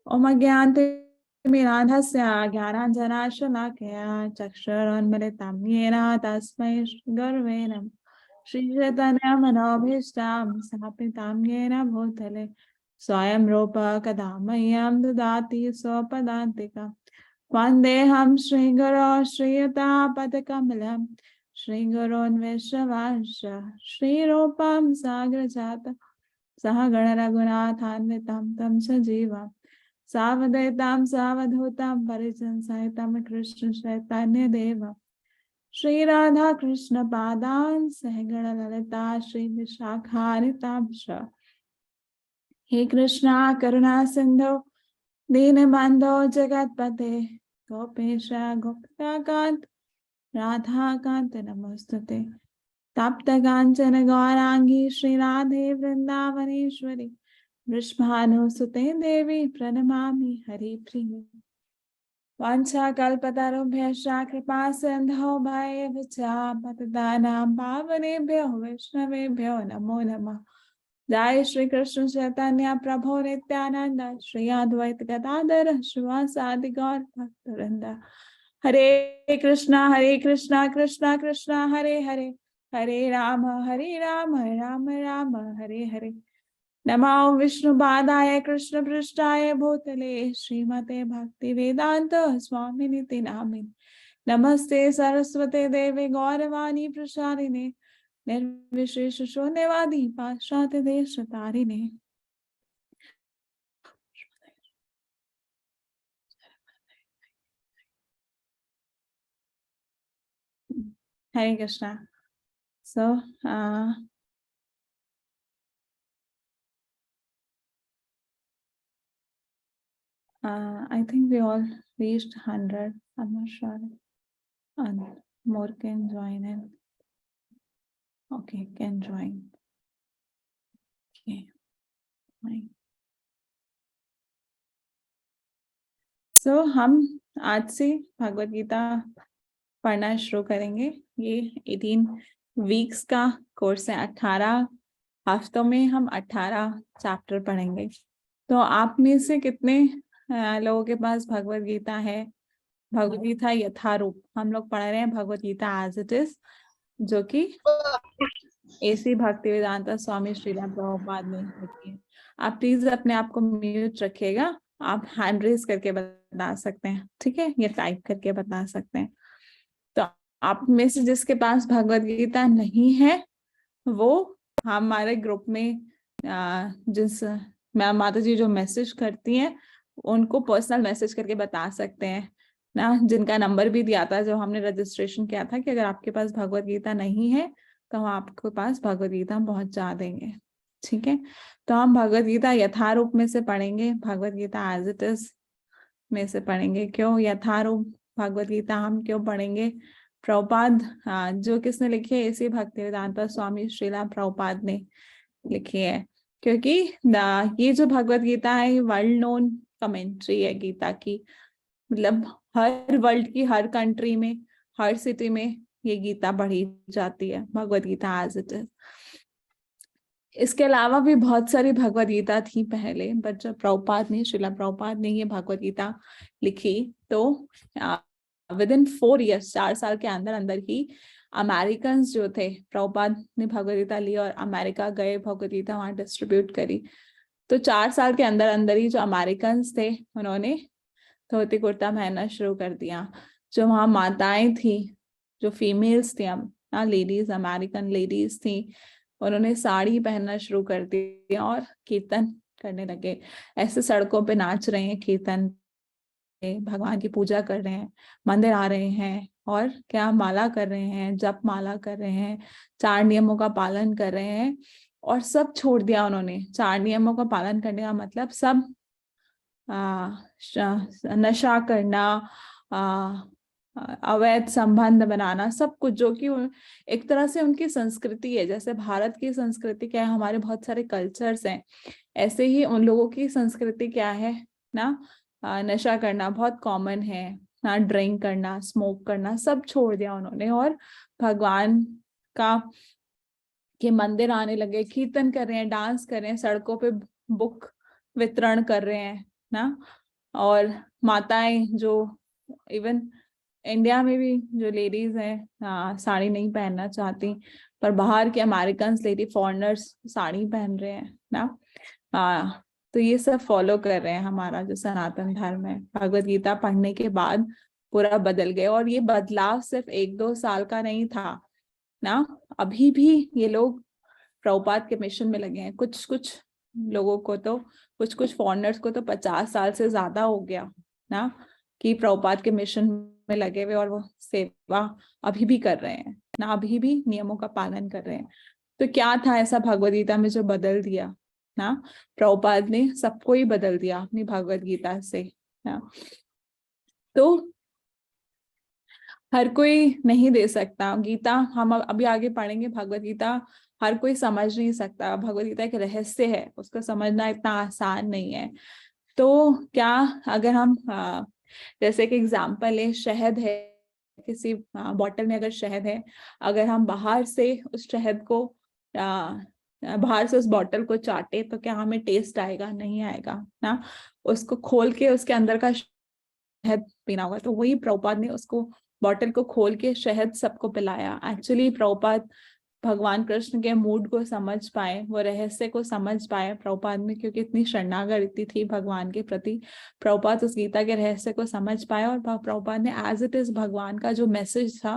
ओम अज्ञानतिमिरान्धस्य ज्ञानाञ्जनाशलाकया चक्षुरुन्मिलितं येन तस्मै श्रीगुरवे नमः। श्रीचैतन्यमनोभीष्टां स्थापितां येन भूतले स्वयं रूपः कदा मह्यं ददाति स्वपदान्तिकम्। वन्देऽहं श्रीगुरो श्रीयुतापदकमलं श्रीगुरोन् वैष्णवांश्च श्रीरूपं साग्रजातं सहगण रघुनाथान्वितं तं सजीवम् सावधैतां सावधूतां परिजन सहितं कृष्ण चैतन्य देवम् श्री राधा कृष्ण पादान् सहगण ललिता श्री विशाखान्वितांश्च। हे कृष्णा करुणा सिंधु दीनबन्धो जगत्पते गोपेश गोपिकान्त राधाकान्त नमोस्तुते। तप्त कांचन गौरांगी श्री राधे वृंदावनेश्वरी वृषभानुसुते देवी प्रणमामि हरिप्रिये। वाञ्छाकल्पतरुभ्यश्च कृपा सिन्धो भयेभ्यश्च पतितानां पावनेभ्यो वैष्णवेभ्यो नमो नमः। जय श्री कृष्ण चैतन्य प्रभु नित्यानंद श्री अद्वैत गदाधर श्रीवासादि गौर भक्तवृंद। हरे कृष्णा कृष्णा कृष्णा हरे हरे हरे राम राम राम हरे हरे। नमो विष्णुपादाय कृष्ण पृष्ठाय भूतले श्रीमते भक्ति वेदांत स्वामिनिति नामिने। नमस्ते सरस्वते देवे गौरवाणी प्रसारिणे निर्विशेष शून्यवादी पाश्चात्य देश तारिणे। हरे Krishna. So I think we all reached 100. I'm not sure. And more can join in. Okay, can join. Okay, fine. So हम आज से भगवत गीता पढ़ना शुरू करेंगे। ये 18 वीक्स का कोर्स है। 18 हफ्तों में हम 18 चैप्टर पढ़ेंगे। तो आप में से कितने लोगों के पास भगवत गीता है? भगवत गीता यथारूप हम लोग पढ़ रहे हैं, Bhagavad Gita as it is, जो कि एसी भक्तिवेदांता स्वामी श्रीला प्रभुपाद ने लिखी है। आप प्लीज अपने आप को म्यूट रखिएगा। आप हैंड रेज करके बता सकते हैं, ठीक है, या टाइप करके बता सकते हैं। तो आप में से जिसके पास भगवत गीता नहीं है वो हमारे ग्रुप में जिस मैम माता जी जो मैसेज करती हैं उनको पर्सनल मैसेज करके बता सकते हैं ना, जिनका नंबर भी दिया था जो हमने रजिस्ट्रेशन किया था, कि अगर आपके पास भगवत गीता नहीं है तो हम आपके पास भगवत गीता पहुंचा देंगे, ठीक है। तो हम भगवत गीता यथारूप में से पढ़ेंगे, Bhagavad Gita as it is में से पढ़ेंगे। क्यों यथारूप भगवत गीता हम क्यों पढ़ेंगे? प्रभुपाद जो किसने लिखी है? इसी भक्तिवेदांता स्वामी श्रीला प्रभुपाद ने लिखी है। क्योंकि ये जो भगवत गीता है वर्ल्ड नोन कमेंट्री है गीता की, मतलब हर वर्ल्ड की हर कंट्री में हर सिटी में ये गीता पढ़ी जाती है, Bhagavad Gita as it is. इसके अलावा भी बहुत सारी भगवत गीता थी पहले, बट जब प्रभुपाद ने श्रीला प्रभुपाद ने ये भगवत गीता लिखी तो विद इन 4 years 4 साल के अंदर अंदर ही अमेरिकन जो थे, प्रभुपाद ने भगवत गीता ली और अमेरिका गए, भगवत गीता वहां डिस्ट्रीब्यूट करी। तो 4 साल के अंदर अंदर ही जो अमेरिकन थे उन्होंने धोती कुर्ता पहनना शुरू कर दिया। जो वहां माताएं थी, जो फीमेल्स थी, लेडीज, अमेरिकन लेडीज थी, उन्होंने साड़ी पहनना शुरू कर दिया और कीर्तन करने लगे। ऐसे सड़कों पे नाच रहे हैं, कीर्तन भगवान की पूजा कर रहे हैं, मंदिर आ रहे हैं और क्या माला कर रहे हैं, जप माला कर रहे हैं, 4 नियमों का पालन कर रहे हैं। और सब छोड़ दिया उन्होंने। 4 नियमों का पालन करने का मतलब सब नशा करना, अवैध संबंध बनाना, सब कुछ, जो कि एक तरह से उनकी संस्कृति है। जैसे भारत की संस्कृति क्या है, हमारे बहुत सारे कल्चर्स हैं, ऐसे ही उन लोगों की संस्कृति क्या है ना, नशा करना बहुत कॉमन है ना, ड्रिंक करना, स्मोक करना, सब छोड़ दिया उन्होंने और भगवान का के मंदिर आने लगे, कीर्तन कर रहे हैं, डांस कर रहे हैं, सड़कों पे बुक वितरण कर रहे हैं ना। और माताएं जो इवन इंडिया में भी जो लेडीज हैं साड़ी नहीं पहनना चाहती, पर बाहर के अमेरिकन लेडी फॉरेनर्स साड़ी पहन रहे हैं ना। तो ये सब फॉलो कर रहे हैं। हमारा जो सनातन धर्म है भगवत गीता पढ़ने के बाद पूरा बदल गया। और ये बदलाव सिर्फ 1-2 साल का नहीं था ना, अभी भी ये लोग प्रभुपाद के मिशन में लगे हैं। कुछ कुछ लोगों को तो, कुछ कुछ फॉरेनर्स को तो 50 साल से ज्यादा हो गया ना कि प्रभुपाद के मिशन में लगे हुए, और वो सेवा अभी भी कर रहे हैं ना, अभी भी नियमों का पालन कर रहे हैं। तो क्या था ऐसा भगवद गीता में जो बदल दिया ना? प्रभुपाद ने सबको ही बदल दिया अपनी भगवद गीता से ना। तो हर कोई नहीं दे सकता गीता। हम अभी आगे पढ़ेंगे भगवद गीता हर कोई समझ नहीं सकता। भगवद गीता एक रहस्य है, उसको समझना इतना आसान नहीं है। तो क्या अगर हम जैसे कि एग्जाम्पल है, शहद है, किसी बॉटल में अगर शहद है, अगर हम बाहर से उस शहद को बाहर से उस बॉटल को चाटे तो क्या हमें टेस्ट आएगा? नहीं आएगा ना। उसको खोल के उसके अंदर का शहद पीना होगा। तो वही प्रभुपाद ने उसको बॉटल को खोल के शहद सबको पिलाया। एक्चुअली प्रभुपाद भगवान कृष्ण के मूड को समझ पाए, वो रहस्य को समझ पाए प्रभुपाद में, क्योंकि इतनी शरणागति थी भगवान के प्रति। प्रभुपाद उस गीता के रहस्य को समझ पाए और प्रभुपाद ने एज इट इज भगवान का जो मैसेज था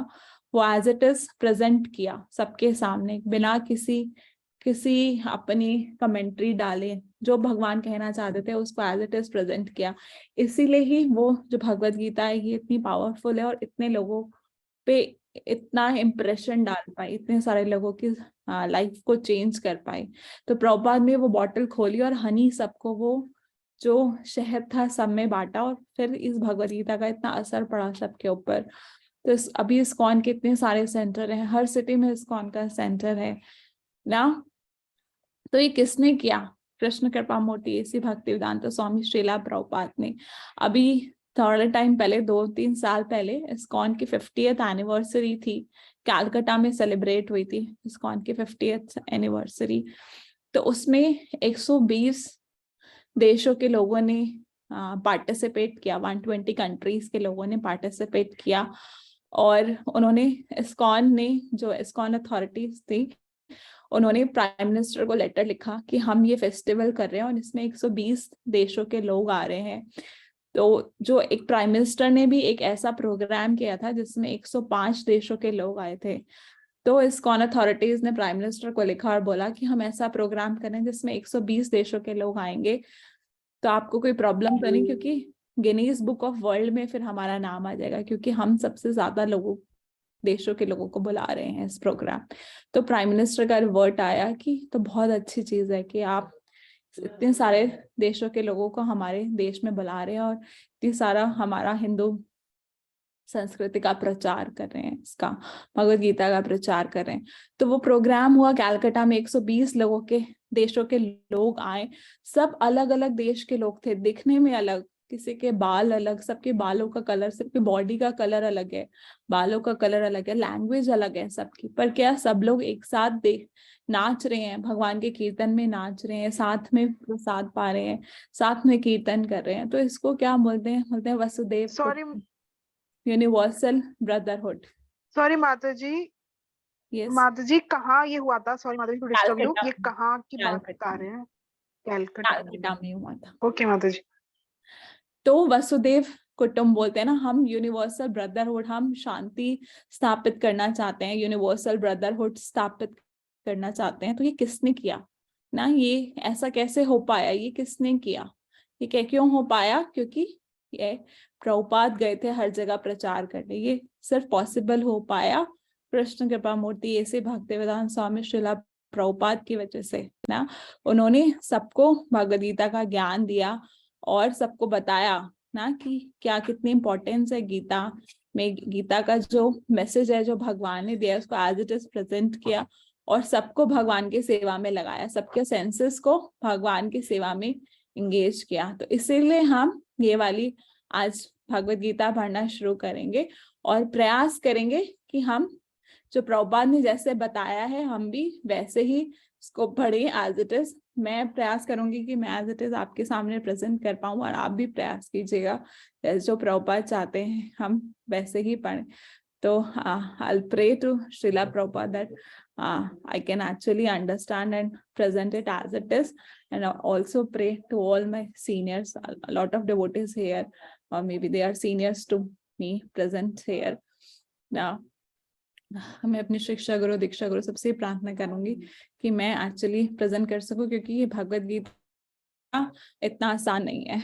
वो एज इट इज प्रेजेंट किया सबके सामने, बिना किसी किसी अपनी कमेंट्री डाले। जो भगवान कहना चाहते थे उसको एज इट इज प्रेजेंट किया। इसीलिए ही वो जो भगवत गीता है ये इतनी पावरफुल है और इतने लोगों पे इतना इम्प्रेशन डाल पाई, इतने सारे लोगों की लाइफ को चेंज कर पाई। तो प्रभुपाद ने वो बॉटल खोली और हनी सबको, वो जो शहद था सब में बांटा, और फिर इस भगवत गीता का इतना असर पड़ा सबके ऊपर। तो अभी इस्कॉन के इतने सारे सेंटर हैं, हर सिटी में इस्कॉन का सेंटर है ना। तो ये किसने किया? कृष्ण कृपा मूर्ति ऐसी भक्तिवेदांत स्वामी श्रीला प्रभुपाद ने। अभी थोड़े टाइम पहले, 2-3 साल पहले, इस्कॉन की 50th एनिवर्सरी थी, कैलकाटा में सेलिब्रेट हुई थी इस्कॉन की 50th एनिवर्सरी। तो उसमें 120 देशों के लोगों ने पार्टिसिपेट किया, 120 कंट्रीज के लोगों ने पार्टिसिपेट किया। और उन्होंने इस्कॉन ने, जो इस्कॉन अथॉरिटीज थी, उन्होंने प्राइम मिनिस्टर को लेटर लिखा कि हम ये फेस्टिवल कर रहे हैं और इसमें 120 देशों के लोग आ रहे हैं। तो जो एक प्राइम मिनिस्टर ने भी एक ऐसा प्रोग्राम किया था जिसमें 105 देशों के लोग आए थे। तो इस्कॉन अथॉरिटीज ने प्राइम मिनिस्टर को लिखा और बोला कि हम ऐसा प्रोग्राम करें जिसमें 120 देशों के लोग आएंगे, तो आपको कोई प्रॉब्लम तो नहीं? क्योंकि गिनीज बुक ऑफ वर्ल्ड में फिर हमारा नाम आ जाएगा, क्योंकि हम सबसे ज्यादा लोगों देशों के लोगों को बुला रहे हैं इस प्रोग्राम। तो प्राइम मिनिस्टर का रिवर्ट आया कि तो बहुत अच्छी चीज है कि आप इतने सारे देशों के लोगों को हमारे देश में बुला रहे हैं और इतनी सारा हमारा हिंदू संस्कृति का प्रचार कर रहे हैं, इसका भगवत गीता का प्रचार कर रहे हैं। तो वो प्रोग्राम हुआ कैलकाटा में, 120 लोगों के देशों के लोग आए। सब अलग अलग देश के लोग थे, दिखने में अलग, किसी के बाल अलग, सबके बालों का कलर, सबके बॉडी का कलर अलग है, बालों का कलर अलग है, लैंग्वेज अलग है सबकी, पर क्या सब लोग एक साथ देख नाच रहे हैं, भगवान के कीर्तन में नाच रहे हैं, साथ में प्रसाद पा रहे हैं, साथ में कीर्तन कर रहे हैं। तो इसको क्या बोलते हैं? बोलते हैं Vasudev sorry universal brotherhood. Sorry माता जी, यस, माता जी कहाँ ये हुआ था? सॉरी माता जी टू डिस्टर्ब यू, कैलकटा ये में, कहाँ की बात कैलकटा बता में, रहे हैं? कैलकाटा में। कैलकटा में हुआ था। ओके माता जी। तो वसुदेव कुटुंब बोलते हैं ना, हम यूनिवर्सल ब्रदरहुड, हम शांति स्थापित करना चाहते हैं, यूनिवर्सल ब्रदरहुड स्थापित करना चाहते हैं। तो ये किसने किया ना? ये ऐसा कैसे हो पाया? ये किसने किया? ये क्या क्यों हो पाया? क्योंकि ये प्रभुपाद गए थे हर जगह प्रचार करने। ये सिर्फ पॉसिबल हो पाया कृष्ण कृपा मूर्ति ऐसे भक्तिवेदांत स्वामी श्रीला प्रभुपाद की वजह से ना। उन्होंने सबको भगवद गीता का ज्ञान दिया और सबको बताया ना कि क्या कितनी इंपॉर्टेंस है गीता में। गीता का जो मैसेज है जो भगवान ने दिया उसको एज इट इज प्रेजेंट किया और सबको भगवान की सेवा में लगाया, सबके सेंसेस को भगवान की सेवा में इंगेज किया। तो इसीलिए हम ये वाली आज भगवत गीता पढ़ना शुरू करेंगे और प्रयास करेंगे कि हम जो प्रभुपाद ने जैसे बताया है हम भी वैसे ही इसको पढ़े एज इट इज। मैं प्रयास करूंगी कि मैं एज इट इज आपके सामने प्रेजेंट कर पाऊँ, और आप भी प्रयास कीजिएगा जो प्रभुपाद चाहते हैं हम वैसे ही पढ़ें। तो I'll pray to Srila Prabhupada that I can actually understand and present it as it is, and I also pray to all my seniors, a lot of devotees here, or maybe they are seniors to me present here. Now, मैं अपने शिक्षा गुरु दीक्षा गुरु सबसे प्रार्थना करूंगी कि मैं actually present कर सकूं, क्योंकि ये भगवत गीता इतना आसान नहीं है।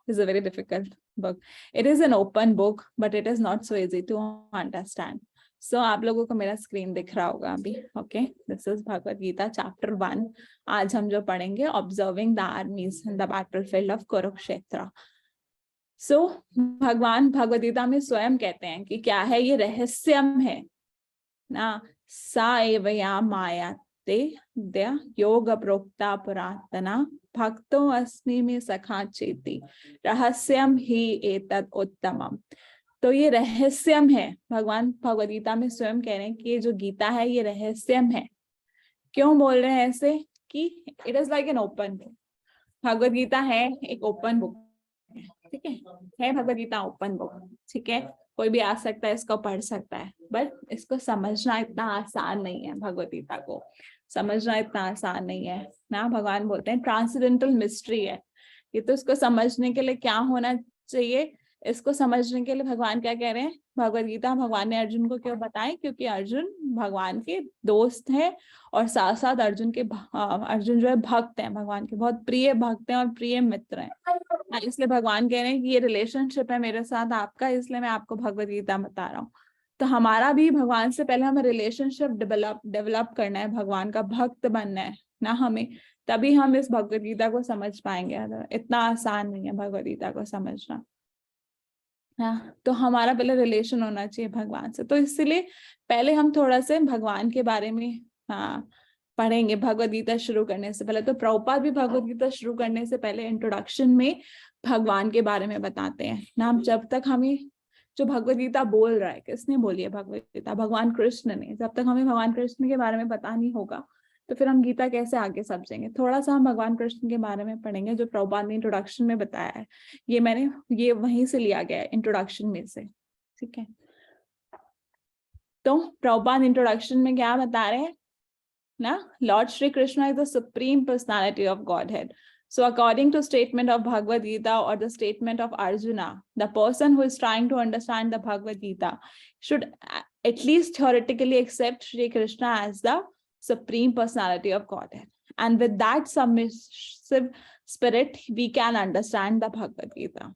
It's a very difficult book. It is an open book, but it is not so easy to understand. So आप लोगों को मेरा स्क्रीन दिख रहा होगा अभी। Okay, this is Bhagavad Gita chapter 1। आज हम जो पढ़ेंगे, observing the armies in the battlefield of Kurukshetra. So भगवान भगवत गीता में स्वयं कहते हैं कि क्या है ये रहस्यम है ना, सा एव या माया ते दया योग प्रोक्ता पुरातना भक्तो अस्मि में सखा चेती रहस्यम ही एतत् उत्तमम। तो ये रहस्यम है, भगवान भगवद गीता में स्वयं कह रहे हैं कि ये जो गीता है ये रहस्यम है। क्यों बोल रहे हैं ऐसे? कि it is like an open book. Bhagavad Gita है एक ओपन बुक, ठीक है भगवद गीता ओपन बुक, ठीक है, कोई भी आ सकता है इसको पढ़ सकता है, बट इसको समझना इतना आसान नहीं है। भगवद गीता को समझना इतना आसान नहीं है ना। भगवान बोलते हैं ट्रांसेंडेंटल मिस्ट्री है ये, तो इसको समझने के लिए क्या होना चाहिए? इसको समझने के लिए भगवान क्या कह रहे हैं? भगवद गीता भगवान ने अर्जुन को क्यों बताई? क्योंकि अर्जुन भगवान के दोस्त हैं, और साथ साथ अर्जुन जो है भक्त हैं, भगवान के बहुत प्रिय भक्त हैं और प्रिय मित्र हैं। इसलिए भगवान कह रहे हैं कि ये रिलेशनशिप है मेरे साथ आपका, इसलिए मैं आपको भगवद गीता बता रहा हूँ। तो हमारा भी भगवान से पहले हमें रिलेशनशिप डेवलप करना है, भगवान का भक्त बनना है ना हमें, तभी हम इस भगवद गीता को समझ पाएंगे। इतना आसान नहीं है भगवद गीता को समझना। हाँ, तो हमारा पहले रिलेशन होना चाहिए भगवान से। तो इसलिए पहले हम थोड़ा से भगवान के बारे में पढ़ेंगे भगवद गीता शुरू करने से पहले। तो प्रभुपाद भी भगवद गीता शुरू करने से पहले इंट्रोडक्शन में भगवान के बारे में बताते हैं ना। जब तक हमें जो भगवद गीता बोल रहा है, किसने बोली है भगवद गीता? भगवान कृष्ण ने। जब तक हमें भगवान कृष्ण के बारे में पता नहीं होगा तो फिर हम गीता कैसे आगे समझेंगे? थोड़ा सा हम भगवान कृष्ण के बारे में पढ़ेंगे जो प्रभुपाद ने इंट्रोडक्शन में बताया है। ये वहीं से लिया गया है, इंट्रोडक्शन में से, ठीक है। तो प्रभुपाद इंट्रोडक्शन में क्या बता रहे हैं ना? Lord Shri Krishna is the supreme personality of godhead. So according to statement of Bhagavad Gita or the statement of Arjuna, the person who is trying to understand the Bhagavad Gita should at least theoretically accept Shri Krishna as the supreme personality of Godhead. And with that submissive spirit, we can understand the Bhagavad Gita.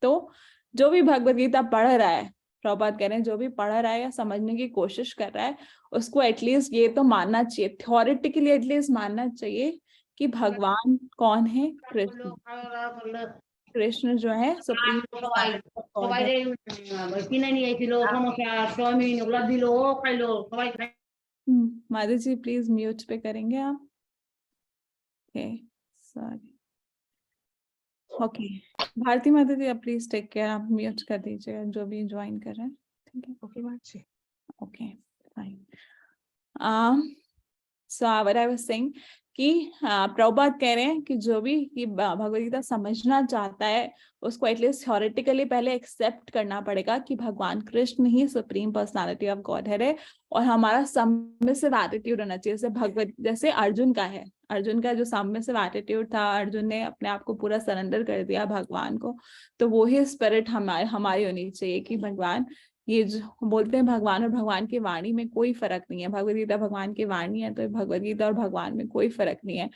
तो जो भी भगवद गीता पढ़ रहा है, प्रभुपाद कह रहे हैं, जो भी पढ़ रहा है या समझने की कोशिश कर रहा है, उसको एटलीस्ट ये तो मानना चाहिए, थ्योरेटिकली एटलीस्ट मानना चाहिए कि भगवान कौन है? कृष्ण। कृष्ण जो है supreme. Madhav ji please mute पे करेंगे आप? सॉरी। ओके, भारती माता जी आप प्लीज टेक केयर, आप म्यूट कर दीजिएगा जो भी ज्वाइन कर रहे हैं, ठीक है? ओके जी, okay fine. So what I was saying कि प्रभुपाद कह रहे हैं कि जो भी ये भगवद गीता समझना चाहता है उसको एटलीस्ट थ्योरेटिकली पहले एक्सेप्ट करना पड़ेगा कि भगवान कृष्ण ही सुप्रीम पर्सनालिटी ऑफ गॉडहेड है, और हमारा सबमिसिव एटीट्यूड होना चाहिए जैसे अर्जुन का है। अर्जुन का जो सबमिसिव एटीट्यूड था, अर्जुन ने अपने आप को पूरा सरेंडर कर दिया भगवान को, तो वो ही स्पिरिट हमारी होनी चाहिए कि भगवान, ये जो बोलते हैं भगवान और भगवान की वाणी में कोई फर्क नहीं है, भगवद गीता भगवान की वाणी है, तो भगवद गीता और भगवान में कोई फर्क नहीं है।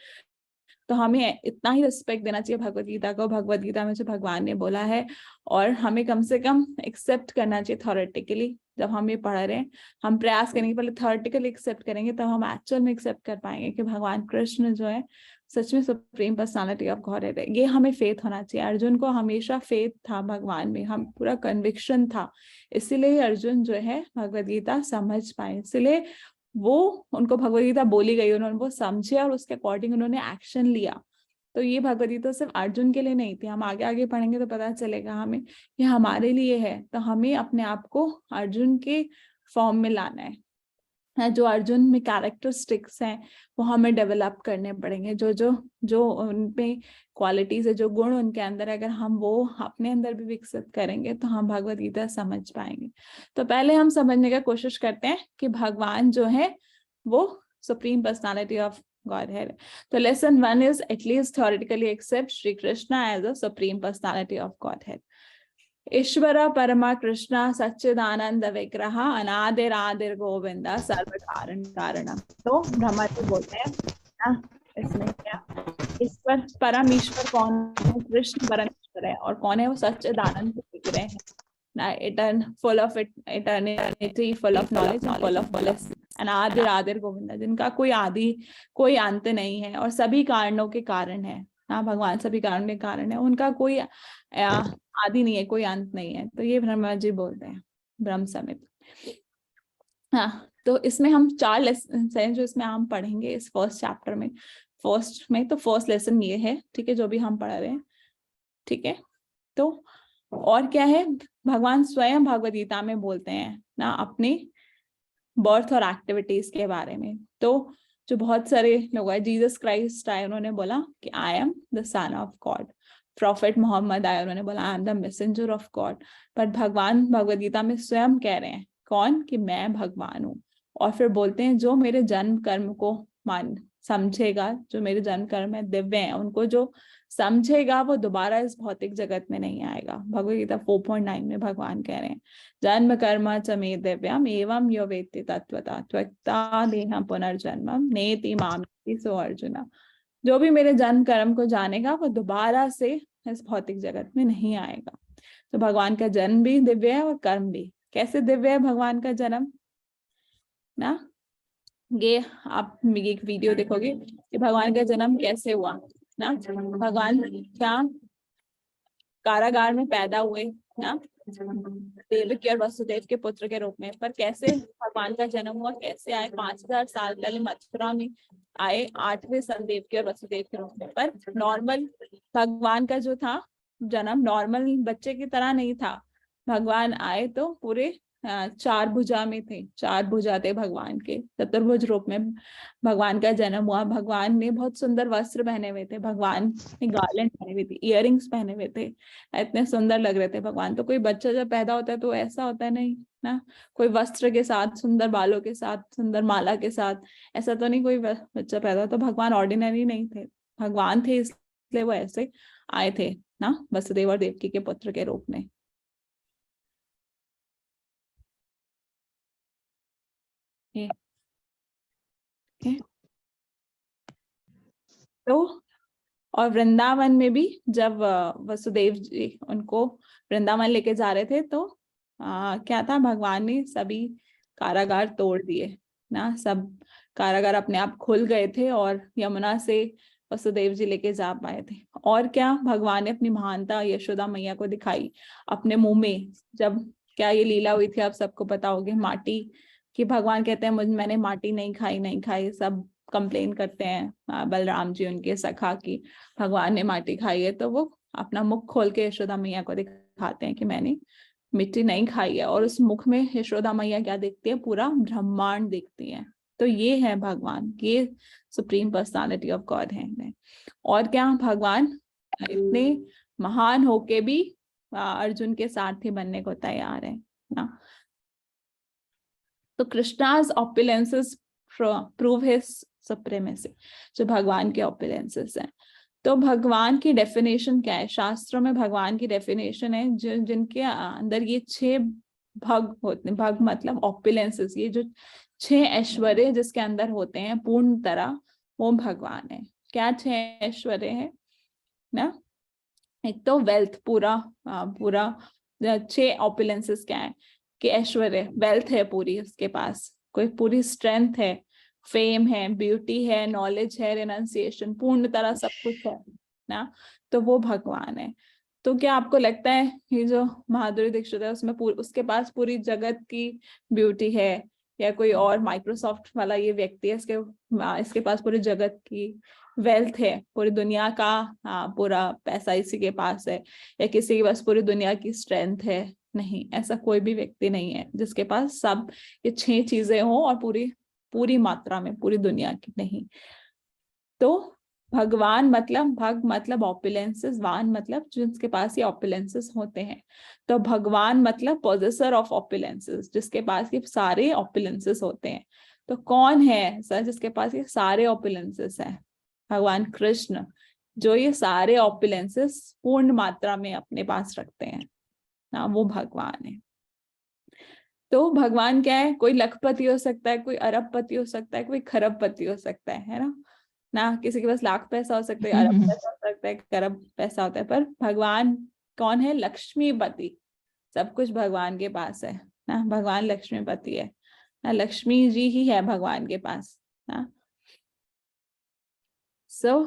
तो हमें इतना ही रिस्पेक्ट देना चाहिए भगवद गीता को, भगवद गीता में जो भगवान ने बोला है, और हमें कम से कम एक्सेप्ट करना चाहिए थ्योरेटिकली। जब हम ये पढ़ रहे हैं, हम प्रयास करेंगे, पहले थ्योरेटिकली एक्सेप्ट करेंगे तब हम एक्चुअल में एक्सेप्ट कर पाएंगे कि भगवान कृष्ण जो है सच में सुप्रीम पर्सनालिटी ऑफ गॉडहेड है। ये हमें फेथ होना चाहिए। अर्जुन को हमेशा फेथ था भगवान में, हम पूरा कन्विक्शन था, इसीलिए अर्जुन जो है भगवद गीता समझ पाए, इसीलिए वो उनको भगवद गीता बोली गई, उन्होंने वो समझे और उसके अकॉर्डिंग उन्होंने एक्शन लिया। तो ये भगवद गीता सिर्फ अर्जुन के लिए नहीं थी, हम आगे आगे पढ़ेंगे तो पता चलेगा हमें ये हमारे लिए है। तो हमें अपने आप को अर्जुन के फॉर्म में लाना है। जो अर्जुन में कैरेक्टरिस्टिक्स हैं वो हमें डेवलप करने पड़ेंगे। जो जो जो उनमें क्वालिटीज है, जो गुण उनके अंदर है, अगर हम वो अपने अंदर भी विकसित करेंगे तो हम भगवद गीता समझ पाएंगे। तो पहले हम समझने का कोशिश करते हैं कि भगवान जो है वो सुप्रीम पर्सनालिटी ऑफ गॉड है। तो lesson 1 is at least theoretically accept Shri Krishna as a supreme personality of God है। ईश्वर परमा कृष्ण सच्चिदानंद विग्रह अनादिरादिर गोविंद सर्व कारण कारणम। तो ब्रह्मा जी बोलते हैं ना इसमें क्या, ईश्वर परम ईश्वर कौन है? कृष्ण परम ईश्वर है। और कौन है वो? सच्चिदानंद विग्रह है ना, full of eternity, full of knowledge, full of bliss. अनादिरादिर गोविंद, जिनका कोई आदि कोई अंत नहीं है और सभी कारणों के कारण है ना। भगवान सभी कारणों के कारण है, उनका कोई आदि नहीं है, कोई अंत नहीं है। तो ये ब्रह्मा जी बोलते हैं ब्रह्म समित। हाँ, तो इसमें हम 4 लेसन हैं जो इसमें हम पढ़ेंगे इस फर्स्ट चैप्टर में। तो फर्स्ट लेसन ये है, ठीक है, जो भी हम पढ़ रहे हैं, ठीक है। तो और क्या है, भगवान स्वयं भगवद गीता में बोलते हैं ना अपने बर्थ और एक्टिविटीज के बारे में। तो जो बहुत सारे लोग हैं, जीसस क्राइस्ट आए, उन्होंने बोला कि I am the son of God. Prophet Muhammad आए, उन्होंने बोला I am the messenger of God. पर भगवान भगवद गीता में स्वयं कह रहे हैं कौन, कि मैं भगवान हूँ। और फिर बोलते हैं जो मेरे जन्म कर्म को मान समझेगा, जो मेरे जन्म कर्म है दिव्य है, उनको जो समझेगा वो दोबारा इस भौतिक जगत में नहीं आएगा। भगवद गीता 4.9 में भगवान कह रहे हैं जन्म कर्म च मे दिव्यम एवं यो वेत्ति तत्वता त्वक्ता देहम पुनर्जन्मम नेति मामेति सो अर्जुना। जो भी मेरे जन्म कर्म को जानेगा वो दोबारा से इस भौतिक जगत में नहीं आएगा। तो भगवान का जन्म भी दिव्य है और कर्म भी। कैसे दिव्य है भगवान का जन्म ना, ये आप एक वीडियो देखोगे कि भगवान का जन्म कैसे हुआ ना। भगवान क्या कारागार में पैदा हुए ना, देवकी और वसुदेव के पुत्र के रूप में। पर कैसे भगवान का जन्म हुआ, कैसे आए? 5000 साल पहले मथुरा में आए 8वें सन देवकी और वसुदेव के रूप में। पर नॉर्मल भगवान का जो था जन्म नॉर्मल बच्चे की तरह नहीं था। भगवान आए तो पूरे 4 भुजा में थे, 4 भुजा थे भगवान के, चतुर्भुज रूप में भगवान का जन्म हुआ। भगवान ने बहुत सुंदर वस्त्र पहने हुए थे, भगवान ने गार्लैंड पहने हुए थे, इयररिंग्स पहने हुए थे, इतने सुंदर लग रहे थे भगवान। तो कोई बच्चा जब पैदा होता है तो ऐसा होता है नहीं ना, कोई वस्त्र के साथ, सुंदर बालों के साथ, सुंदर माला के साथ, ऐसा तो नहीं कोई बच्चा पैदा। तो भगवान ऑर्डिनरी नहीं थे, भगवान थे, इसलिए वो ऐसे आए थे ना वसुदेव और देवकी के पुत्र के रूप में। तो और वृंदावन में भी जब वसुदेव जी उनको वृंदावन लेके जा रहे थे तो क्या था, भगवान ने सभी कारागार तोड़ दिए ना, सब कारागार अपने आप खुल गए थे और यमुना से वसुदेव जी लेके जा पाए थे। और क्या, भगवान ने अपनी महानता यशोदा मैया को दिखाई अपने मुंह में। जब क्या ये लीला हुई थी, आप सबको पता होगी, माटी की, भगवान कहते हैं मैंने माटी नहीं खाई, नहीं खाई। सब कंप्लेन करते हैं बलराम जी उनके सखा की भगवान ने माटी खाई है। तो वो अपना मुख खोल के यशोदा मैया को दिखाते हैं कि मैंने मिट्टी नहीं खाई है। और उस मुख में यशोदा मैया क्या देखती है, पूरा ब्रह्मांड देखती है। तो ये है भगवान, ये सुप्रीम पर्सनालिटी ऑफ गॉड है। और क्या, भगवान इतने महान होके भी अर्जुन के सारथी बनने को तैयार है ना। तो Krishna's opulences prove his supremacy, जो भगवान के ऑपुलेंसेस हैं। तो भगवान की डेफिनेशन क्या है, शास्त्रों में भगवान की डेफिनेशन है जिनके अंदर ये 6 भग होते हैं। भग मतलब ऑपुलेंसेस, ये जो 6 ऐश्वर्य जिसके अंदर होते हैं पूर्ण तरह, वो भगवान है। क्या 6 ऐश्वर्य है ना, एक तो वेल्थ, पूरा 6 ऑपुलेंसेस क्या है कि ऐश्वर्य, वेल्थ है पूरी उसके पास, कोई पूरी स्ट्रेंथ है, फेम है, ब्यूटी है, नॉलेज है, रिनाउंसिएशन, पूर्ण तरह सब कुछ है ना। तो वो भगवान है। तो क्या आपको लगता है ये जो माधुरी दीक्षित है उसमें उसके पास पूरी जगत की ब्यूटी है, या कोई और माइक्रोसॉफ्ट वाला ये व्यक्ति है इसके पास पूरी जगत की वेल्थ है, पूरी दुनिया का पूरा पैसा इसी के पास है, या किसी के पास पूरी दुनिया की स्ट्रेंथ है नहीं, ऐसा कोई भी व्यक्ति नहीं है जिसके पास सब ये 6 चीजें हो और पूरी पूरी मात्रा में, पूरी दुनिया की नहीं। तो भगवान मतलब, भग मतलब ऑपुलेंसेस, वान मतलब जिसके पास ये ऑपुलेंसेस होते हैं। तो भगवान मतलब पोजेसर ऑफ ऑपुलेंसेस, जिसके पास ये सारे ऑपुलेंसेस होते हैं। तो कौन है सर जिसके पास ये सारे ऑपुलेंसेस हैं? भगवान कृष्ण, जो ये सारे ऑपुलेंसेस पूर्ण मात्रा में अपने पास रखते हैं ना, वो भगवान है। तो भगवान क्या है? कोई लखपति हो सकता है, कोई अरबपति हो सकता है, कोई खरबपति हो सकता है ना? ना किसी के पास लाख पैसा हो सकता है, अरब पैसा हो सकता है, खरब पैसा होता है, पर भगवान कौन है? लक्ष्मीपति। सब कुछ भगवान के पास है ना, भगवान लक्ष्मीपति है ना, लक्ष्मी जी ही है भगवान के पास ना। So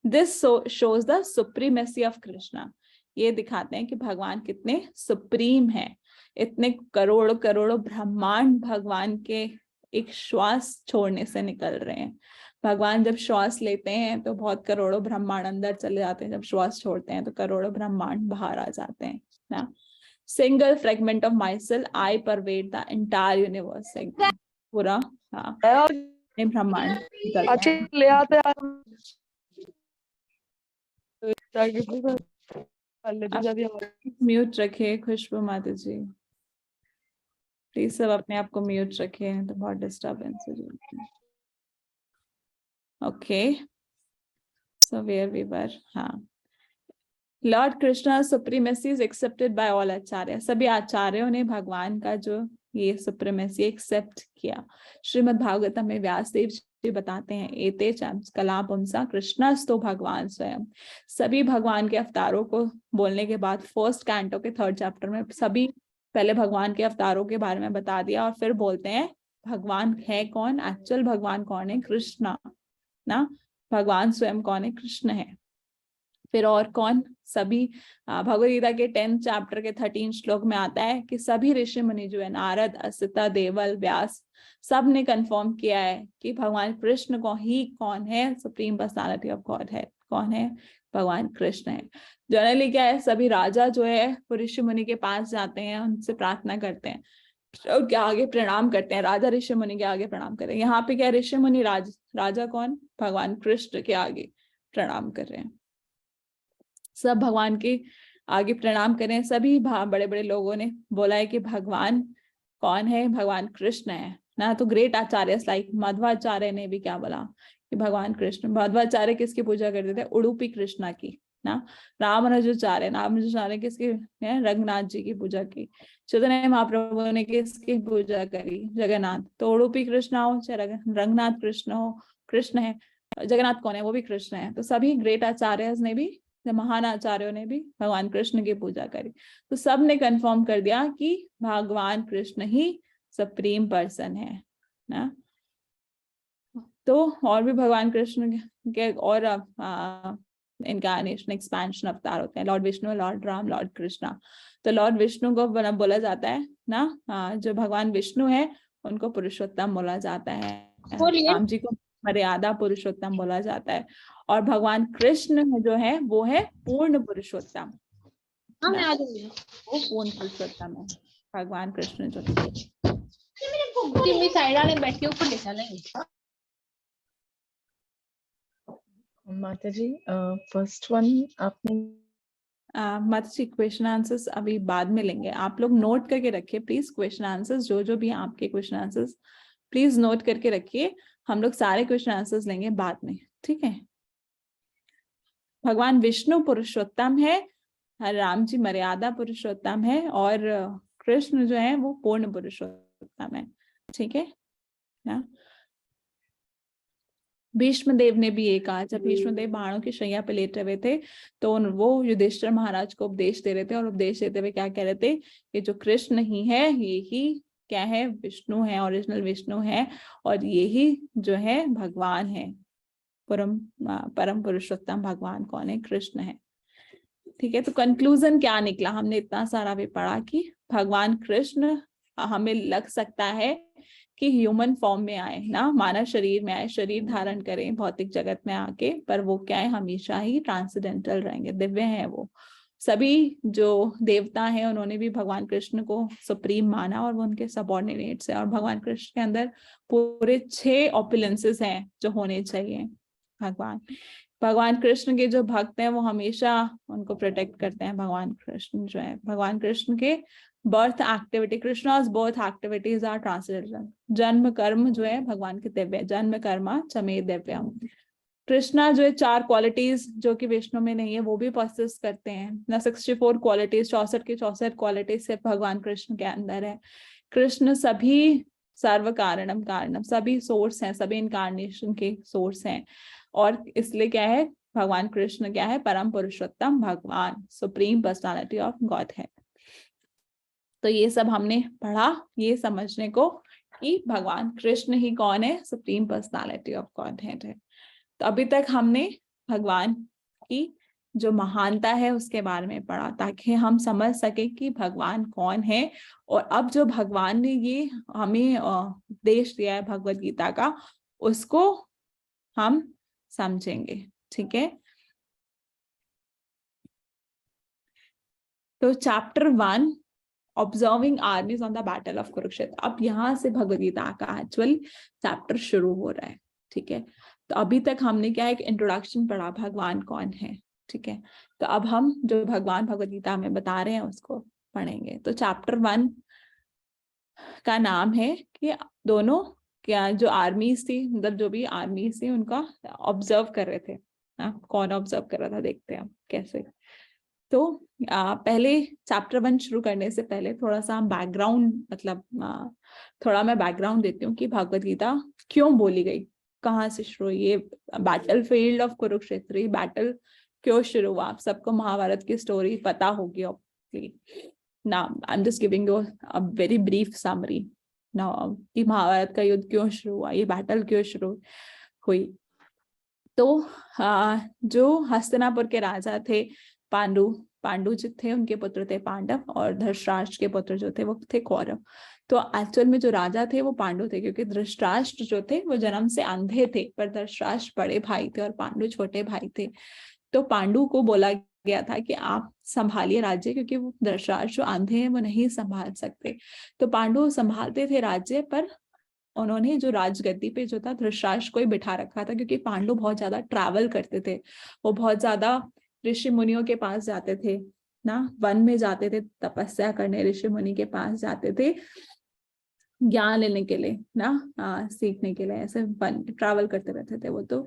this shows the supremacy of Krishna. ये दिखाते हैं कि भगवान कितने सुप्रीम हैं। इतने करोड़ों करोड़ों ब्रह्मांड भगवान के एक श्वास छोड़ने से निकल रहे हैं। भगवान जब श्वास लेते हैं तो बहुत करोड़ों ब्रह्मांड अंदर चले जाते हैं, जब श्वास छोड़ते हैं तो करोड़ों ब्रह्मांड बाहर आ जाते हैं ना। Single fragment of my self I pervade the entire universe. पूरा हाँ ब्रह्मांड अच्छे ले आते हैं म्यूट रखे खुशबू माता जी, प्लीज सब अपने आप को म्यूट रखे, तो बहुत डिस्टर्बेंस हो जाती है। Okay, so where we were, हाँ। Lord Krishna supremacy is accepted by all acharya. सभी आचार्यों ने भगवान का जो ये सुप्रीमेसी एक्सेप्ट किया। श्रीमद् भागवतम में व्यासदेव जी बताते हैं, एते कला पुंसा कृष्णस्तु भगवान स्वयं। सभी भगवान के अवतारों को बोलने के बाद फर्स्ट कैंटो के 3rd चैप्टर में सभी पहले भगवान के अवतारों के बारे में बता दिया और फिर बोलते हैं भगवान है कौन, एक्चुअल भगवान कौन है? कृष्णा ना। भगवान स्वयं कौन है? कृष्ण है। फिर और कौन? सभी भगवद गीता के 10th चैप्टर के 13 श्लोक में आता है कि सभी ऋषि मुनि जो है, नारद, असिता, देवल, व्यास, सब ने कंफर्म किया है कि भगवान कृष्ण को ही कौन है? सुप्रीम पर्सनालिटी ऑफ गॉड है। कौन है? भगवान कृष्ण है। जनरली क्या है, सभी राजा जो है वो ऋषि मुनि के पास जाते हैं, उनसे प्रार्थना करते हैं, उनके आगे प्रणाम करते हैं। राजा ऋषि मुनि के आगे प्रणाम करें। यहाँ पे क्या, ऋषि मुनि राजा कौन? भगवान कृष्ण के आगे प्रणाम कर रहे हैं। सब भगवान के आगे प्रणाम करें। सभी बड़े बड़े लोगों ने बोला है कि भगवान कौन है? भगवान कृष्ण है ना। तो ग्रेट आचार्य लाइक मध्वाचार्य ने भी क्या बोला कि भगवान कृष्ण। मध्वाचार्य किसकी पूजा करते थे? उडुपी कृष्णा की ना। रामानुजाचार्य किसकी है? रंगनाथ जी की पूजा की। चैतन्य महाप्रभु ने किसकी पूजा करी? जगन्नाथ। तो उडुपी कृष्णा हो चाहे रंगनाथ कृष्ण हो, कृष्ण है। जगन्नाथ कौन है? वो भी कृष्ण है। तो सभी ग्रेट आचार्य ने भी, महान आचार्यों ने भी भगवान कृष्ण की पूजा करी। तो सब ने कंफर्म कर दिया कि भगवान कृष्ण ही सुप्रीम पर्सन है ना। तो और भी भगवान कृष्ण के और इनकारनेशन, एक्सपेंशन अवतार होते हैं। Lord Vishnu, Lord Ram, Lord Krishna. तो लॉर्ड विष्णु को बोला जाता है ना, जो भगवान विष्णु है उनको पुरुषोत्तम बोला जाता है। राम जी को मर्यादा पुरुषोत्तम बोला जाता है। और भगवान कृष्ण जो है वो है पूर्ण पुरुषोत्तम। वो पूर्ण पुरुषोत्तम है भगवान कृष्ण जो माता जी फर्स्ट वन आपने माता जी क्वेश्चन आंसर्स अभी बाद में लेंगे। आप लोग नोट करके रखिए प्लीज क्वेश्चन आंसर्स, जो भी आपके क्वेश्चन आंसर्स प्लीज नोट करके रखिए। हम लोग सारे क्वेश्चन आंसर्स लेंगे बाद में, ठीक है। भगवान विष्णु पुरुषोत्तम है, राम जी मर्यादा पुरुषोत्तम है, और कृष्ण जो है वो पूर्ण पुरुषोत्तम है, ठीक है ना। भीष्मदेव ने भी ये कहा, जब भीष्मदेव बाणों की शैया पे लेटे हुए थे तो वो युधिष्ठिर महाराज को उपदेश दे रहे थे, और उपदेश देते हुए क्या कह रहे थे कि जो कृष्ण ही है ये ही क्या है? विष्णु है, ओरिजिनल विष्णु है, और ये ही जो है भगवान है। परम पुरुषोत्तम भगवान कौन है? कृष्ण है, ठीक है। तो कंक्लूजन क्या निकला? हमने इतना सारा भी पढ़ा कि भगवान कृष्ण हमें लग सकता है कि ह्यूमन फॉर्म में आए ना, मानव शरीर में आए, शरीर धारण करें भौतिक जगत में आके, पर वो क्या है? हमेशा ही ट्रांसेंडेंटल रहेंगे, दिव्य है वो। सभी जो देवता हैं उन्होंने भी भगवान कृष्ण को सुप्रीम माना और वो उनके सबऑर्डिनेट्स हैं। और भगवान कृष्ण के अंदर पूरे 6 ऑपुलेंसेस हैं जो होने चाहिए। भगवान कृष्ण के जो भक्त हैं वो हमेशा उनको प्रोटेक्ट करते हैं। भगवान कृष्ण जो है, भगवान कृष्ण के birth activity, Krishna's birth activities are translated. जन्म कर्म जो है भगवान के दिव्य, जन्म कर्मा चमे दिव्यम। कृष्णा जो है 4 क्वालिटीज जो कि विष्णु में नहीं है वो भी पोसेस करते हैं ना। 64 क्वालिटीज, 64 की 64 क्वालिटीज सिर्फ भगवान कृष्ण के अंदर है। कृष्ण सभी सर्व कारणम कारणम, सभी सोर्स हैं, सभी इनकारनेशन के सोर्स हैं। और इसलिए क्या है, भगवान कृष्ण क्या है, परम पुरुषोत्तम भगवान, सुप्रीम पर्सनालिटी ऑफ गॉड है। तो ये सब हमने पढ़ा ये समझने को कि भगवान कृष्ण ही कौन है, सुप्रीम पर्सनालिटी ऑफ गॉड है। तो अभी तक हमने भगवान की जो महानता है उसके बारे में पढ़ा ताकि हम समझ सके कि भगवान कौन है। और अब जो भगवान ने ये हमें उपदेश दिया है भगवत गीता का, उसको हम समझेंगे। ठीक है, तो chapter 1 observing आर्मीज on the battle of Kurukshetra. अब यहाँ से भगवद गीता का एक्चुअल चैप्टर शुरू हो रहा है। ठीक है, तो अभी तक हमने क्या एक इंट्रोडक्शन पढ़ा, भगवान कौन है। ठीक है, तो अब हम जो भगवान भगवद गीता में बता रहे हैं उसको पढ़ेंगे। तो चैप्टर 1 का नाम है कि दोनों क्या जो आर्मीज थी, मतलब जो भी आर्मीज थी उनका ऑब्जर्व कर रहे थे ना। कौन ऑब्जर्व कर रहा था देखते हैं हम कैसे। तो पहले चैप्टर 1 शुरू करने से पहले थोड़ा सा बैकग्राउंड, मतलब थोड़ा मैं बैकग्राउंड देती हूँ कि भगवद गीता क्यों बोली गई, कहाँ से शुरू हुई। ये बैटल फील्ड ऑफ कुरुक्षेत्र, ये बैटल क्यों शुरू हुआ। आप सबको महाभारत की स्टोरी पता होगी ऑब्वियसली ना। I am just giving you a very brief summary ना कि महाभारत का युद्ध क्यों शुरू हुआ, ये बैटल क्यों शुरू हुई। तो जो हस्तिनापुर के राजा थे पांडु जो थे उनके पुत्र थे पांडव, और धृतराष्ट्र के पुत्र जो थे वो थे कौरव। तो एक्चुअल में जो राजा थे वो पांडु थे, क्योंकि धृतराष्ट्र जो थे वो जन्म से अंधे थे, पर धृतराष्ट्र बड़े भाई थे और पांडु छोटे भाई थे। तो पांडु को बोला गया था कि आप संभालिए राज्य, क्योंकि वो धृतराष्ट्र जो अंधे हैं वो नहीं संभाल सकते। तो पांडु संभालते थे राज्य, पर उन्होंने जो राजगद्दी पे जो था धृतराष्ट्र को ही बिठा रखा था, क्योंकि पांडु बहुत ज्यादा ट्रैवल करते थे। वो बहुत ज्यादा ऋषि मुनियों के पास जाते थे ना, वन में जाते थे तपस्या करने, ऋषि मुनि के पास जाते थे ज्ञान लेने के लिए ना, सीखने के लिए, ऐसे ट्रैवल करते रहते थे वो। तो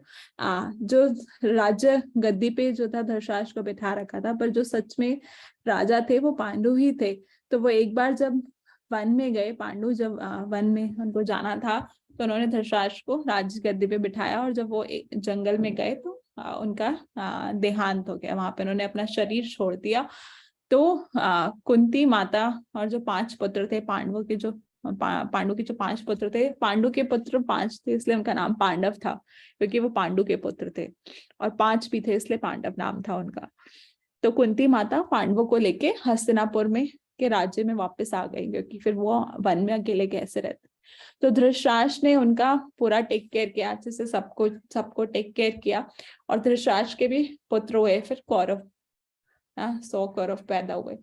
जो राज्य गद्दी पे जो था धृतराष्ट्र को बिठा रखा था, पर जो सच में राजा थे वो पांडु ही थे। तो वो एक बार जब वन में गए, पांडु जब वन में उनको जाना था, तो उन्होंने धृतराष्ट्र को राज गद्दी पे बिठाया, और जब वो जंगल में गए तो उनका देहांत हो गया। वहां पे उन्होंने अपना शरीर छोड़ दिया। तो कुंती माता और जो 5 पुत्र थे पांडवों के, जो पांडु के जो 5 पुत्र थे, पांडु के पुत्र 5 थे इसलिए उनका नाम पांडव था, क्योंकि वो पांडु के पुत्र थे, और 5 भी थे इसलिए पांडव नाम था उनका। तो कुंती माता पांडवों को लेके हस्तिनापुर में के राज्य में वापस आ गई, क्योंकि फिर वो वन में अकेले कैसे रहते। तो धृतराष्ट्र ने उनका पूरा टेक केयर किया, अच्छे से सबको टेक केयर किया। और धृतराष्ट्र के भी पुत्र हुए फिर कौरव, 100 कौरव पैदा हुए।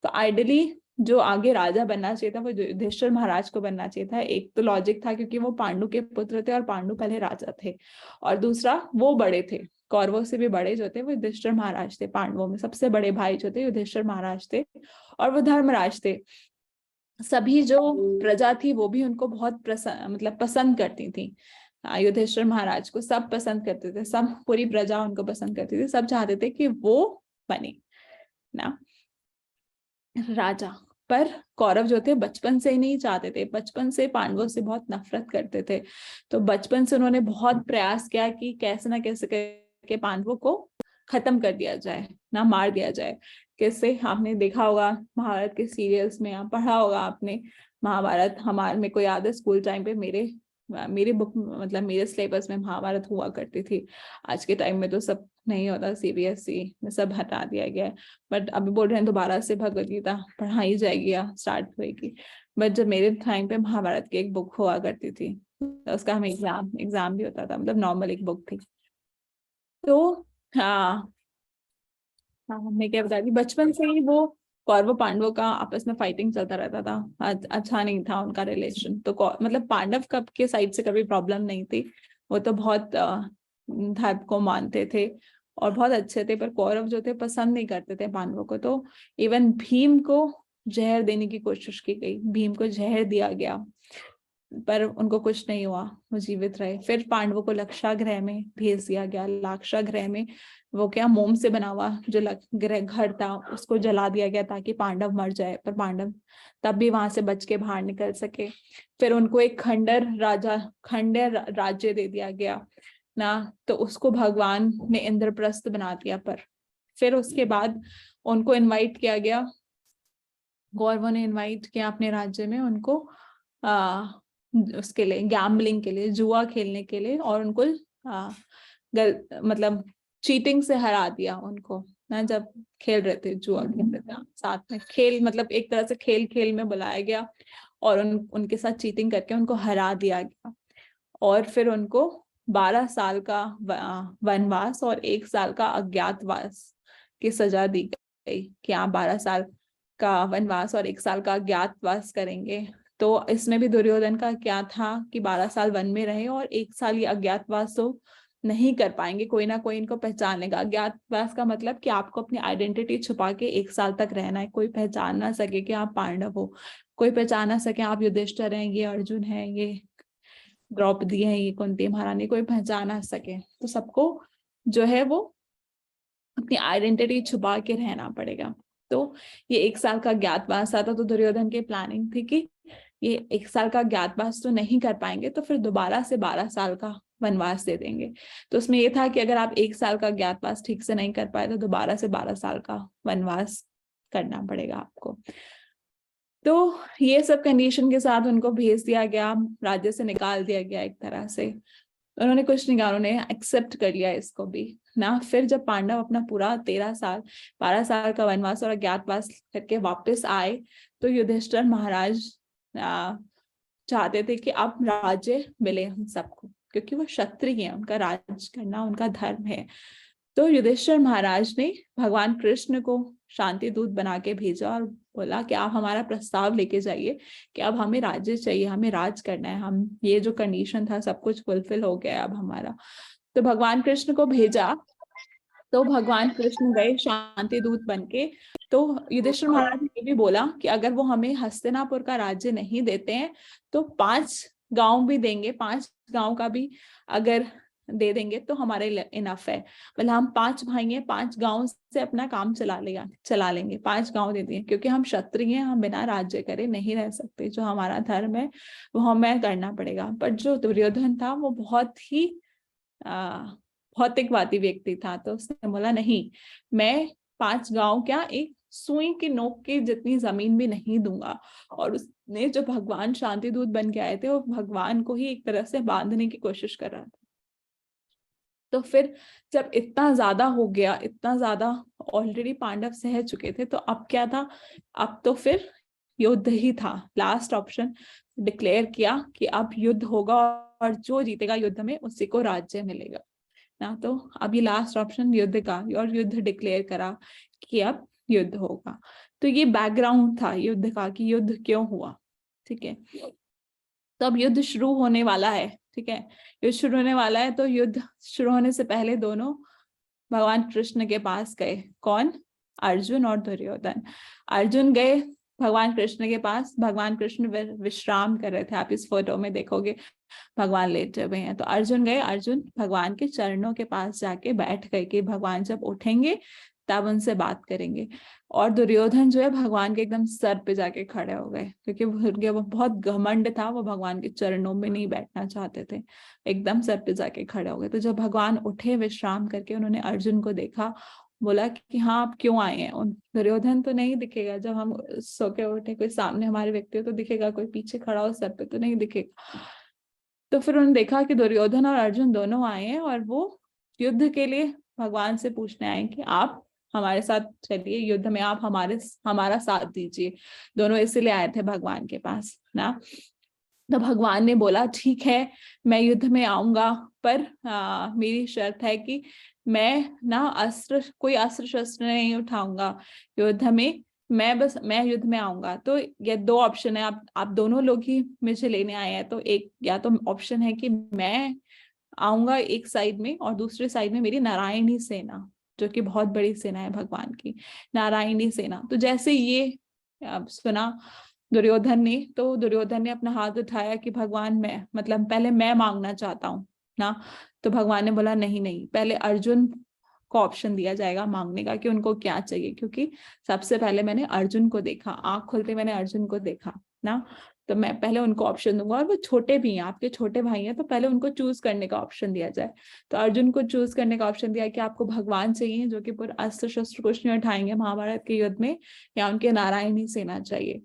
तो आइडियली जो आगे राजा बनना चाहिए था वो युधिष्ठिर महाराज को बनना चाहिए था। एक तो लॉजिक था क्योंकि वो पांडु के पुत्र थे और पांडु पहले राजा थे, और दूसरा वो बड़े थे, कौरवों से भी बड़े जो थे वो युधिष्ठिर महाराज थे। पांडवों में सबसे बड़े भाई जो थे युधिष्ठिर महाराज थे, और वो धर्मराज थे। सभी जो प्रजा थी वो भी उनको बहुत पसंद करती थी। युधिष्ठिर महाराज को सब पसंद करते थे, सब पूरी प्रजा उनको पसंद करती थी, सब चाहते थे कि वो बने ना राजा। पर कौरव जो थे बचपन से ही नहीं चाहते थे, बचपन से पांडवों से बहुत नफरत करते थे। तो बचपन से उन्होंने बहुत प्रयास किया कि कैसे ना कैसे करके पांडवों को खत्म कर दिया जाए ना, मार दिया जाए। कैसे आपने देखा होगा महाभारत के सीरियल्स में, आप पढ़ा होगा आपने महाभारत। हमारे मेरे को याद है स्कूल टाइम पे मेरे बुक, मतलब मेरे सिलेबस में महाभारत हुआ करती थी। आज के टाइम में तो सब नहीं होता, CBSE में सब हटा दिया गया है। बट अभी बोल रहे हैं दोबारा से भगवद गीता पढ़ाई जाएगी या स्टार्ट होएगी। बट जब मेरे टाइम पे महाभारत की एक बुक हुआ करती थी, तो उसका हमें एग्जाम भी होता था, मतलब नॉर्मल एक बुक थी। तो हाँ, मैं क्या बता रही, बचपन से ही वो कौरव पांडवों का आपस में फाइटिंग चलता रहता था। अच्छा नहीं था उनका रिलेशन। तो मतलब पांडव कब के साइड से कभी प्रॉब्लम नहीं थी। वो तो बहुत धर्म को मानते थे और बहुत अच्छे थे, पर कौरव जो थे पसंद नहीं करते थे पांडवों को। तो इवन भीम को जहर देने की कोशिश की गई, भीम को जहर दिया गया, पर उनको कुछ नहीं हुआ, वो जीवित रहे। फिर पांडवों को लक्षागृह में भेज दिया गया। लाक्षागृह में वो क्या, मोम से बना हुआ जो ग्रह घर था उसको जला दिया गया ताकि पांडव मर जाए, पर पांडव तब भी वहां से बच के बाहर निकल सके। फिर उनको एक खंडर राज्य दे दिया गया ना, तो उसको भगवान ने इंद्रप्रस्थ बना दिया। पर फिर उसके बाद उनको इनवाइट किया गया, कौरवों ने इनवाइट किया अपने राज्य में उनको उसके लिए, गैम्बलिंग के लिए, जुआ खेलने के लिए, और उनको मतलब चीटिंग से हरा दिया उनको ना। जब खेल रहे थे, जुआ खेल रहे थे साथ में, खेल मतलब एक तरह से खेल खेल में बुलाया गया और उनके साथ चीटिंग करके उनको हरा दिया गया। और फिर उनको 12 साल का वनवास और 1 साल का अज्ञातवास की सजा दी गई कि आप 12 साल का वनवास और 1 साल का अज्ञातवास करेंगे। तो इसमें भी दुर्योधन का क्या था कि 12 साल वन में रहे और 1 साल ये अज्ञातवास तो नहीं कर पाएंगे, कोई ना कोई इनको पहचान लेगा। अज्ञातवास का मतलब कि आपको अपनी आइडेंटिटी छुपा के 1 साल तक रहना है, कोई पहचान ना सके कि आप पांडव हो, कोई पहचान ना सके आप युधिष्ठिर हैं, ये अर्जुन है, ये द्रौपदी है, ये कुंती महारानी, कोई पहचान ना सके। तो सबको जो है वो अपनी आइडेंटिटी छुपा के रहना पड़ेगा। तो ये 1 साल का ज्ञातवास आता, तो दुर्योधन की प्लानिंग थी कि ये 1 साल का ज्ञातवास तो नहीं कर पाएंगे, तो फिर दोबारा से 12 साल का वनवास दे देंगे। तो उसमें ये था कि अगर आप 1 साल का ज्ञातवास ठीक से नहीं कर पाए तो दोबारा से 12 साल का वनवास करना पड़ेगा आपको। तो ये सब कंडीशन के साथ उनको भेज दिया गया, राज्य से निकाल दिया गया एक तरह से। उन्होंने कुछ नहीं कहा, उन्होंने एक्सेप्ट कर लिया इसको भी ना। फिर जब पांडव अपना पूरा 12 साल का वनवास और अज्ञातवास करके वापस आए, तो युधिष्ठिर महाराज चाहते थे कि अब राज्य मिले हम सबको, क्योंकि वो क्षत्रिय हैं, उनका राज करना उनका धर्म है। तो युधिष्ठिर महाराज ने भगवान कृष्ण को शांति दूत बना के भेजा और बोला कि आप हमारा प्रस्ताव लेके जाइए कि अब हमें राज्य चाहिए, हमें राज करना है, हम ये जो कंडीशन था सब कुछ फुलफिल हो गया अब हमारा। तो भगवान कृष्ण को भेजा, तो भगवान कृष्ण गए शांति दूत बन के। तो युधिष्ठिर महाराज ने ये भी बोला कि अगर वो हमें हस्तिनापुर का राज्य नहीं देते हैं तो 5 गांव भी देंगे, 5 गांव का भी अगर दे देंगे तो हमारे इनफ है। मतलब हम 5 भाई हैं, 5 गांव से अपना काम चला लेंगे, 5 गांव दे दिए, क्योंकि हम क्षत्रिय हैं, हम बिना राज्य करे नहीं रह सकते, जो हमारा धर्म है वो हमें करना पड़ेगा। पर जो दुर्योधन था वो बहुत ही भौतिकवादी व्यक्ति था, तो उसने बोला नहीं, मैं 5 गांव क्या, एक सुई की नोक की जितनी जमीन भी नहीं दूंगा। और उसने जो भगवान शांति दूत बन के आए थे वो भगवान को ही एक तरह से बांधने की कोशिश कर रहा था। तो फिर जब इतना ज्यादा हो गया, इतना ज्यादा ऑलरेडी पांडव सह चुके थे, तो अब क्या था, अब तो फिर युद्ध ही था। लास्ट ऑप्शन डिक्लेयर किया कि अब युद्ध होगा और जो जीतेगा युद्ध में उसी को राज्य मिलेगा ना। तो अब ये लास्ट ऑप्शन युद्ध का, और युद्ध डिक्लेयर करा कि अब युद्ध होगा। तो ये बैकग्राउंड था युद्ध का कि युद्ध क्यों हुआ। ठीक है, तो अब युद्ध शुरू होने वाला है। ठीक है, युद्ध शुरू होने वाला है। तो युद्ध शुरू होने से पहले दोनों भगवान कृष्ण के पास गए। कौन? अर्जुन और दुर्योधन। अर्जुन गए भगवान कृष्ण के पास, भगवान कृष्ण विश्राम कर रहे थे, आप इस फोटो में देखोगे भगवान लेटे हुए हैं। तो अर्जुन गए, अर्जुन भगवान के चरणों के पास जाके बैठ गए कि भगवान जब उठेंगे तब उनसे बात करेंगे। और दुर्योधन जो है भगवान के एकदम सर पे जाके खड़े हो गए, क्योंकि उनके वो बहुत घमंड था, वो भगवान के चरणों में नहीं बैठना चाहते थे, एकदम सर पे जाके खड़े हो गए। तो जब भगवान उठे विश्राम करके, उन्होंने अर्जुन को देखा, बोला कि हाँ आप क्यों आए हैं। उन दुर्योधन तो नहीं दिखेगा, जब हम सो के उठे कोई सामने हमारे व्यक्ति हो तो दिखेगा, कोई पीछे खड़ा हो सर पे तो नहीं दिखेगा। तो फिर उन्होंने देखा कि दुर्योधन और अर्जुन दोनों आए हैं और वो युद्ध के लिए भगवान से पूछने आए कि आप हमारे साथ चलिए युद्ध में, आप हमारा साथ दीजिए। दोनों इसीलिए आए थे भगवान के पास ना। तो भगवान ने बोला ठीक है मैं युद्ध में आऊंगा, पर मेरी शर्त है कि मैं ना कोई अस्त्र शस्त्र नहीं उठाऊंगा युद्ध में, मैं युद्ध में आऊंगा। तो ये दो ऑप्शन है, आप दोनों लोग ही मुझे लेने आए हैं। तो एक या तो ऑप्शन है कि मैं आऊंगा एक साइड में और दूसरे साइड में मेरी नारायणी सेना, जो कि बहुत बड़ी सेना है भगवान की, नारायणी सेना। तो जैसे ये सुना दुर्योधन ने, तो दुर्योधन ने अपना हाथ उठाया कि भगवान मैं मतलब पहले मैं मांगना चाहता हूँ ना। तो भगवान ने बोला नहीं नहीं, पहले अर्जुन को ऑप्शन दिया जाएगा मांगने का कि उनको क्या चाहिए, क्योंकि सबसे पहले मैंने अर्जुन को देखा, आंख खोलते मैंने अर्जुन को देखा ना। तो मैं पहले उनको ऑप्शन दूंगा, और वो छोटे भी हैं, आपके छोटे भाई हैं, तो पहले उनको चूज करने का ऑप्शन दिया जाए। तो अर्जुन को चूज करने का ऑप्शन दिया कि आपको भगवान चाहिए जो कि पूरा अस्त्र शस्त्र कुछ नहीं उठाएंगे महाभारत के युद्ध में, या उनके नारायणी सेना चाहिए।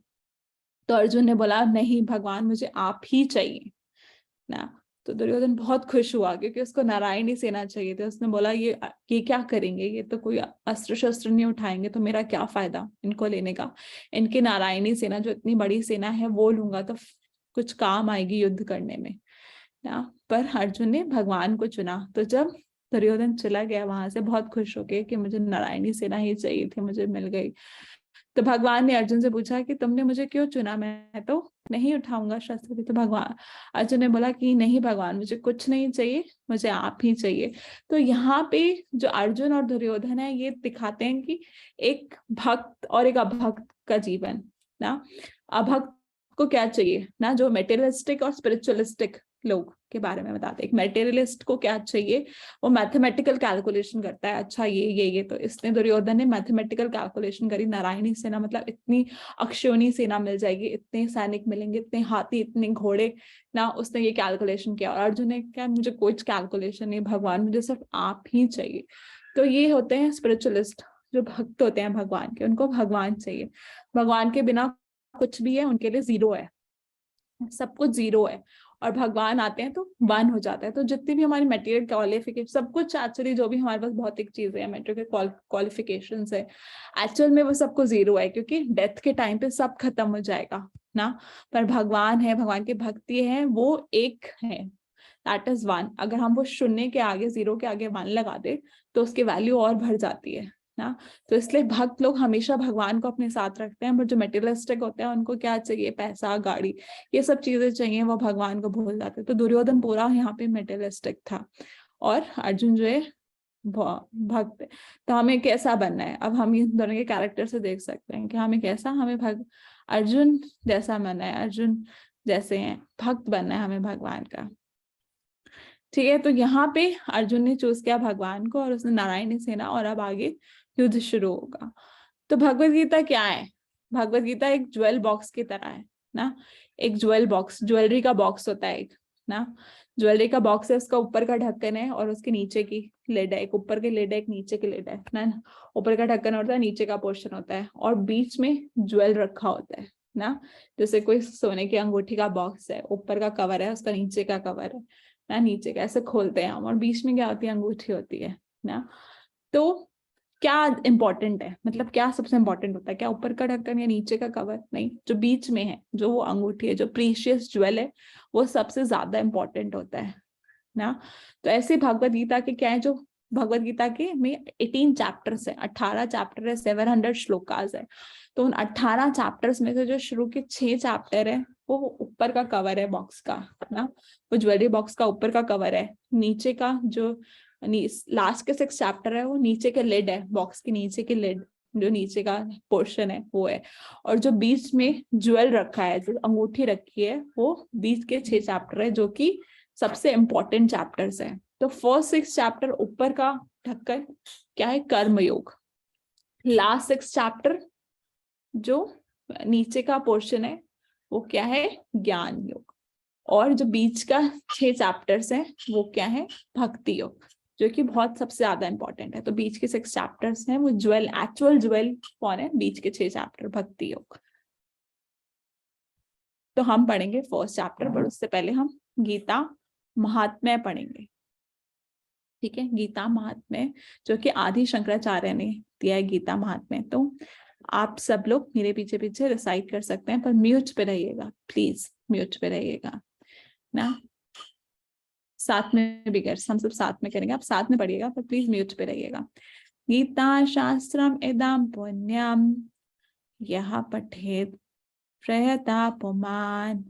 तो अर्जुन ने बोला नहीं भगवान मुझे आप ही चाहिए ना। तो दुर्योधन बहुत खुश हुआ क्योंकि उसको नारायणी सेना चाहिए थी। उसने बोला ये क्या करेंगे, ये तो कोई अस्त्र शस्त्र नहीं उठाएंगे, तो मेरा क्या फायदा इनको लेने का। इनकी नारायणी सेना जो इतनी बड़ी सेना है वो लूंगा तो कुछ काम आएगी युद्ध करने में ना। पर अर्जुन ने भगवान को चुना। तो जब दुर्योधन चला गया वहां से बहुत खुश हो गए कि मुझे नारायणी सेना ही चाहिए थी, मुझे मिल गई। तो भगवान ने अर्जुन से पूछा कि तुमने मुझे क्यों चुना, मैं तो नहीं उठाऊंगा शस्त्र। तो भगवान अर्जुन ने बोला कि नहीं भगवान मुझे कुछ नहीं चाहिए, मुझे आप ही चाहिए। तो यहाँ पे जो अर्जुन और दुर्योधन है ये दिखाते हैं कि एक भक्त और एक अभक्त का जीवन ना। अभक्त को क्या चाहिए ना, जो मेटेरियलिस्टिक और स्पिरिचुअलिस्टिक लोग के बारे में बताते हैं। एक मेटेरियलिस्ट को क्या चाहिए, वो मैथमेटिकल कैलकुलेशन करता है, अच्छा ये तो इसने दुर्योधन ने मैथमेटिकल कैलकुलेशन करी, नारायणी सेना मतलब इतनी अक्षोणी सेना मिल जाएगी, इतने सैनिक मिलेंगे, इतने हाथी, इतने घोड़े ना, उसने ये कैलकुलेशन किया। और अर्जुन ने क्या, मुझे कोई कैलकुलेशन नहीं भगवान, मुझे सिर्फ आप ही चाहिए। तो ये होते हैं स्पिरिचुअलिस्ट, जो भक्त होते हैं भगवान के, उनको भगवान चाहिए। भगवान के बिना कुछ भी है उनके लिए जीरो है, सब कुछ जीरो है। और भगवान आते हैं तो वन हो जाता है। तो जितनी भी हमारी मटेरियल क्वालिफिकेशन, सब कुछ एक्चुअली जो भी हमारे पास भौतिक चीजें हैं, मटेरियल क्वालिफिकेशंस है, एक्चुअल में वो सबको जीरो है, क्योंकि डेथ के टाइम पे सब खत्म हो जाएगा ना। पर भगवान है, भगवान की भक्ति है, वो एक है, दैट इज वन। अगर हम वो शून्य के आगे, जीरो के आगे वन लगा दे तो उसकी वैल्यू और बढ़ जाती है ना। तो इसलिए भक्त लोग हमेशा भगवान को अपने साथ रखते हैं। पर जो मेटेरियलिस्टिक होते हैं उनको क्या चाहिए, पैसा, गाड़ी, ये सब चीजें चाहिए, वो भगवान को भूल जाते हैं। तो दुर्योधन पूरा यहाँ पे मेटेरियलिस्टिक था और अर्जुन जो है भक्त है। तो हमें कैसा बनना है, अब हम इन दोनों के कैरेक्टर से देख सकते हैं कि हमें कैसा, हमें अर्जुन जैसा बनना है, अर्जुन जैसे हैं भक्त बनना है हमें भगवान का। ठीक है, तो यहाँ पे अर्जुन ने चूज किया भगवान को और उसने नारायणी सेना, और अब आगे युद्ध शुरू होगा। तो भगवत गीता क्या है, भगवत गीता एक ज्वेल बॉक्स की तरह है ना। एक ज्वेल बॉक्स, ज्वेलरी का बॉक्स होता है एक ना, ज्वेलरी का बॉक्स है, उसका ऊपर का ढक्कन है और उसके नीचे की लिड है, एक ऊपर की लिड है एक नीचे की लिड है ना। ऊपर का ढक्कन होता है, नीचे का पोर्शन होता है, और बीच में ज्वेल रखा होता है ना। जैसे कोई सोने की अंगूठी का बॉक्स है, ऊपर का कवर है, उसका नीचे का कवर है ना, नीचे का ऐसे खोलते हैं हम, और बीच में क्या होती है, अंगूठी होती है ना। तो क्या इंपॉर्टेंट है, मतलब क्या सबसे इंपॉर्टेंट होता है, क्या ऊपर का ढक्कन या नीचे का कवर, नहीं, जो बीच में है, जो वो अंगूठी है, जो प्रीशियस ज्वेल है, वो सबसे ज्यादा इंपॉर्टेंट होता है ना। तो ऐसे भगवत गीता के क्या है, जो भगवत गीता के में 18 चैप्टर्स है, 18 चैप्टर है, 700 श्लोकास है। तो उन 18 चैप्टर्स में से जो शुरू के 6 चैप्टर है वो ऊपर का कवर है बॉक्स का ना, वो ज्वेलरी बॉक्स का ऊपर का कवर है। नीचे का जो लास्ट के 6 चैप्टर है वो नीचे के लिड है, बॉक्स के नीचे के लिड, जो नीचे का पोर्शन है वो है। और जो बीच में ज्वेल रखा है, जो अंगूठी रखी है, वो बीच के 6 चैप्टर है, जो कि सबसे इंपॉर्टेंट चैप्टर्स है। तो फर्स्ट 6 चैप्टर ऊपर का ढक्कन क्या है, कर्मयोग। लास्ट 6 चैप्टर जो नीचे का पोर्शन है वो क्या है, ज्ञान योग। और जो बीच का 6 चैप्टर्स है वो क्या है, भक्ति योग, जो कि बहुत सबसे ज्यादा इंपॉर्टेंट है। तो बीच के 6 चैप्टर्स हैं वो ज्वेल, एक्चुअल ज्वेल कौन है, बीच के 6 चैप्टर, भक्ति योग। तो हम पढ़ेंगे फर्स्ट चैप्टर, पर उससे पहले हम गीता महात्म्य पढ़ेंगे। ठीक है, गीता महात्म्य जो कि आदि शंकराचार्य ने दिया है, गीता महात्म्य। तो आप सब लोग मेरे पीछे पीछे रिसाइट कर सकते हैं, पर म्यूट पे रहिएगा प्लीज, म्यूट पे रहिएगा ना। साथ में भी कर, हम सब साथ में करेंगे, आप साथ में पढ़िएगा पर प्लीज म्यूट पे रहिएगा। गीता शास्त्रम इदं पुण्यम यः पठेत् प्रयता पुमान्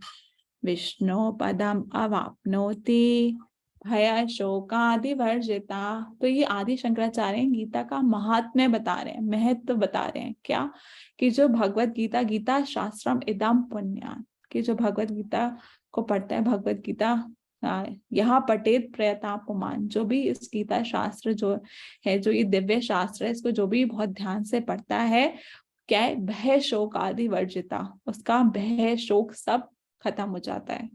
विष्णु पदम अवाप्नोति भय शोकादि वर्जिता। तो ये आदि शंकराचार्य गीता का महात्म्य बता रहे हैं, महत्व बता रहे हैं। क्या कि जो भगवत गीता, गीता शास्त्रम इदं पुण्यम, कि जो भगवत गीता को पढ़ता है, भगवत गीता यहाँ पठेत प्रयतापमान, जो भी इस गीता शास्त्र जो है, जो ये दिव्य शास्त्र है, इसको जो भी बहुत ध्यान से पढ़ता है, क्या है, भय शोक आदि वर्जिता, उसका भय शोक सब खत्म हो जाता है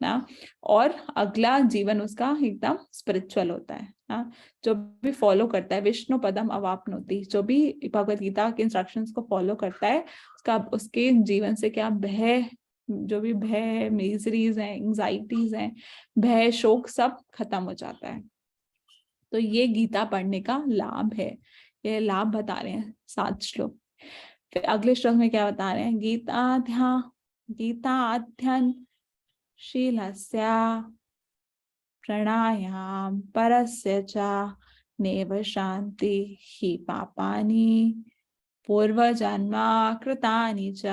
ना। और अगला जीवन उसका एकदम स्पिरिचुअल होता है ना। जो भी फॉलो करता है विष्णु पदम अवाप्नोति, जो भी भगवत गीता के इंस्ट्रक्शंस को फॉलो करता है, उसका, उसके जीवन से क्या भय, जो भी भय, मिजरीज हैं, एंजाइटीज हैं, भय शोक सब खत्म हो जाता है। तो ये गीता पढ़ने का लाभ है, ये लाभ बता रहे हैं 7 श्लोक। फिर अगले श्लोक में क्या बता रहे हैं, गीता अध्ययन शीलस्य प्राणायाम परस्य च नैव शान्ति हि पापानि पूर्वजन्मा कृतानि च।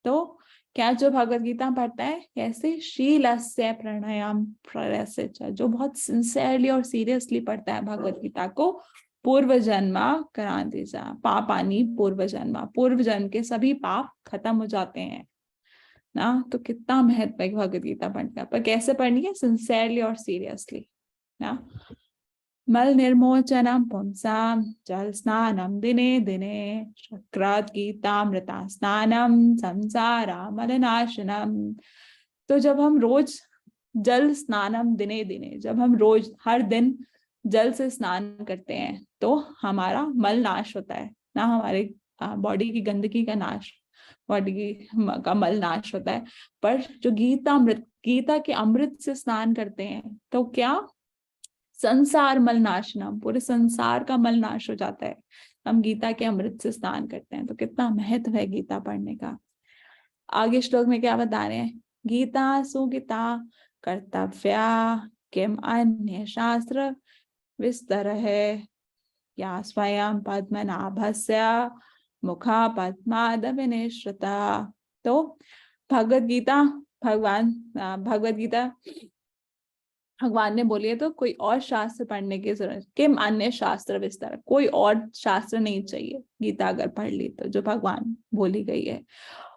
तो क्या जो भगवत गीता पढ़ता है, कैसे शीलस्य प्राणायाम परस्य च, जो बहुत सिंसियरली और सीरियसली पढ़ता है भगवत गीता को, पूर्व जन्मा करांति च पापानि पूर्व जन्मा, पूर्व जन्म के सभी पाप खत्म हो जाते हैं ना। तो कितना महत्व है भगवत गीता पढ़ने का, पर कैसे पढ़नी है, सिंसियरली और सीरियसली ना। मल निर्मोचनम पुंसाम जल स्नानम दिने दिने शक्रात गीतामृता स्नानम संसारा मलनाशनम। तो जब हम रोज जल स्नानम दिने दिने, जब हम रोज हर दिन जल से स्नान करते हैं तो हमारा मल नाश होता है ना, हमारे बॉडी की गंदगी का नाश, बॉडी का मल नाश होता है। पर जो गीता के अमृत से स्नान करते हैं तो क्या, संसार मल नाशनम, पूरे संसार का मल नाश हो जाता है, हम गीता के अमृत से स्नान करते हैं। तो कितना महत्व है गीता पढ़ने का। आगे श्लोक में क्या बता रहे हैं, गीता सुगीता कर्तव्या किम अन्य शास्त्र विस्तर है या स्वयं पद्मनाभस्य मुखा पद्माद विनिश्रिता। तो भगवत गीता, भगवान ने बोली है तो कोई और शास्त्र पढ़ने की जरूरत, किम अन्य शास्त्र विस्तार, कोई और शास्त्र नहीं चाहिए गीता अगर पढ़ ली तो, जो भगवान बोली गई है।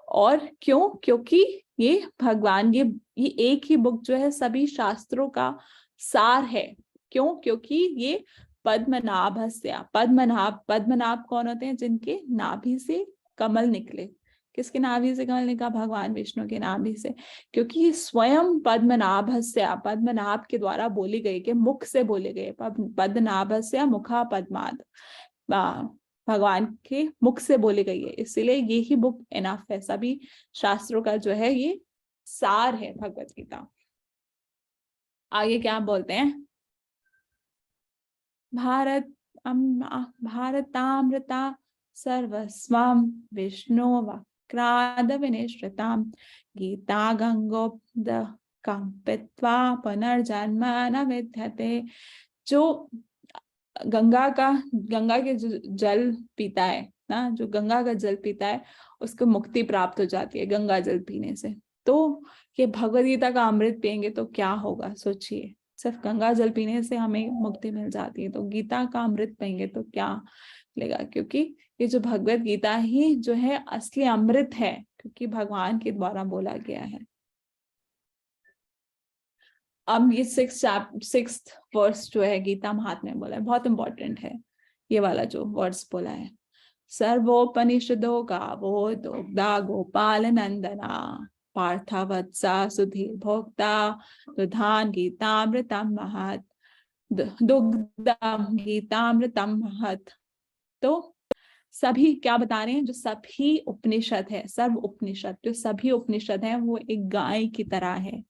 और क्यों, क्योंकि ये भगवान, ये एक ही बुक जो है सभी शास्त्रों का सार है। क्यों, क्योंकि ये पद्मनाभस्य, पद्मनाभ कौन होते हैं, जिनके नाभि से कमल निकले। किसके नाभि से कमल निकला, भगवान विष्णु के नाभि से। क्योंकि स्वयं पद्मनाभस्य, पद्मनाभ के द्वारा बोली गई, के मुख से बोले गए, पद्मनाभस्य मुखा पद्माद, भगवान के मुख से बोली गई है, इसीलिए ये ही बुक इनफ है, सभी शास्त्रों का जो है ये सार है भगवत गीता। आगे क्या बोलते हैं, भारतामृता सर्वस्वम विष्णु वक्राद विनिश्रिताम गीता गंगोब्ध कंपित्वा पुनर्जन्म न विद्यते। जो गंगा के जो जल पीता है ना, जो गंगा का जल पीता है उसको मुक्ति प्राप्त हो जाती है गंगा जल पीने से। तो ये भगवद गीता का अमृत पियेंगे तो क्या होगा, सोचिए, सिर्फ गंगा जल पीने से हमें मुक्ति मिल जाती है, तो गीता का अमृत पियेंगे तो क्या मिलेगा। क्योंकि ये जो भगवद गीता ही जो है असली अमृत है, क्योंकि भगवान के द्वारा बोला गया है। अब ये 6th वर्स जो है गीता महात्म्य बोला है, बहुत इंपॉर्टेंट है ये वाला जो वर्स बोला है। सर्वोपनिषदो गावो दुग्धा गोपाल नंदना पार्थवत्सा सुधीर भोक्ता दुधान गीतामृतम महत, दुग्धम गीतामृतम महत। तो सभी क्या बता रहे हैं, जो सभी उपनिषद है, सर्व उपनिषद, जो सभी उपनिषद है वो एक गाय की तरह है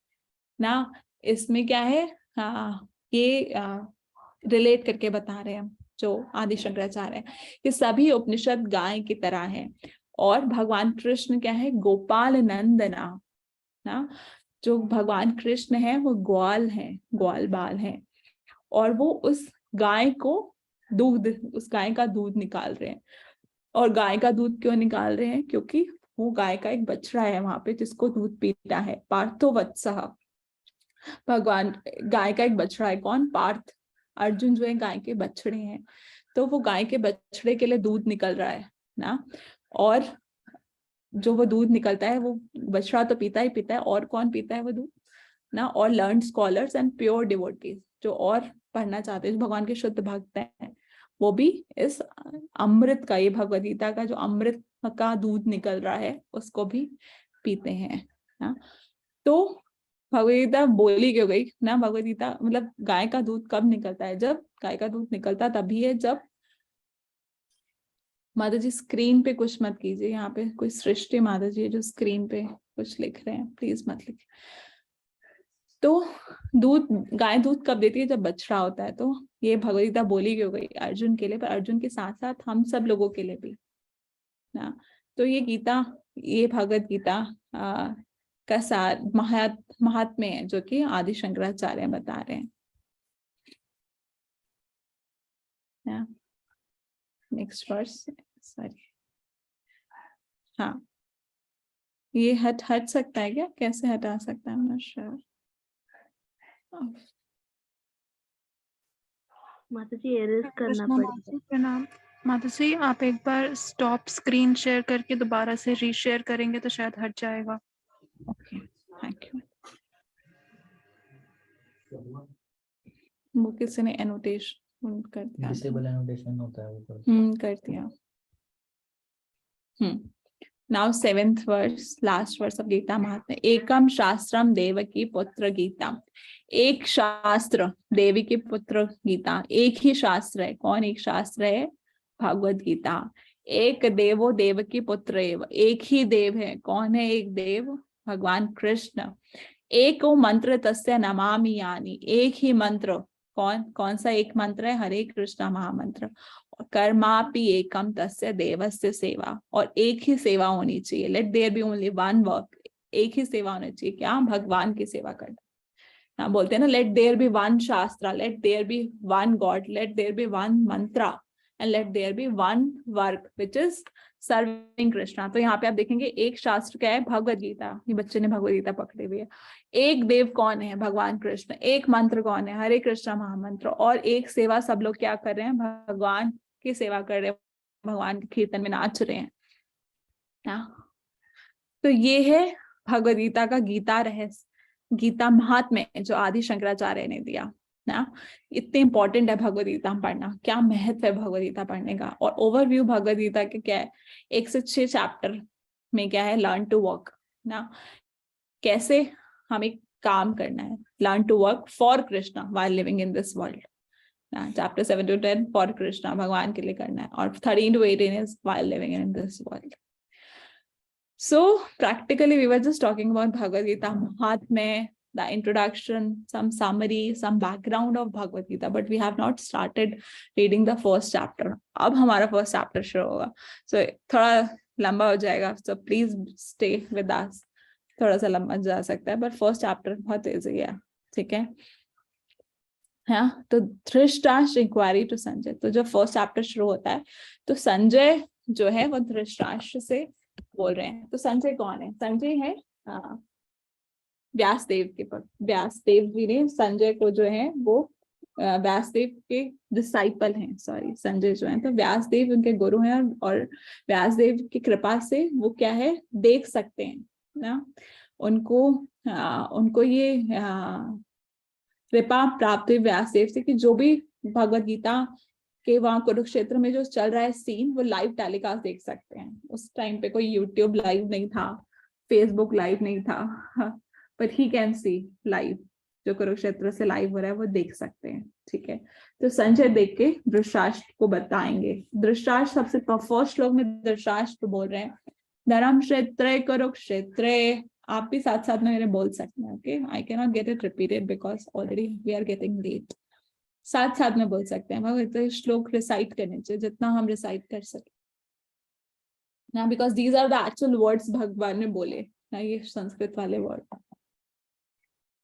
ना। इसमें क्या है, ये रिलेट करके बता रहे हैं, जो आदि शंकराचार्य है, कि सभी उपनिषद गाय की तरह है और भगवान कृष्ण क्या है, गोपाल नंदना ना। जो भगवान कृष्ण है वो ग्वाल है, ग्वाल बाल है, और वो उस गाय को दूध, उस गाय का दूध निकाल रहे हैं। और गाय का दूध क्यों निकाल रहे हैं, क्योंकि वो गाय का एक बछड़ा है वहां पे जिसको दूध पीता है, पार्थो वत्सः। भगवान गाय का एक बछड़ा है, कौन, पार्थ। अर्जुन जो है गाय के बछड़े हैं, तो वो गाय के बछड़े के लिए दूध निकल रहा है ना। और जो वो दूध निकलता है वो बछड़ा तो पीता ही पीता है, और कौन पीता है वो दूध ना, और learned scholars and pure devotees, जो और पढ़ना चाहते हैं, जो भगवान के शुद्ध भक्त हैं, वो भी इस अमृत का, ये भगवद गीता का जो अमृत का दूध निकल रहा है उसको भी पीते हैं ना। तो भगवद गीता बोली क्यों गई ना, भगवद गीता मतलब गाय का दूध कब निकलता है, जब गाय का दूध निकलता तभी है जब, माता जी स्क्रीन पे कुछ मत कीजिए, यहाँ पे कोई सृष्टि माता जी है जो स्क्रीन पे कुछ लिख रहे हैं, प्लीज मत लिखिए। तो दूध, गाय दूध कब देती है, जब बछड़ा होता है। तो ये भगवद गीता बोली क्यों गई, अर्जुन के लिए, पर अर्जुन के साथ साथ हम सब लोगों के लिए भी ना। तो ये गीता, ये भगवद गीता का सार महात्म्य है जो कि आदि शंकराचार्य बता रहे हैं। नेक्स्ट वर्स, सॉरी, हाँ, ये हट सकता है क्या, कैसे हटा सकता है, श्योर। माता जी एरेज करना पड़ेगा। प्रणाम माता जी, आप एक बार स्टॉप स्क्रीन शेयर करके दोबारा से रीशेयर करेंगे तो शायद हट जाएगा। Okay, thank you. वो किसी ने एनोटेशन कर दिया, डिसेबल एनोटेशन होता है वो कर दिया। Now 7th verse, last verse of Gita Mahatmya. एकम शास्त्रम देवकी पुत्र गीता। एक शास्त्र, देवी के पुत्र गीता, एक ही शास्त्र है, कौन एक शास्त्र है, भगवद गीता। एक देवो देवकी पुत्र एव, एक ही देव है, कौन है एक देव, भगवान कृष्ण। एक मंत्र तस्य नमामि यानी, एक ही मंत्र, कौन सा एक मंत्र है, हरे कृष्णा महामंत्र। कर्मापि एकम तस्य देवस्य सेवा, और एक ही सेवा होनी चाहिए, let there be only one work, एक ही सेवा होनी चाहिए, क्या, भगवान की सेवा करना। ना बोलते हैं ना, let there be one shastra, let there be one God, let there be one mantra, and let there be one work which is serving Krishna. तो यहाँ पे आप देखेंगे एक शास्त्र क्या है, भगवद गीता, ये बच्चे ने भगवद गीता पकड़ी हुई है। एक देव कौन है, भगवान कृष्ण। एक मंत्र कौन है, हरे कृष्णा महामंत्र। और एक सेवा, सब लोग क्या कर रहे हैं, भगवान की सेवा कर रहे हैं, भगवान के कीर्तन में नाच रहे हैं ना। तो ये है भगवद गीता का गीता रहस्य, गीता महात्म्य जो आदि शंकराचार्य ने दिया ना। इतने इंपॉर्टेंट है भगवद गीता पढ़ना, क्या महत्व है भगवद गीता पढ़ने का। और ओवरव्यू भगवद गीता के क्या है, 1 से 6 चैप्टर में क्या है, लर्न टू वर्क ना, कैसे हमें काम करना है, learn to work for Krishna while living in this world. Chapter 7 to 10 for Krishna, भगवान के लिए करना है, और 13 to 18 is while living in this world. So practically we were just talking about Bhagavad Gita Mahatmya, the introduction, some summary, some background of Bhagavad Gita, but we have not started reading the first chapter. अब हमारा first chapter शुरू होगा, so थोड़ा लंबा हो जाएगा, so please stay with us. थोड़ा सा लंबा जा सकता है, but first chapter बहुत easy है, ठीक है। हाँ, तो धृतराष्ट्र इंक्वायरी टू संजय, तो जब फर्स्ट चैप्टर शुरू होता है तो संजय जो है वो धृतराष्ट्र से बोल रहे हैं। तो संजय कौन है, संजय है व्यासदेव के पद, व्यासदेव जी ने संजय को जो है वो व्यासदेव के डिसाइपल हैं, सॉरी, संजय जो है तो व्यासदेव उनके गुरु हैं, और व्यासदेव की कृपा से वो क्या है, देख सकते हैं ना, उनको ये कृपा प्राप्त हुई व्यासदेव से कि जो भी भगवद गीता के वहां कुरुक्षेत्र में जो चल रहा है सीन, वो लाइव टेलीकास्ट देख सकते हैं। उस टाइम पे कोई यूट्यूब लाइव नहीं था, फेसबुक लाइव नहीं था, but he can see live, जो कुरुक्षेत्र से लाइव हो रहा है वो देख सकते हैं, ठीक है। तो संजय देख के धृतराष्ट्र को बताएंगे। धृतराष्ट्र सबसे फर्स्ट श्लोक में धृतराष्ट्र बोल रहे हैं, धर्म क्षेत्र कुरुक्षेत्र। आप भी साथ साथ में मेरे बोल सकते हैं, okay. I can not get it repeated because already we are getting late. साथ साथ में बोल सकते हैं, भगवत गीता श्लोक रिसाइट करने चाहिए जितना हम रिसाइट कर सके ना, because these are the actual words भगवान ने बोले ना, ये संस्कृत वाले वर्ड।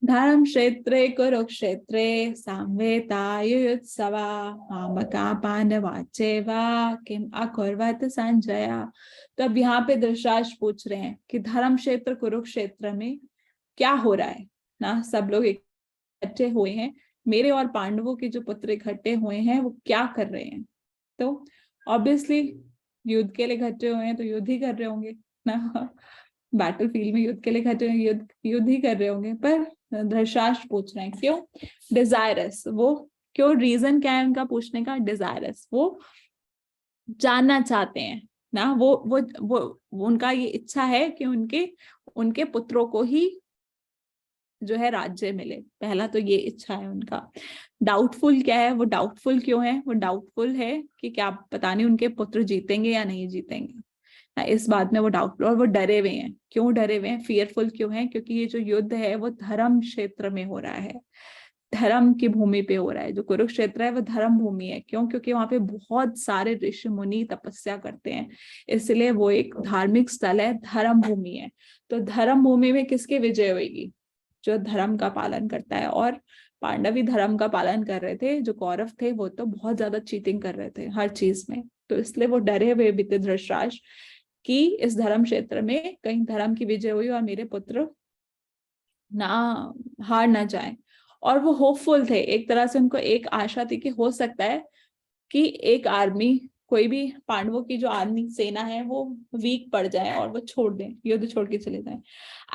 धर्म क्षेत्रे कुरुक्षेत्रे सामवेतायुत्सवा मामका पांडवाचेवा किम अकुर्वत संजय। तो अब यहाँ पे धृतराष्ट्र पूछ रहे हैं कि धर्म क्षेत्र कुरुक्षेत्र में क्या हो रहा है ना, सब लोग इकट्ठे हुए हैं, मेरे और पांडवों के जो पुत्र इकट्ठे हुए हैं वो क्या कर रहे हैं। तो ऑब्वियसली युद्ध के लिए इकट्ठे हुए हैं तो युद्ध ही कर रहे होंगे ना, बैटल फील्ड में युद्ध के लिए इकट्ठे युद्ध ही कर रहे होंगे। पर धृतराष्ट्र पूछ रहे हैं क्यों डिजायरस, वो क्यों, रीजन क्या है उनका पूछने का, डिजायरस, वो जानना चाहते हैं ना, वो उनका ये इच्छा है कि उनके पुत्रों को ही जो है राज्य मिले, पहला तो ये इच्छा है उनका। डाउटफुल क्या है, वो डाउटफुल क्यों है, वो डाउटफुल है कि क्या पता नहीं उनके पुत्र जीतेंगे या नहीं जीतेंगे ना, इस बात में वो डाउटफुल, और वो डरे हुए हैं। क्यों डरे हुए हैं, फियरफुल क्यों है, क्योंकि ये जो युद्ध है वो धर्म क्षेत्र में हो रहा है, धर्म की भूमि पे हो रहा है। जो कुरुक्षेत्र है वो धर्म भूमि है, क्यों, क्योंकि वहां पे बहुत सारे ऋषि मुनि तपस्या करते हैं, इसलिए वो एक धार्मिक स्थल है, धर्म भूमि है। तो धर्म भूमि में किसकी विजय होगी, जो धर्म का पालन करता है। और पांडव ही धर्म का पालन कर रहे थे, जो कौरव थे वो तो बहुत ज्यादा चीटिंग कर रहे थे हर चीज में। तो इसलिए वो डरे हुए भी थे धृतराष्ट्र कि इस धर्म क्षेत्र में कहीं धर्म की विजय हुई और मेरे पुत्र ना हार ना जाए। और वो होपफुल थे, एक तरह से उनको एक आशा थी कि हो सकता है कि एक आर्मी, कोई भी पांडवों की जो आर्मी सेना है वो वीक पड़ जाए और वो छोड़ दें, युद्ध छोड़ के चले जाएं।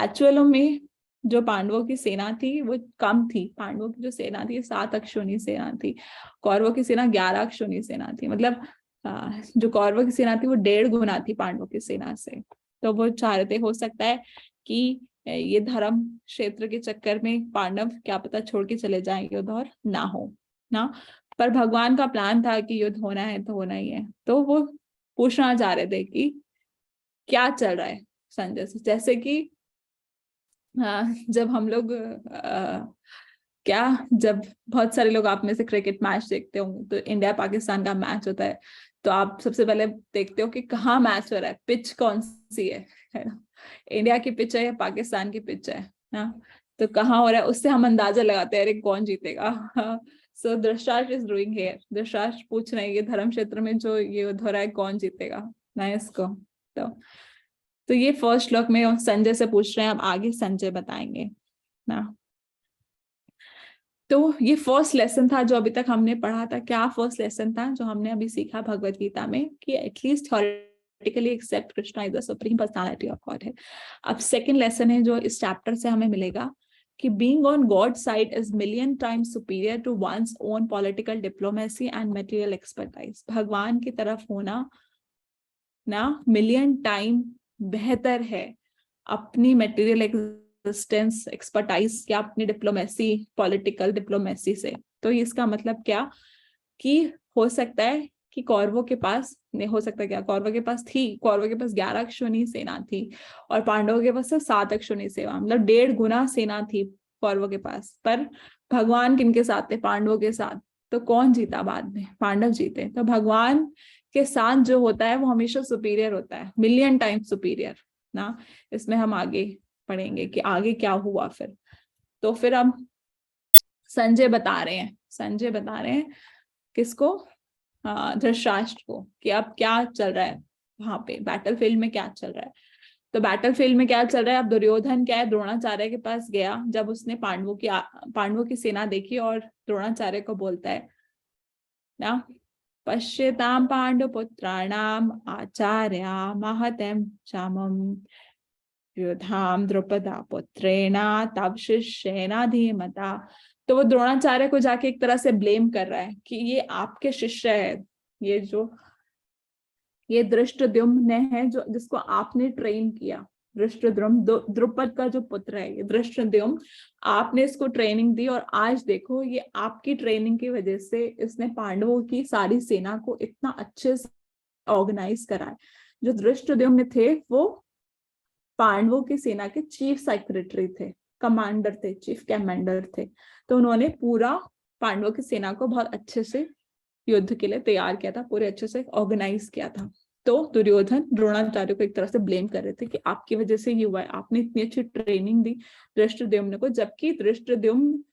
एक्चुअल में जो पांडवों की सेना थी वो कम थी, पांडवों की जो सेना थी 7 अक्षौहिणी सेना थी, कौरवों की सेना 11 अक्षौहिणी सेना थी। मतलब जो कौरवों की सेना थी वो 1.5 गुना थी पांडवों की सेना से। तो वो चाह रहे थे हो सकता है कि ये धर्म क्षेत्र के चक्कर में पांडव क्या पता छोड़ के चले जाएं युद्ध और ना हो ना। पर भगवान का प्लान था कि युद्ध होना है तो होना ही है। तो वो पूछना चाह रहे थे कि क्या चल रहा है संजय से, जैसे कि जब हम लोग जब बहुत सारे लोग आप में से क्रिकेट मैच देखते होंगे, तो इंडिया पाकिस्तान का मैच होता है तो आप सबसे पहले देखते हो कि कहाँ मैच हो रहा है, पिच कौन सी है ना, इंडिया की पिच है या पाकिस्तान की पिच है ना, तो कहाँ हो रहा है उससे हम अंदाजा लगाते हैं अरे कौन जीतेगा। So Dhritarashtra is doing here, Dhritarashtra पूछ रहे हैं ये धर्म क्षेत्र में जो ये युद्ध हो रहा है कौन जीतेगा ना इसको। तो ये फर्स्ट श्लोक में संजय से पूछ रहे हैं, अब आगे संजय बताएंगे ना। तो ये फर्स्ट लेसन था जो अभी तक हमने पढ़ा था। क्या फर्स्ट लेसन था जो हमने अभी सीखा भगवत गीता में, कि at least theoretically accept Krishna is the supreme personality of God है। अब सेकंड लेसन है जो इस चैप्टर से हमें मिलेगा कि being on God side is million times superior to one's own political diplomacy and material expertise. भगवान की तरफ होना ना मिलियन टाइम बेहतर है अपनी मटेरियल एक्सिस्टेंस एक्सपर्टाइज या अपनी डिप्लोमेसी, पॉलिटिकल डिप्लोमेसी से। तो इसका मतलब क्या कि हो सकता है कि कौरवों के पास नहीं, हो सकता क्या कौरवों के पास 11 अक्षौहिणी सेना थी और पांडवों के पास 7 अक्षौहिणी सेना, मतलब 1.5 गुना सेना थी कौरवों के पास। पर भगवान किनके साथ थे, पांडवों के साथ। तो कौन जीता बाद में, पांडव जीते। तो भगवान के साथ जो होता है वो हमेशा सुपीरियर होता है, मिलियन टाइम सुपीरियर ना। इसमें हम आगे पढ़ेंगे कि आगे क्या हुआ फिर। तो फिर अब संजय बता रहे हैं किसको, धृतराष्ट्र को, कि अब क्या चल रहा है वहां पे बैटल फील्ड में, क्या चल रहा है। तो बैटल फील्ड में क्या चल रहा है, अब दुर्योधन क्या है, द्रोणाचार्य के पास गया जब उसने पांडवों की सेना देखी और द्रोणाचार्य को बोलता है ना, पश्यताम पांडुपुत्राणाम आचार्या महतं चामम युधाम द्रुपदा पुत्रेणा तव शिष्येना धीमता। तो वो द्रोणाचार्य को जाके एक तरह से ब्लेम कर रहा है कि ये आपके शिष्य है, ये धृष्टद्युम्न है जो जिसको आपने ट्रेन किया, धृष्टद्युम्न द्रुपद का जो पुत्र है ये धृष्टद्युम्न, आपने इसको ट्रेनिंग दी और आज देखो ये आपकी ट्रेनिंग की वजह से इसने पांडवों की सारी सेना को इतना अच्छे से ऑर्गेनाइज करा है। जो धृष्टद्युम्न थे वो पांडवों की सेना के चीफ सेक्रेटरी थे, कमांडर थे, चीफ कमांडर थे। तो उन्होंने पूरा पांडवों की सेना को बहुत अच्छे से युद्ध के लिए तैयार किया था, पूरे अच्छे से ऑर्गेनाइज किया था। तो दुर्योधन द्रोणाचार्य को एक तरह से ब्लेम कर रहे थे कि आपकी वजह से ये हुआ है, आपने इतनी अच्छी ट्रेनिंग दी धृष्टद्युम्न को, जबकि धृष्टद्युम्न,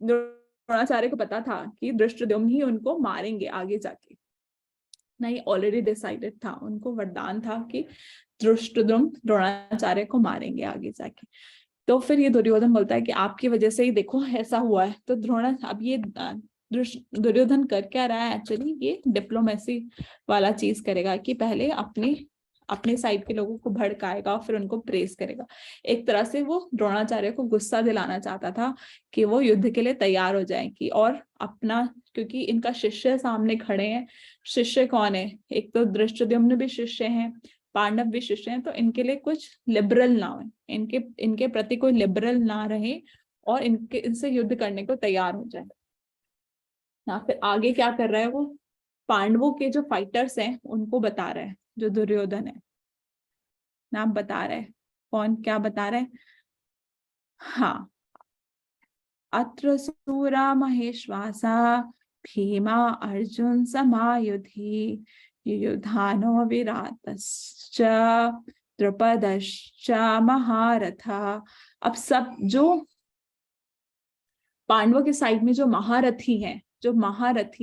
द्रोणाचार्य को पता था कि धृष्टद्युम्न ही उनको मारेंगे आगे जाके ना, ये ऑलरेडी डिसाइडेड था, उनको वरदान था कि धृष्टद्युम्न द्रोणाचार्य को मारेंगे आगे जाके। तो फिर ये दुर्योधन बोलता है कि आपकी वजह से ही देखो ऐसा हुआ है। तो अब ये दुर्योधन कर क्या रहा है एक्चुअली, ये डिप्लोमेसी वाला चीज करेगा कि पहले अपने साइड के लोगों को भड़काएगा और फिर उनको प्रेस करेगा। एक तरह से वो द्रोणाचार्य को गुस्सा दिलाना चाहता था कि वो युद्ध के लिए तैयार हो जाए, कि और अपना, क्योंकि इनका शिष्य सामने खड़े हैं। शिष्य कौन है? एक तो धृष्टद्युम्न भी शिष्य हैं, पांडव भी शिष्य हैं, तो इनके लिए कुछ लिबरल ना हो, इनके प्रति कोई लिबरल ना रहे और इनसे युद्ध करने को तैयार हो जाए ना। फिर आगे क्या कर रहा है वो, पांडवों के जो फाइटर्स हैं उनको बता रहा है, जो दुर्योधन है ना, बता रहा है। कौन क्या बता रहा है? हाँ, अत्र सूरा महेश्वासा भीमा अर्जुन समायुधि युयुधानो विराटश्च द्रुपदश्च महारथा। अब सब जो पांडवों के साइड में जो महारथी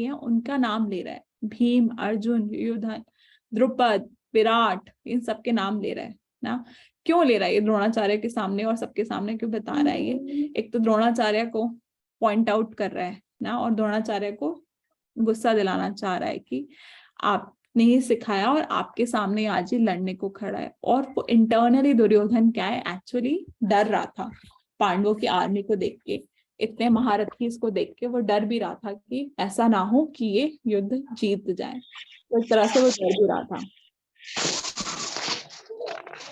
हैं उनका नाम ले रहा है। भीम, अर्जुन, युयुधन, द्रुपद, विराट, इन सबके नाम ले रहा है ना। क्यों ले रहा है ये द्रोणाचार्य के सामने और सबके सामने क्यों बता रहा है ये? एक तो द्रोणाचार्य को पॉइंट आउट कर रहा है ना, और द्रोणाचार्य को गुस्सा दिलाना चाह रहा है कि आपने ही सिखाया और आपके सामने आज ही लड़ने को खड़ा है। और वो इंटरनली दुर्योधन क्या है, एक्चुअली डर रहा था पांडवों की आर्मी को देख के, इतने महारथी इसको देख के वो डर भी रहा था कि ऐसा ना हो कि ये युद्ध जीत जाए। तो इस तरह से वो डर भी रहा था।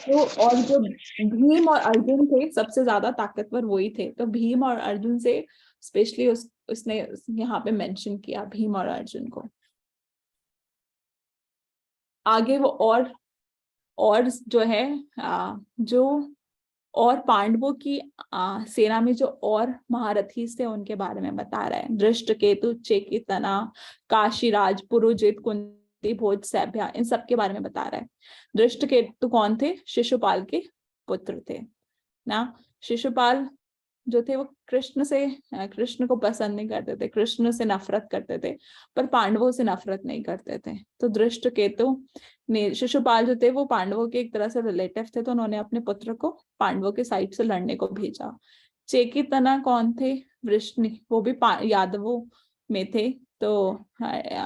तो और जो भीम और अर्जुन थे, सबसे ज्यादा ताकतवर वही थे। तो भीम और अर्जुन से स्पेशली उसने यहाँ पे मेंशन किया, भीम और अर्जुन को। आगे वो और जो है जो और पांडवों की सेना में जो और महारथी थे उनके बारे में बता रहा है। धृष्टकेतु, चेकितना, काशीराज, पुरोजित, कुंती भोज, सैभ्या, इन सब के बारे में बता रहा है। धृष्टकेतु कौन थे? शिशुपाल के पुत्र थे ना। शिशुपाल जो थे वो कृष्ण को पसंद नहीं करते थे, कृष्ण से नफरत करते थे, पर पांडवों से नफरत नहीं करते थे। तो धृष्टकेतु ने, शिशुपाल जो थे वो पांडवों के एक तरह से रिलेटिव थे, तो उन्होंने अपने पुत्र को पांडवों के साइड से लड़ने को भेजा। चेकितना कौन थे? वृष्णि, वो भी यादवों में थे, तो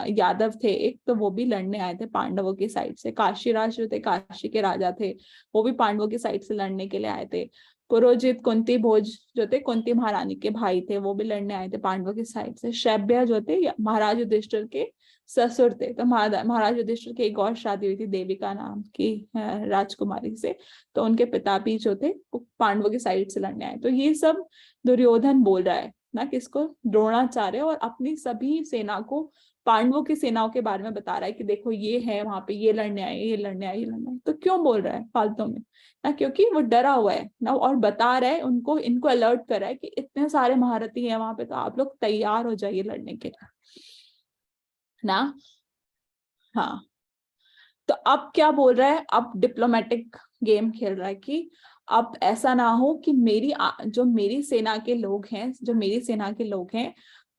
यादव थे एक, तो वो भी लड़ने आए थे पांडवों की साइड से। काशीराज जो थे, काशी के राजा थे, वो भी पांडवों की साइड से लड़ने के लिए आए थे। पुरोजित, कुंती भोज जो थे, कुंती महारानी के भाई थे, वो भी लड़ने आए थे पांडवों की साइड से। शैब्य जो थे महाराज युधिष्ठिर के ससुर थे, तो महाराज युधिष्ठिर की एक और शादी हुई थी देविका नाम की राजकुमारी से, तो उनके पिता भी जो थे वो पांडवों की साइड से लड़ने आए। तो ये सब दुर्योधन बोल रहा है ना, किसको? द्रोणाचार्य, और अपनी सभी सेना को, पांडवों की सेनाओं के बारे में बता रहा है कि देखो ये है वहां पे, ये लड़ने आए, ये लड़ने आए, ये लड़ने आए। तो क्यों बोल रहा है फालतू में ना? क्योंकि वो डरा हुआ है ना, और बता रहा है उनको, इनको अलर्ट कर रहा है कि इतने सारे महारथी हैं वहां पे, तो आप लोग तैयार हो जाइए लड़ने के लिए ना। हाँ, तो अब क्या बोल रहा है? अब डिप्लोमेटिक गेम खेल रहा है कि अब ऐसा ना हो कि जो मेरी सेना के लोग हैं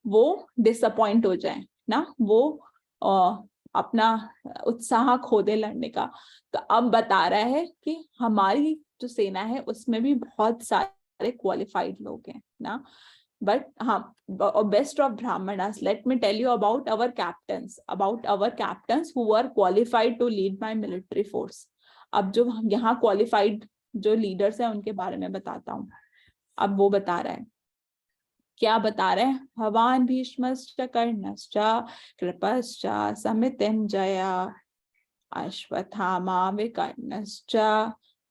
वो डिसअपॉइंट हो जाए ना, वो अपना उत्साह खो दे लड़ने का। तो अब बता रहा है कि हमारी जो सेना है उसमें भी बहुत सारे क्वालिफाइड लोग हैं ना, but best of brahmanas, let me tell you about our captains who were qualified to lead my military force. अब जो यहाँ qualified जो leaders हैं उनके बारे में बताता हूँ। अब वो बता रहा है, क्या बता रहे हैं? भवान भीष्मश्च कर्णश्च कृपश्च समितिञ्जय अश्वत्थामा विकर्णश्च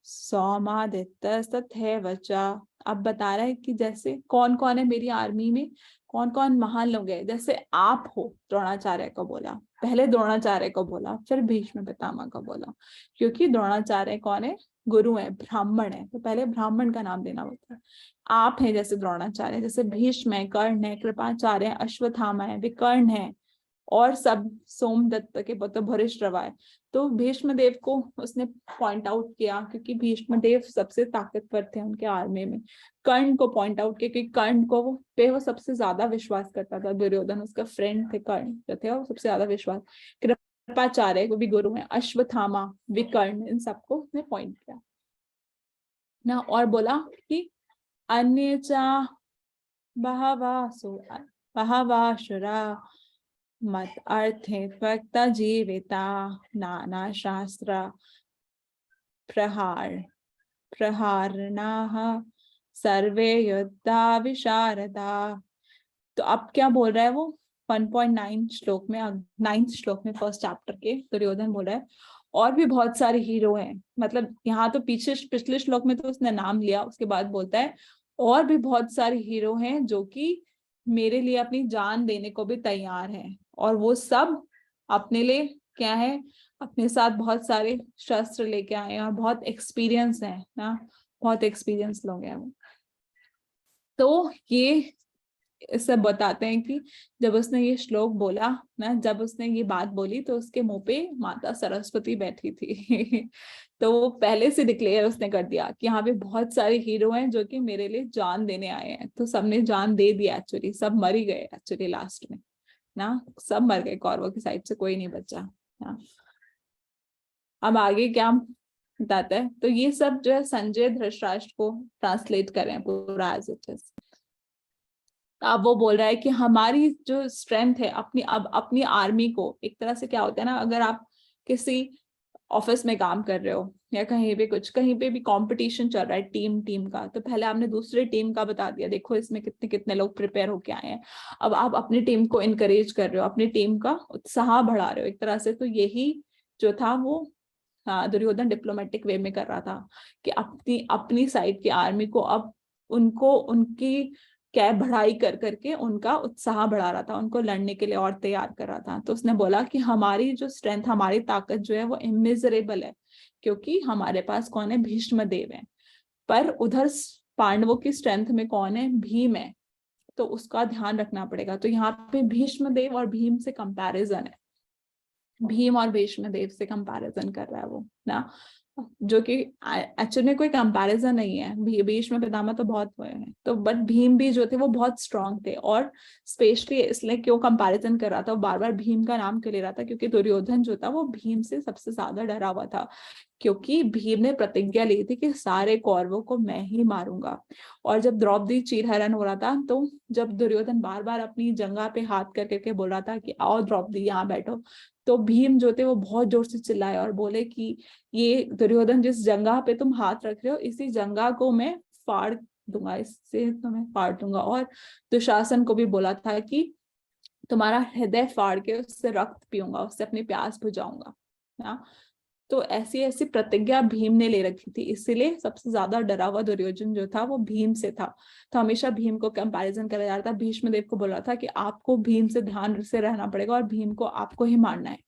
सौमादित्यस्तथैव च। अब बता रहा है कि जैसे कौन कौन है मेरी आर्मी में, कौन कौन महान लोग हैं, जैसे आप हो, द्रोणाचार्य को बोला, पहले द्रोणाचार्य को बोला, फिर भीष्म पितामह को बोला, क्योंकि द्रोणाचार्य कौन है, गुरु है, ब्राह्मण है, तो पहले ब्राह्मण का नाम देना होता है। आप हैं जैसे द्रोणाचार्य, जैसे भीष्म है, कर्ण है, कृपाचार्य है, अश्वत्थामा है, विकर्ण है, और सब सोमदत्त के पुत्र भूरिश्रवा है। तो भीष्म देव को उसने पॉइंट आउट किया क्योंकि भीष्म देव सबसे ताकतवर थे उनके आर्मी में। कर्ण को पॉइंट आउट किया क्योंकि कर्ण को वो सबसे ज्यादा विश्वास करता था, दुर्योधन उसका फ्रेंड थे, कर्ण जो थे वो सबसे ज्यादा विश्वास। कृपाचार्य वो भी गुरु है, अश्वत्थामा, विकर्ण, इन सबको उसने पॉइंट किया ना, और बोला कि अन्य चा बहवासुरा मत अर्थे त्वक्ता जीविता नाना शास्त्र प्रहारणाः सर्वे युद्धा विशारदा। तो अब क्या बोल रहा है वो 1.9 श्लोक में, 9th श्लोक में फर्स्ट चैप्टर के दुर्योधन बोल रहा है और भी बहुत सारे हीरो हैं। मतलब यहाँ तो पिछले श्लोक में तो उसने नाम लिया, उसके बाद बोलता है और भी बहुत सारे हीरो हैं जो कि मेरे लिए अपनी जान देने को भी तैयार हैं, और वो सब अपने लिए क्या है, अपने साथ बहुत सारे शस्त्र लेके आए हैं और बहुत एक्सपीरियंस है ना, बहुत एक्सपीरियंस लोग हैं वो। तो ये सब बताते हैं कि जब उसने ये श्लोक बोला ना, जब उसने ये बात बोली तो उसके मुंह पे माता सरस्वती बैठी थी तो वो पहले से डिक्लेयर उसने कर दिया कि यहाँ पे बहुत सारे हीरो हैं जो कि मेरे लिए जान देने आए हैं। तो सबने जान दे दिया, एक्चुअली सब मर ही गए एक्चुअली लास्ट में ना, सब मर गए, कौरवों की साइड से कोई नहीं बचा ना। अब आगे क्या बताता है, तो ये सब जो है संजय धृतराष्ट्र को ट्रांसलेट करें पूरा एज इट इज। अब वो बोल रहा है कि हमारी जो स्ट्रेंथ है अपनी आर्मी को, एक तरह से क्या होता है ना, अगर आप किसी ऑफिस में काम कर रहे हो या कहीं पे भी कंपटीशन चल रहा है टीम का, तो पहले आपने दूसरे टीम का बता दिया, देखो इसमें कितने कितने लोग प्रिपेयर होके आए हैं। अब आप अपनी टीम को इनकरेज कर रहे हो, अपनी टीम का उत्साह बढ़ा रहे हो एक तरह से। तो यही जो था वो दुर्योधन डिप्लोमेटिक वे में कर रहा था कि अपनी साइड की आर्मी को अब उनकी क्या बढ़ाई कर करके उनका उत्साह बढ़ा रहा था, उनको लड़ने के लिए और तैयार कर रहा था। तो उसने बोला कि हमारी जो स्ट्रेंथ, हमारी ताकत जो है वो इमेजरेबल है, क्योंकि हमारे पास कौन है, भीष्म देव है। पर उधर पांडवों की स्ट्रेंथ में कौन है, भीम है, तो उसका ध्यान रखना पड़ेगा। तो यहाँ पे भीष्म देव और भीम से कंपैरिजन है, भीम और भीष्म देव से कंपैरिजन कर रहा है वो ना, जो कि एक्चुअली में कोई कंपैरिजन नहीं है। भीष्म पितामह तो बहुत हुए हैं, तो बट भीम भी जो थे वो बहुत स्ट्रांग थे। और स्पेशली इसलिए क्यों कंपैरिजन कर रहा था, वो बार बार भीम का नाम क्यों ले रहा था, क्योंकि दुर्योधन जो था वो भीम से सबसे ज्यादा डरा हुआ था, क्योंकि भीम ने प्रतिज्ञा ली थी कि सारे कौरवों को मैं ही मारूंगा। और जब द्रौपदी चीरहरण हो रहा था, तो जब दुर्योधन बार बार अपनी जंघा पे हाथ कर करके बोल रहा था कि आओ द्रौपदी यहाँ बैठो, तो भीम जो थे वो बहुत जोर से चिल्लाए और बोले कि ये दुर्योधन, जिस जंगा पे तुम हाथ रख रहे हो, इसी जंगा को मैं फाड़ दूंगा, इससे तुम्हें फाड़ दूंगा। और दुशासन को भी बोला था कि तुम्हारा हृदय फाड़ के उससे रक्त पीऊंगा, उससे अपनी प्यास बुझाऊंगा ना। तो ऐसी ऐसी प्रतिज्ञा भीम ने ले रखी थी, इसीलिए सबसे ज्यादा डरा हुआ दुर्योधन जो था वो भीम से था। तो हमेशा भीम को कंपैरिजन करा जा रहा था। भीष्म देव को बोल रहा था कि आपको भीम से ध्यान से रहना पड़ेगा और भीम को आपको ही मारना है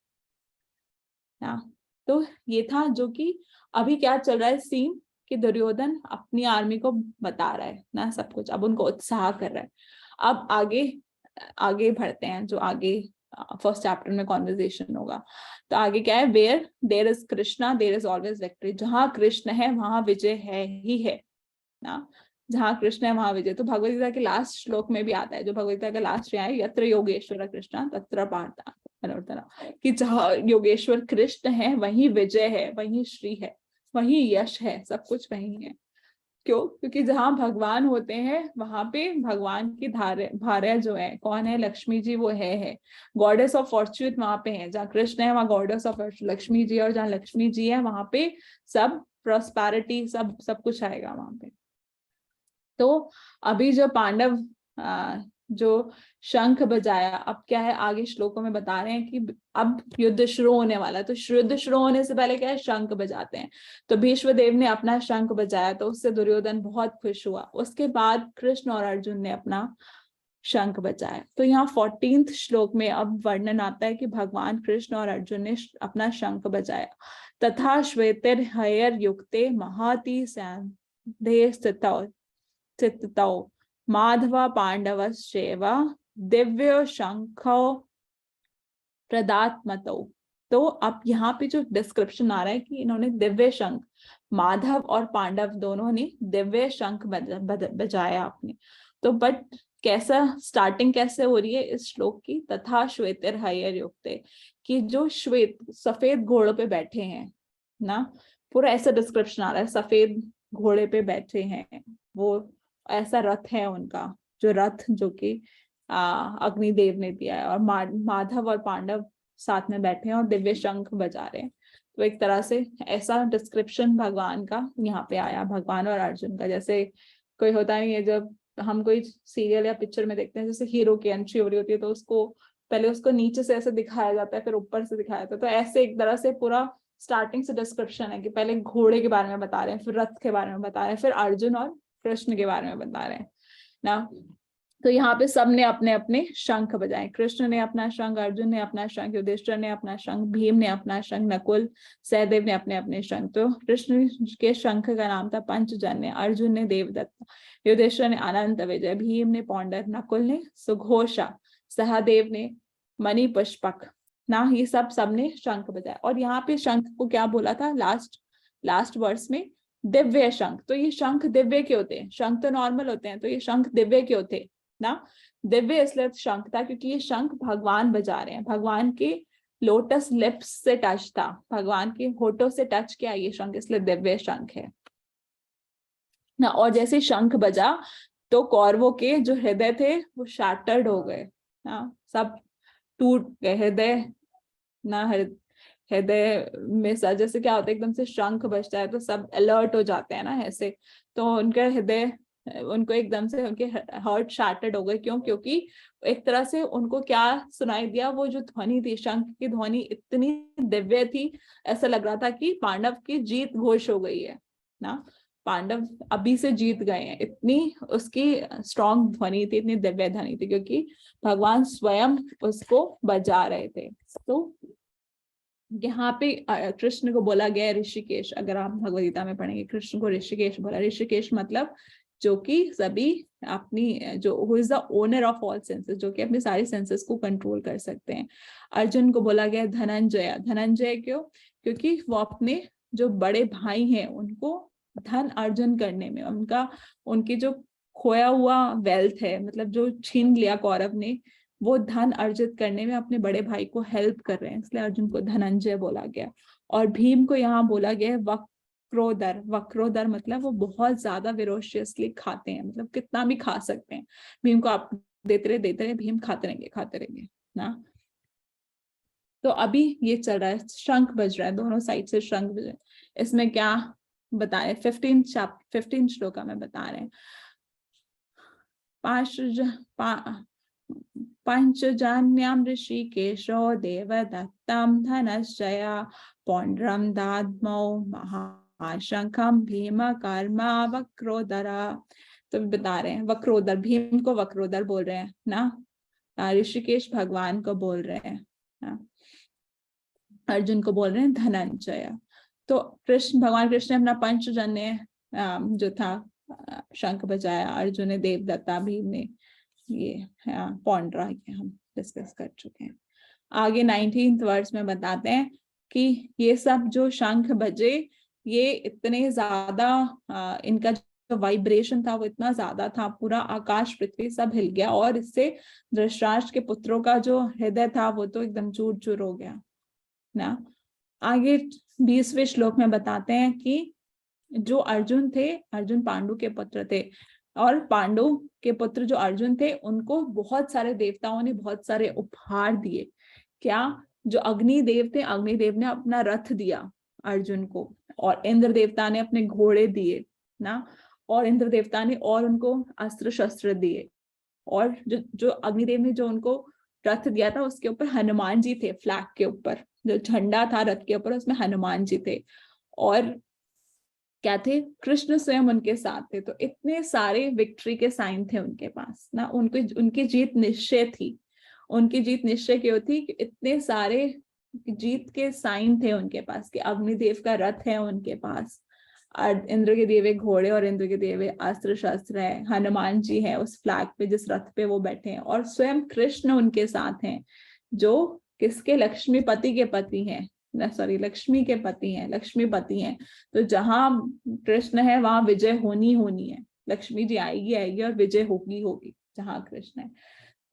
ना। तो ये था जो कि अभी क्या चल रहा है सीन, कि दुर्योधन अपनी आर्मी को बता रहा है ना सब कुछ, अब उनको उत्साह कर रहा है। अब आगे बढ़ते हैं, जो आगे फर्स्ट चैप्टर में कॉन्वर्सेशन होगा। तो आगे क्या है, where there is Krishna there is always victory. जहां कृष्ण है वहां विजय है ही है ना, जहां कृष्ण है वहां विजय। तो भगवद गीता के लास्ट श्लोक में भी आता है, जो भगवद गीता का लास्ट है, यत्र योगेश्वर कृष्ण तत्र पार्थ मनोरथ, कि जहाँ योगेश्वर कृष्ण है वहीं विजय है, वहीं श्री है, वहीं यश है, सब कुछ वहीं है। क्यों? क्योंकि जहाँ भगवान होते हैं वहां पे भगवान की भार्या जो है कौन है, लक्ष्मी जी, वो है गॉडेस ऑफ फॉर्च्यून वहां पे है। जहाँ कृष्ण है वहां गॉडेस ऑफ लक्ष्मी जी, और जहाँ लक्ष्मी जी है वहां पे सब प्रॉस्पेरिटी, सब कुछ आएगा वहां पे। तो अभी जो पांडव जो शंख बजाया, अब क्या है, आगे श्लोकों में बता रहे हैं कि अब युद्ध शुरू होने वाला है। तो युद्ध शुरू होने से पहले क्या है, शंख बजाते हैं। तो भीष्म देव ने अपना शंख बजाया, तो उससे दुर्योधन बहुत खुश हुआ। उसके बाद कृष्ण और अर्जुन ने अपना शंख बजाया। तो यहाँ 14th श्लोक में अब वर्णन आता है कि भगवान कृष्ण और अर्जुन ने अपना शंख बजाया। तथा श्वेतिर हयर युक्ते महाति सैन्धे स्थितौ माधव पांडवश्चैव दिव्य शंखो प्रदात्मतो। तो अब यहाँ पे जो डिस्क्रिप्शन आ रहा है कि इन्होंने दिव्य शंख, माधव और पांडव दोनों ने दिव्य शंख बजाया आपने। तो बट कैसा स्टार्टिंग कैसे हो रही है इस श्लोक की? तथा श्वेतिर हयर युक्ते, कि जो श्वेत सफेद घोड़ों पे बैठे हैं ना, पूरा ऐसा डिस्क्रिप्शन आ रहा है, सफेद घोड़े पे बैठे हैं, वो ऐसा रथ है उनका, जो रथ जो कि अग्निदेव ने दिया है, और माधव और पांडव साथ में बैठे हैं और दिव्य शंख बजा रहे हैं। तो एक तरह से ऐसा डिस्क्रिप्शन भगवान का यहाँ पे आया, भगवान और अर्जुन का। जैसे कोई होता नहीं है, जब हम कोई सीरियल या पिक्चर में देखते हैं, जैसे हीरो की एंट्री हो रही होती है तो उसको पहले उसको नीचे से ऐसे दिखाया जाता है, फिर ऊपर से दिखाया जाता है। तो ऐसे एक तरह से पूरा स्टार्टिंग से डिस्क्रिप्शन है कि पहले घोड़े के बारे में बता रहे हैं, फिर रथ के बारे में बता रहे हैं, फिर अर्जुन और कृष्ण के बारे में बता रहे हैं ना। तो यहाँ पे सबने अपने अपने शंख बजाए। कृष्ण ने अपना शंख, अर्जुन ने अपना शंख, युधिष्ठिर ने अपना शंख, भीम ने अपना शंख, नकुल सहदेव ने अपने अपने शंख। तो कृष्ण के शंख का नाम था पंचजन्य, अर्जुन ने देवदत्त, युधिष्ठिर ने अनंत विजय, भीम ने पौंडर, नकुल ने सुघोषा, सहदेव ने मणि पुष्पक ना। ये सबने शंख बजाया। और यहाँ पे शंख को क्या बोला था लास्ट वर्स में? दिव्य शंख। तो ये शंख दिव्य क्यों थे? शंख तो नॉर्मल होते हैं, तो ये शंख दिव्य क्यों थे ना? दिव्य इसलिए शंख था क्योंकि ये शंख भगवान बजा रहे हैं, भगवान के लोटस लिप्स से टच था, भगवान के होठों से टच किया ये शंख, इसलिए दिव्य शंख है ना। और जैसे शंख बजा तो कौरवों के जो हृदय थे वो शैटर्ड हो गए ना, सब टूट गए हृदय ना। हृदय में जैसे क्या होता है, एकदम से शंख बजता है तो सब अलर्ट हो जाते हैं ना ऐसे। तो उनका हृदय, उनको एकदम से उनके हार्ट शैटर्ड हो गए। क्यों? क्योंकि एक तरह से उनको क्या सुनाई दिया, वो जो ध्वनि थी, शंख की ध्वनि इतनी दिव्य थी, ऐसा लग रहा था कि पांडव की जीत घोष हो गई है ना, पांडव अभी से जीत गए हैं। इतनी उसकी स्ट्रॉन्ग ध्वनि थी, इतनी दिव्य ध्वनि थी, क्योंकि भगवान स्वयं उसको बजा रहे थे। तो यहाँ पे कृष्ण को बोला गया ऋषिकेश। अगर आप भगवद गीता में पढ़ेंगे, कृष्ण को ऋषिकेश बोला। ऋषिकेश मतलब जो कि सभी अपनी, जो who is the owner of all senses, जो कि अपने सारे सेंसेस को कंट्रोल कर सकते हैं। अर्जुन को बोला गया धनंजय। धनंजय क्यों? क्योंकि वो अपने जो बड़े भाई हैं उनको धन अर्जन करने में, उनकी जो खोया हुआ वेल्थ है, मतलब जो छीन लिया कौरव ने, वो धन अर्जित करने में अपने बड़े भाई को हेल्प कर रहे हैं, इसलिए अर्जुन को धनंजय बोला गया। और भीम को यहाँ बोला गया वक्रोदर। वक्रोदर मतलब वो बहुत ज्यादा विरोशियसली खाते हैं, मतलब कितना भी खा सकते हैं। भीम को आप देते रहे, भीम खाते रहेंगे ना। तो अभी ये चल रहा है, शंख बज रहा है, दोनों साइड से शंख बज रहे हैं। इसमें क्या बताए? 15 श्लोका में बता रहे हैं। पंचजन्यम ऋषिकेशो देवदत्तम धनंजया पौंड्रम दाद्मौ महाशंखम भीम कर्मा वक्रोदरा। तो बता रहे हैं वक्रोदर, भीम को वक्रोदर बोल रहे हैं ना, ऋषिकेश भगवान को बोल रहे हैं ना, अर्जुन को बोल रहे हैं धनंजय। तो भगवान कृष्ण ने अपना पंचजन्य जो था शंख बजाया, अर्जुन ने देवदत्ता, भीम ने ये पौंड्रा, ये हम डिस्कस कर चुके हैं। आगे 19th वर्स में बताते हैं कि ये सब जो शंख बजे, ये इतने ज्यादा इनका जो वाइब्रेशन था वो इतना ज्यादा था, पूरा आकाश पृथ्वी सब हिल गया, और इससे धृतराष्ट्र के पुत्रों का जो हृदय था वो तो एकदम चूर चूर हो गया ना। आगे 20वें श्लोक में बताते हैं कि जो अर्जुन थे, अर्जुन पांडु के पुत्र थे, और पांडु के पुत्र जो अर्जुन थे उनको बहुत सारे देवताओं ने बहुत सारे उपहार दिए। क्या? जो अग्निदेव थे, अग्निदेव ने अपना रथ दिया अर्जुन को, और इंद्र देवता ने अपने घोड़े दिए ना, और इंद्र देवता ने और उनको अस्त्र शस्त्र दिए। और जो अग्निदेव ने जो उनको रथ दिया था उसके ऊपर हनुमान जी थे, फ्लैग के ऊपर जो झंडा था रथ के ऊपर उसमें हनुमान जी थे। और क्या थे, कृष्ण स्वयं उनके साथ थे। तो इतने सारे विक्ट्री के साइन थे उनके पास ना, उनकी जीत निश्चय थी। उनकी जीत निश्चय क्यों थी? कि इतने सारे जीत के साइन थे उनके पास, कि अग्निदेव का रथ है उनके पास, इंद्र के दिए हुए घोड़े और इंद्र के दिए हुए अस्त्र शस्त्र है, हनुमान जी है उस फ्लैग पे जिस रथ पे वो बैठे हैं, और स्वयं कृष्ण उनके साथ हैं, जो किसके, लक्ष्मीपति के पति हैं, सॉरी लक्ष्मी के पति हैं, लक्ष्मीपति हैं। तो जहां कृष्ण है वहां विजय होनी होनी है, लक्ष्मी जी आएगी आएगी और विजय होगी होगी जहां कृष्ण है।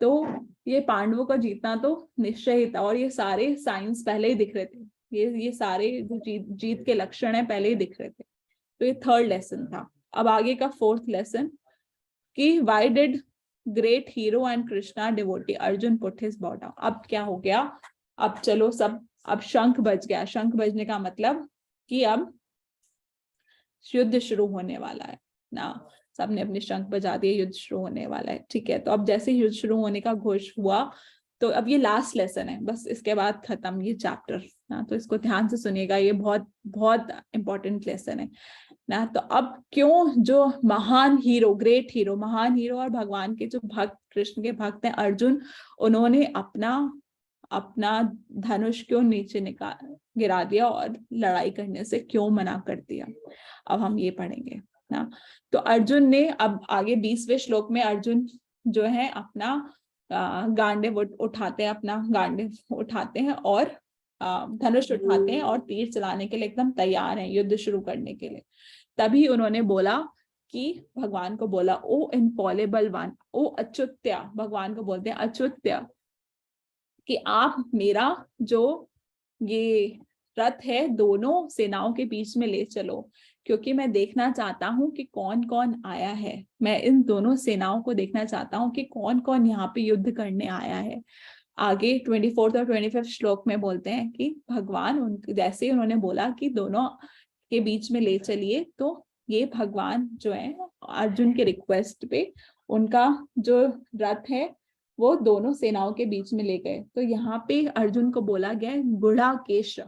तो ये पांडवों का जीतना तो निश्चय ही था, और ये सारे साइंस पहले ही दिख रहे थे, ये सारे जो जीत के लक्षण है पहले ही दिख रहे थे। तो ये थर्ड लेसन था। अब आगे का फोर्थ लेसन, कि why did great hero and Krishna devotee Arjun put his बॉ डाउन। अब क्या हो गया, अब चलो सब, अब शंख बज गया। शंख बजने का मतलब कि अब युद्ध शुरू होने वाला है ना, सबने अपने शंख बजा दिए, युद्ध शुरू होने वाला है। ठीक है, तो अब जैसे युद्ध शुरू होने का घोष हुआ, तो अब ये लास्ट लेसन है, बस इसके बाद खत्म ये चैप्टर ना, तो इसको ध्यान से सुनिएगा, ये बहुत बहुत इंपॉर्टेंट लेसन है ना। तो अब क्यों जो महान हीरो, ग्रेट हीरो, महान हीरो और भगवान के जो भक्त, कृष्ण के भक्त हैं अर्जुन, उन्होंने अपना धनुष क्यों नीचे गिरा दिया और लड़ाई करने से क्यों मना कर दिया, अब हम ये पढ़ेंगे ना। तो अर्जुन ने, अब आगे 20वें श्लोक में अर्जुन जो है अपना गांडीव उठाते हैं, अपना गांडीव उठाते हैं और धनुष उठाते हैं और तीर चलाने के लिए एकदम तैयार हैं युद्ध शुरू करने के लिए। तभी उन्होंने बोला कि भगवान को बोला, ओ इनफॉलेबल वन, ओ अच्युत्य, भगवान को बोलते हैं अच्युत्य, कि आप मेरा जो ये रथ है दोनों सेनाओं के बीच में ले चलो, क्योंकि मैं देखना चाहता हूं कि कौन कौन आया है, मैं इन दोनों सेनाओं को देखना चाहता हूं कि कौन कौन यहाँ पे युद्ध करने आया है। आगे 24 और 25 श्लोक में बोलते हैं कि भगवान उनके, जैसे ही उन्होंने बोला कि दोनों के बीच में ले चलिए, तो ये भगवान जो है अर्जुन के रिक्वेस्ट पे उनका जो रथ है वो दोनों सेनाओं के बीच में ले गए। तो यहाँ पे अर्जुन को बोला गया है गुड़ाकेश।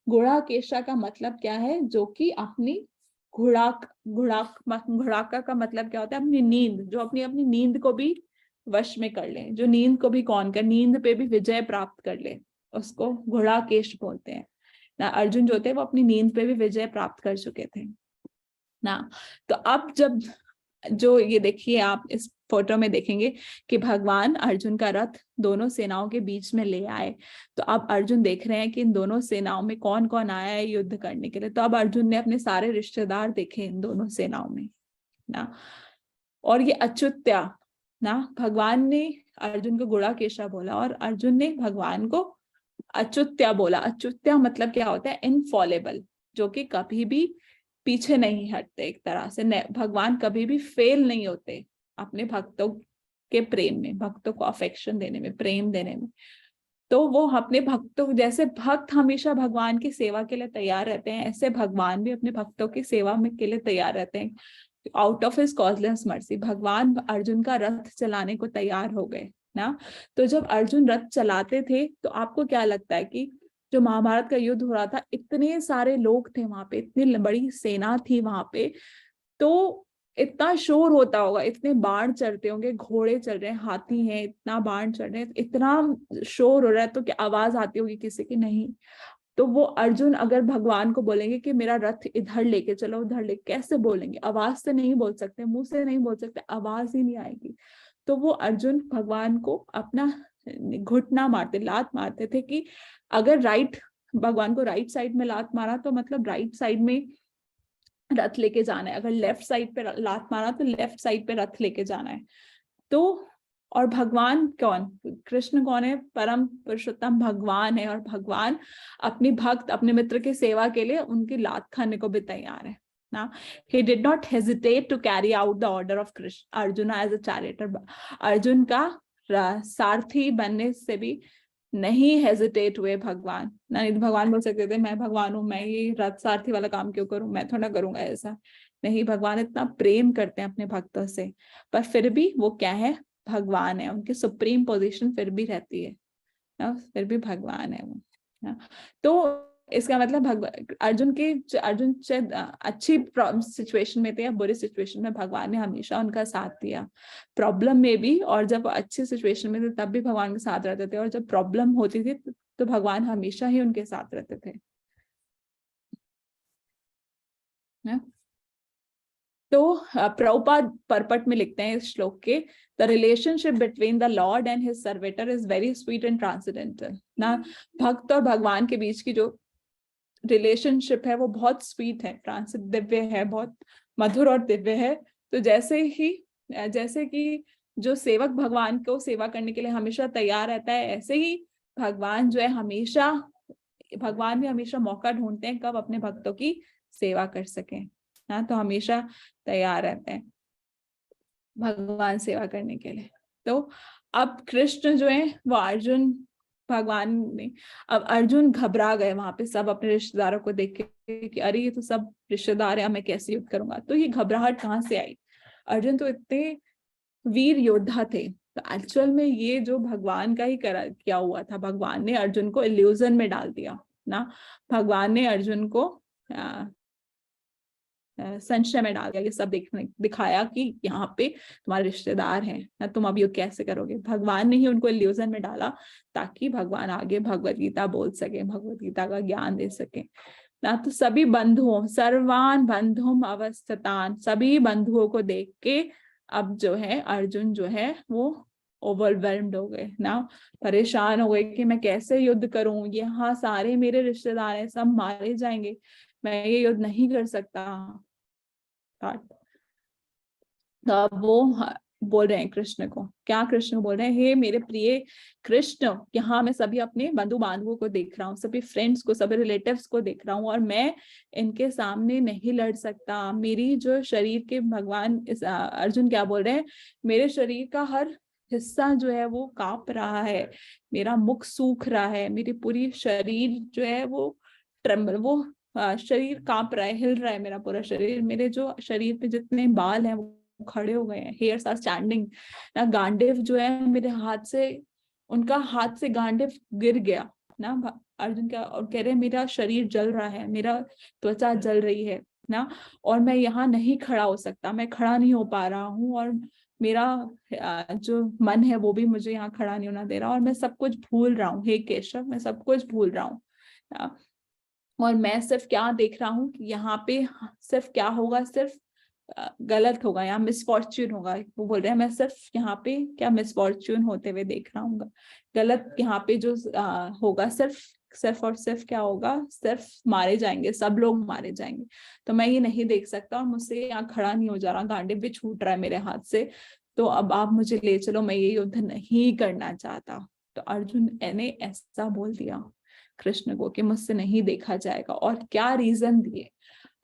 गुड़ाकेशा का मतलब क्या है? जो कि अपनी घुड़ाका का मतलब क्या होता है? अपनी नींद, जो अपनी अपनी नींद को भी वश में कर ले, जो नींद को भी कौन कर, नींद पे भी विजय प्राप्त कर ले, उसको घुड़ाकेश बोलते हैं ना। अर्जुन जो थे वो अपनी नींद पे भी विजय प्राप्त कर चुके थे ना। तो अब जब जो ये देखिए, आप इस फोटो में देखेंगे कि भगवान अर्जुन का रथ दोनों सेनाओं के बीच में ले आए। तो अब अर्जुन देख रहे हैं कि इन दोनों सेनाओं में कौन कौन आया है युद्ध करने के लिए। तो अब अर्जुन ने अपने सारे रिश्तेदार देखे इन दोनों सेनाओं में ना। और ये अच्युत्या ना, भगवान ने अर्जुन को गुड़ाकेशा बोला और अर्जुन ने भगवान को अच्युत्या बोला। अच्युत्या मतलब क्या होता है? इनफॉलेबल, जो कि कभी भी पीछे नहीं हटते, एक तरह से भगवान कभी भी फेल नहीं होते अपने भक्तों के प्रेम में, भक्तों को अफेक्शन देने में, प्रेम देने में। तो वो अपने भक्तों, जैसे भक्त हमेशा भगवान की सेवा के लिए तैयार रहते हैं, ऐसे भगवान भी अपने भक्तों की सेवा में के लिए तैयार रहते हैं। Out of his causeless mercy भगवान अर्जुन का रथ चलाने को तैयार हो गए ना। तो जब अर्जुन रथ चलाते थे तो आपको क्या लगता है कि जो महाभारत का युद्ध हो रहा था, इतने सारे लोग थे वहां पे, इतनी बड़ी सेना थी वहां पे, तो इतना शोर होता होगा, इतने बाण चढ़ते होंगे, घोड़े चल रहे हैं, हाथी हैं, इतना बाण चढ़ रहे हैं, इतना शोर हो रहा है, तो क्या आवाज आती होगी किसी की? नहीं। तो वो अर्जुन अगर भगवान को बोलेंगे कि मेरा रथ इधर लेके चलो, उधर ले, कैसे बोलेंगे? आवाज से नहीं बोल सकते, मुंह से नहीं बोल सकते, आवाज ही नहीं आएगी। तो वो अर्जुन भगवान को अपना घुटना मारते, लात मारते थे कि अगर भगवान को राइट साइड में लात मारा तो मतलब राइट साइड में रथ लेके जाना है, अगर लेफ्ट साइड पे लात मारा तो लेफ्ट साइड पे रथ लेके जाना है। तो और भगवान कौन? कृष्ण कौन है? परम पुरुषोत्तम भगवान है, और भगवान अपनी भक्त, अपने मित्र की सेवा के लिए उनकी लात खाने को भी तैयार है ना। He did not hesitate to carry out the order of Arjuna as a charioteer. Arjun का सारथी बनने से भी नहीं हेजिटेट हुए भगवान ना। नहीं तो भगवान बोल सकते थे मैं भगवान हूं, मैं ये रथ सारथी वाला काम क्यों करूं, मैं थोड़ा करूंगा ऐसा। नहीं, भगवान इतना प्रेम करते हैं अपने भक्तों से, पर फिर भी वो क्या है? भगवान है, उनकी सुप्रीम पोजीशन फिर भी रहती है ना, फिर भी भगवान है वो ना। तो इसका मतलब अर्जुन शायद अच्छी सिचुएशन में थे या बुरी सिचुएशन में, भगवान ने हमेशा उनका साथ दिया, प्रॉब्लम में भी। और जब अच्छी सिचुएशन में थे तब भी भगवान के साथ रहते थे, और जब प्रॉब्लम होती थी तो भगवान हमेशा ही उनके साथ रहते थे। तो प्रभुपाद परपट में लिखते हैं इस श्लोक के, the relationship between the lord and his servitor is very sweet and transcendental. ना, भक्त और भगवान के बीच की जो रिलेशनशिप है वो बहुत स्वीट है, दिव्य है, बहुत मधुर और दिव्य है। तो जैसे कि जो सेवक भगवान को सेवा करने के लिए हमेशा तैयार रहता है, ऐसे ही भगवान जो है भगवान भी हमेशा मौका ढूंढते हैं कब अपने भक्तों की सेवा कर सकें। हाँ, तो हमेशा तैयार रहते हैं भगवान सेवा करने के लिए। तो अब कृष्ण जो है वो भगवान ने, अब अर्जुन घबरा गए वहां पे सब अपने रिश्तेदारों को देख के कि अरे ये तो सब रिश्तेदार है, मैं कैसे युद्ध करूंगा। तो ये घबराहट कहाँ से आई? अर्जुन तो इतने वीर योद्धा थे। तो एक्चुअल में ये जो भगवान का ही किया हुआ था, भगवान ने अर्जुन को इल्यूजन में डाल दिया ना, भगवान ने अर्जुन को संशय में डाल दिया। ये सब दिखाया कि यहाँ पे तुम्हारे रिश्तेदार हैं ना, तुम अब युद्ध कैसे करोगे। भगवान ने ही उनको इल्यूजन में डाला ताकि भगवान आगे भगवत गीता बोल सके, भगवत गीता का ज्ञान दे सके ना। तो सभी बंधुओं, सर्वान बंधुम अवस्थितान, सभी बंधुओं को देख के अब जो है अर्जुन जो है वो ओवरवेल्म्ड हो गए ना, परेशान हो गए कि मैं कैसे युद्ध करूं, यहाँ सारे मेरे रिश्तेदार हैं, सब मारे जाएंगे, मैं ये युद्ध नहीं कर सकता। तो अब वो बोल रहे हैं कृष्ण को, क्या कृष्ण बोल रहे हैं, हे मेरे प्रिय कृष्ण, यहाँ मैं सभी अपने बंधु बांधवों को देख रहा हूँ, सभी फ्रेंड्स को, सभी रिलेटिव्स को देख रहा हूँ, और मैं इनके सामने नहीं लड़ सकता। मेरी जो शरीर के भगवान अर्जुन क्या बोल रहे हैं, मेरे शरीर का हर हिस्सा जो है वो कांप रहा है, मेरा मुख सूख रहा है, मेरी पूरी शरीर जो है वो ट्रेम्बल, वो शरीर कांप रहा है, हिल रहा है मेरा पूरा शरीर, मेरे जो शरीर पे जितने बाल हैं वो खड़े हो गए हैं, हेयर्स आर स्टैंडिंग ना, गांडीव जो है मेरे हाथ से, उनका हाथ से गांडीव गिर गया ना। अर्जुन क्या और कह रहे हैं, मेरा शरीर जल रहा है, मेरा त्वचा जल रही है ना, और मैं यहाँ नहीं खड़ा हो सकता, मैं खड़ा नहीं हो पा रहा हूँ, और मेरा जो मन है वो भी मुझे यहाँ खड़ा नहीं होना दे रहा, और मैं सब कुछ भूल रहा हूँ, हे केशव मैं सब कुछ भूल रहा हूँ। और मैं सिर्फ क्या देख रहा हूँ कि यहाँ पे सिर्फ क्या होगा, सिर्फ गलत होगा, यहाँ मिसफॉर्च्यून होगा। वो बोल रहे हैं मैं सिर्फ यहाँ पे क्या मिसफॉर्च्यून होते हुए देख रहा हूँ, गलत यहाँ पे जो होगा, सिर्फ और सिर्फ क्या होगा, सिर्फ मारे जाएंगे, सब लोग मारे जाएंगे। तो मैं ये नहीं देख सकता, और मुझसे यहाँ खड़ा नहीं हो जा रहा, गांडीव भी छूट रहा है मेरे हाथ से, तो अब आप मुझे ले चलो, मैं ये युद्ध नहीं करना चाहता। तो अर्जुन ने ऐसा बोल दिया कृष्ण को कि मुझसे नहीं देखा जाएगा। और क्या रीजन दिए,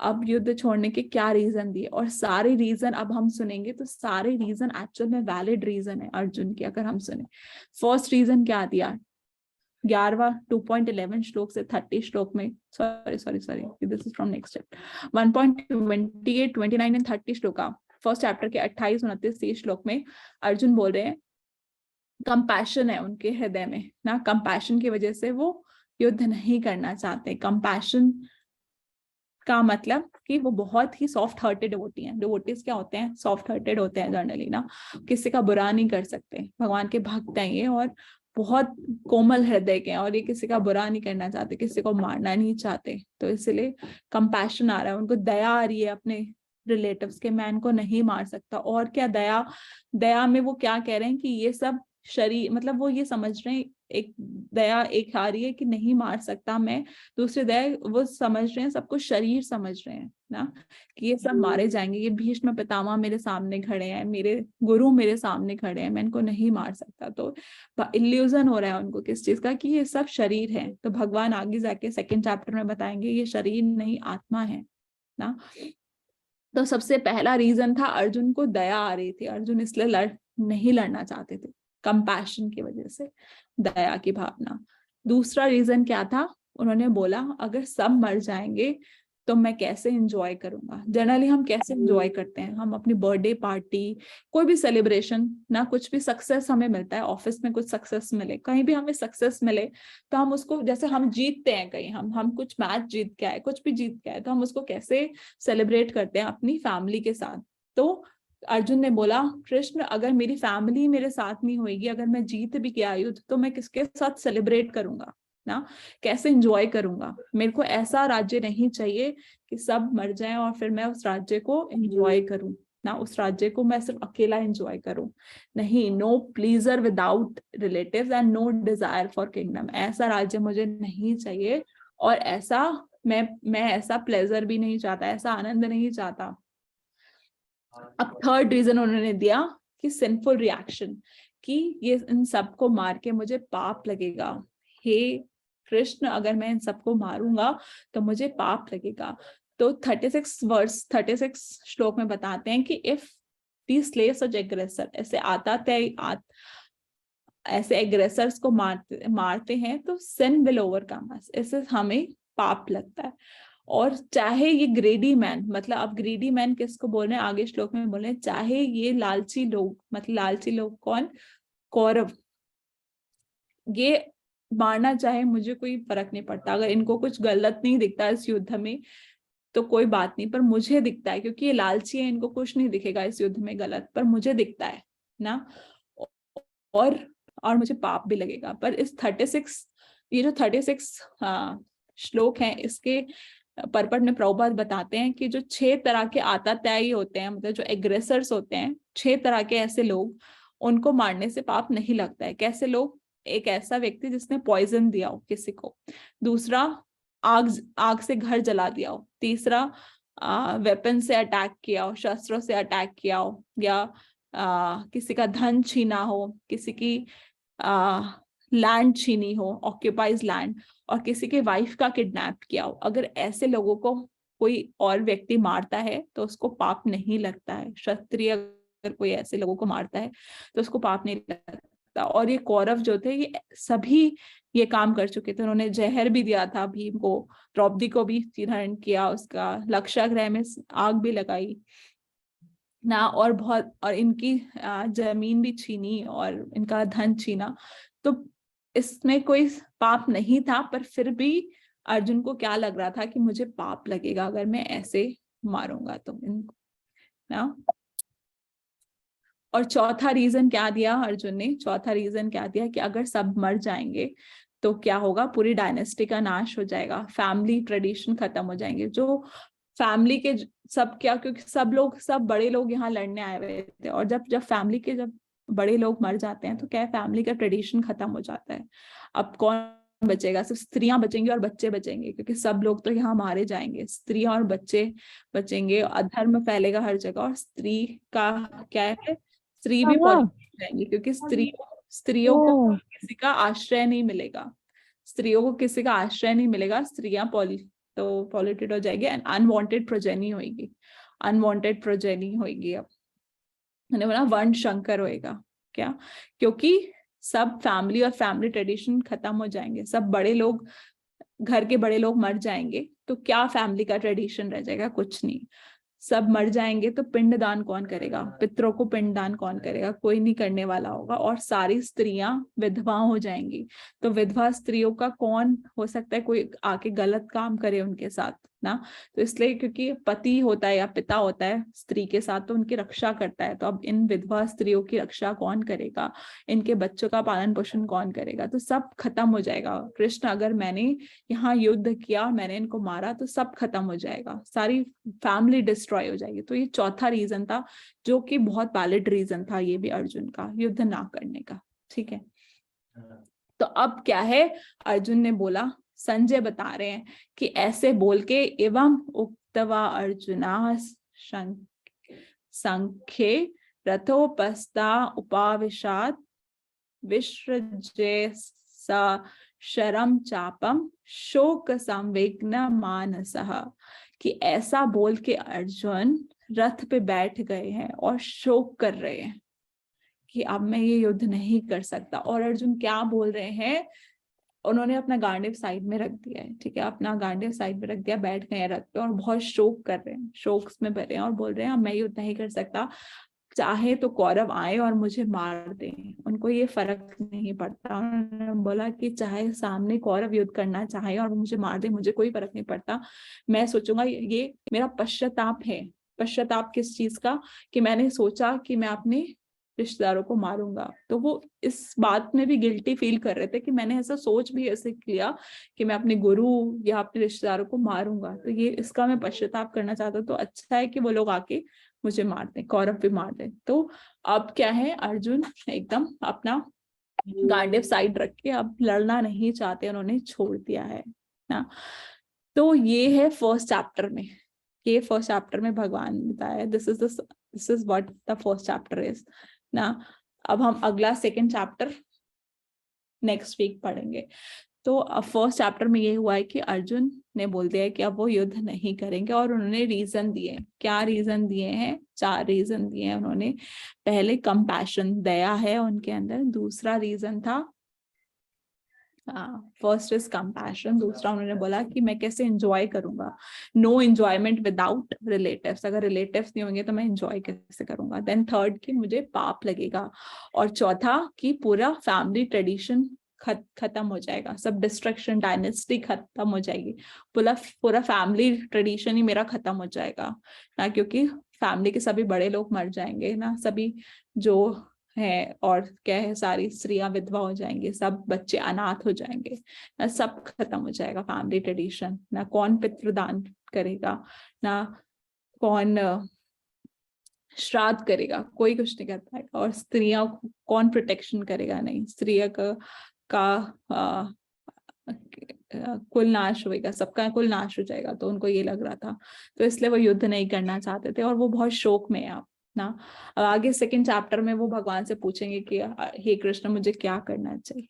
अब युद्ध छोड़ने के क्या रीजन दिए, और सारे रीजन अब हम सुनेंगे तो सारे रीजन एक्चुअल में वैलिड रीजन है अर्जुन के, अगर हम सुने। फर्स्ट रीजन क्या दिया, 11वां 2.11 श्लोक से 30 श्लोक में, sorry this is from next chapter 1.28, 29 and 30 श्लोक का फर्स्ट चैप्टर के 28, 29, 30 श्लोक में अर्जुन बोल रहे हैं कंपैशन है उनके हृदय में ना, कंपैशन की वजह से वो युद्ध नहीं करना चाहते। कंपैशन का मतलब कि वो बहुत ही सॉफ्ट हार्टेड डिवोटी हैं। डिवोटीज क्या होते हैं, सॉफ्ट हार्टेड होते हैं जनरली ना, किसी का बुरा नहीं कर सकते, भगवान के भक्त हैं ये, और बहुत कोमल हृदय के हैं, और ये किसी का बुरा नहीं करना चाहते, किसी को मारना नहीं चाहते। तो इसलिए कंपैशन आ रहा है उनको, दया आ रही है अपने रिलेटिव्स के, मैं इनको नहीं मार सकता। और क्या दया में वो क्या कह रहे हैं कि ये सब शरीर, मतलब वो ये समझ रहे हैं, एक दया एक आ रही है कि नहीं मार सकता मैं, दूसरी दया वो समझ रहे हैं, सबको शरीर समझ रहे हैं ना, कि ये सब मारे जाएंगे, ये भीष्म पितामह मेरे सामने खड़े हैं, मेरे गुरु मेरे सामने खड़े हैं, मैं इनको नहीं मार सकता। तो इल्यूजन हो रहा है उनको किस चीज का, कि ये सब शरीर है। तो भगवान आगे जाके सेकंड चैप्टर में बताएंगे ये शरीर नहीं आत्मा है ना। तो सबसे पहला रीजन था अर्जुन को दया आ रही थी, अर्जुन इसलिए नहीं लड़ना चाहते थे, कंपैशन की वजह से, दया की भावना। दूसरा रीजन क्या था, उन्होंने बोला अगर सब मर जाएंगे तो मैं कैसे एंजॉय करूंगा। जनरली हम कैसे एंजॉय करते हैं, हम अपनी बर्थडे पार्टी, कोई भी सेलिब्रेशन ना, कुछ भी सक्सेस हमें मिलता है, ऑफिस में कुछ सक्सेस मिले, कहीं भी हमें सक्सेस मिले, तो हम उसको, जैसे हम जीतते हैं कहीं, हम कुछ मैच जीत के आए, कुछ भी जीत के आए, तो हम उसको कैसे सेलिब्रेट करते हैं, अपनी फैमिली के साथ। तो अर्जुन ने बोला, कृष्ण अगर मेरी फैमिली मेरे साथ नहीं होगी, अगर मैं जीत भी गया युद्ध, तो मैं किसके साथ सेलिब्रेट करूंगा ना, कैसे एंजॉय करूंगा। मेरे को ऐसा राज्य नहीं चाहिए कि सब मर जाएं और फिर मैं उस राज्य को एंजॉय करूं ना, उस राज्य को मैं सिर्फ अकेला एंजॉय करूं। नहीं, no pleasure without relatives and no desire for kingdom, ऐसा राज्य मुझे नहीं चाहिए। और ऐसा मैं ऐसा प्लेजर भी नहीं चाहता, ऐसा आनंद नहीं चाहता। अब थर्ड रीजन उन्होंने दिया कि सिंफुल रिएक्शन, कि ये इन सबको मार के मुझे पाप लगेगा। हे कृष्ण, अगर मैं इन सबको मारूंगा तो मुझे पाप लगेगा। तो 36 श्लोक में बताते हैं कि if we slay such aggressor, ऐसे एग्रेसर्स को मारते हैं तो सिन विल ओवरकम अस, इससे हमें पाप लगता है। और चाहे ये ग्रेडी मैन, मतलब अब ग्रेडी मैन किसको बोल रहे हैं, आगे श्लोक में बोल रहे हैं, चाहे ये लालची लोग, मतलब लालची लोग कौन, कौरव, ये मारना चाहे, मुझे कोई फर्क नहीं पड़ता। अगर इनको कुछ गलत नहीं दिखता इस युद्ध में तो कोई बात नहीं, पर मुझे दिखता है, क्योंकि ये लालची है, इनको कुछ नहीं दिखेगा इस युद्ध में गलत, पर मुझे दिखता है ना, और मुझे पाप भी लगेगा। पर इस 36 ये जो 36 श्लोक हैं, इसके परपट में प्रभुपाद बताते हैं कि जो 6 तरह के आतात्यायी होते हैं, मतलब जो एग्रेसर्स होते हैं, 6 तरह के ऐसे लोग, उनको मारने से पाप नहीं लगता है। कैसे लोग, एक ऐसा व्यक्ति जिसने पॉइजन दिया हो किसी को, दूसरा आग से घर जला दिया हो, तीसरा वेपन से अटैक किया हो, शस्त्रों से अटैक किया हो, या किसी का धन छीना हो, किसी की लैंड छीनी हो, ऑक्यूपाइज लैंड, और किसी के वाइफ का किडनैप किया हो। अगर ऐसे लोगों को कोई और व्यक्ति मारता है तो उसको पाप नहीं लगता है। क्षत्रिय अगर कोई ऐसे लोगों को मारता है तो उसको पाप नहीं लगता। और ये कौरव जो थे, ये सभी ये काम कर चुके थे। उन्होंने जहर भी दिया था भीम को, द्रौपदी को भी चिरहरण किया, उसका लक्षागृह में आग भी लगाई ना, और इनकी जमीन भी छीनी और इनका धन छीना। तो इसमें कोई पाप नहीं था, पर फिर भी अर्जुन को क्या लग रहा था कि मुझे पाप लगेगा अगर मैं ऐसे मारूंगा तो इनको ना। और चौथा रीजन क्या दिया अर्जुन ने, चौथा रीजन क्या दिया कि अगर सब मर जाएंगे तो क्या होगा, पूरी डायनेस्टी का नाश हो जाएगा, फैमिली ट्रेडिशन खत्म हो जाएंगे। जो फैमिली के सब क्या, क्योंकि सब बड़े लोग यहाँ लड़ने आए हुए थे, और जब फैमिली के जब बड़े लोग मर जाते हैं तो क्या है, फैमिली का ट्रेडिशन खत्म हो जाता है। अब कौन बचेगा, सिर्फ स्त्रियां बचेंगी और बच्चे बचेंगे, क्योंकि सब लोग तो यहाँ मारे जाएंगे, स्त्रियां और बच्चे बचेंगे, अधर्म फैलेगा हर जगह। और स्त्री का क्या है, स्त्री भी पॉल्यूटेड जाएंगी, क्योंकि स्त्रियों को किसी का आश्रय नहीं मिलेगा, स्त्रियों को किसी का आश्रय नहीं मिलेगा, स्त्रियां पॉल्यूटेड हो जाएगी, एंड अनवांटेड प्रोजेनी होगी, अनवांटेड प्रोजेनी होगी। अब मैंने बोला वर्ण शंकर होएगा क्या, क्योंकि सब फैमिली और फैमिली ट्रेडिशन खत्म हो जाएंगे, सब बड़े लोग, घर के बड़े लोग मर जाएंगे, तो क्या फैमिली का ट्रेडिशन रह जाएगा, कुछ नहीं। सब मर जाएंगे तो पिंडदान कौन करेगा, पितरों को पिंडदान कौन करेगा, कोई नहीं करने वाला होगा। और सारी स्त्रियां विधवा हो जाएंगी, तो विधवा स्त्रियों का कौन हो सकता है, कोई आके गलत काम करे उनके साथ ना। तो इसलिए क्योंकि पति होता है या पिता होता है स्त्री के साथ, तो उनकी रक्षा करता है। तो अब इन विधवा स्त्रियों की रक्षा कौन करेगा, इनके बच्चों का पालन पोषण कौन करेगा, तो सब खत्म हो जाएगा। कृष्ण, अगर मैंने यहाँ युद्ध किया, मैंने इनको मारा, तो सब खत्म हो जाएगा, सारी फैमिली डिस्ट्रॉय हो जाएगी। तो ये चौथा रीजन था, जो कि बहुत वैलिड रीजन था ये भी अर्जुन का, युद्ध ना करने का। ठीक है, तो अब क्या है, अर्जुन ने बोला, संजय बता रहे हैं कि ऐसे बोल के, एवं उक्तवा अर्जुना संख्ये रथोपस्था उपाविशात विसृज्य शरम चापम शोक संवेग्न मानसः, कि ऐसा बोल के अर्जुन रथ पे बैठ गए हैं और शोक कर रहे हैं कि अब मैं ये युद्ध नहीं कर सकता। और अर्जुन क्या बोल रहे हैं, उन्होंने अपना गांडीव साइड में रख दिया है, ठीक है, अपना गांडीव साइड में रख दिया, बैठ गए हैं रथ पे और बहुत शोक कर रहे हैं, शोक में भरे हैं और बोल रहे हैं अब मैं युद्ध नहीं कर सकता, चाहे तो कौरव आए और मुझे मार दें, उनको ये फर्क नहीं पड़ता। उन्होंने बोला कि चाहे सामने कौरव युद्ध करना चाहे और मुझे मार दे, मुझे कोई फर्क नहीं पड़ता, मैं सोचूंगा ये मेरा पश्चाताप है। पश्चाताप किस चीज का? कि मैंने सोचा कि मैं अपने रिश्तेदारों को मारूंगा। तो वो इस बात में भी गिल्टी फील कर रहे थे कि मैंने ऐसा सोच भी ऐसे किया कि मैं अपने गुरु या अपने रिश्तेदारों को मारूंगा, तो ये इसका मैं पश्चाताप करना चाहता, तो अच्छा है कि वो लोग आके मुझे मार दें, कौरव भी मार दें। तो अब क्या है, अर्जुन एकदम अपना गांडीव साइड रख के अब लड़ना नहीं चाहते, उन्होंने छोड़ दिया है ना। तो ये है फर्स्ट चैप्टर में, ये फर्स्ट चैप्टर में भगवान बताया, this is what the first chapter is ना। अब हम अगला सेकंड चैप्टर नेक्स्ट वीक पढ़ेंगे। तो फर्स्ट चैप्टर में ये हुआ है कि अर्जुन ने बोल दिया है कि अब वो युद्ध नहीं करेंगे और उन्होंने रीजन दिए। क्या रीजन दिए हैं? 4 रीजन दिए हैं उन्होंने। पहले कंपैशन, दया है उनके अंदर। दूसरा रीजन था, फर्स्ट इज कंपैशन। दूसरा उन्होंने बोला कि मैं कैसे एंजॉय करूंगा, नो एंजॉयमेंट विदाउट रिलेटिव्स, अगर रिलेटिव्स नहीं होंगे तो मैं एंजॉय कैसे करूंगा। देन थर्ड कि मुझे पाप लगेगा। और चौथा कि पूरा फैमिली ट्रेडिशन खत्म हो जाएगा, सब डिस्ट्रक्शन, डायनेस्टी खत्म हो जाएगी, पूरा फैमिली ट्रेडिशन ही मेरा खत्म हो जाएगा ना, क्योंकि फैमिली के सभी बड़े लोग मर जाएंगे ना, सभी जो है और क्या है, सारी स्त्रियां विधवा हो जाएंगी, सब बच्चे अनाथ हो जाएंगे ना, सब खत्म हो जाएगा फैमिली ट्रेडिशन ना। कौन पितृदान करेगा ना, कौन श्राद्ध करेगा, कोई कुछ नहीं करता है। और स्त्रियां कौन प्रोटेक्शन करेगा, नहीं, स्त्रियों का कुल नाश होएगा, सबका कुल नाश हो जाएगा। तो उनको ये लग रहा था, तो इसलिए वो युद्ध नहीं करना चाहते थे और वो बहुत शोक में है आप ना। अब आगे सेकंड चैप्टर में वो भगवान से पूछेंगे कि हे कृष्ण मुझे क्या करना चाहिए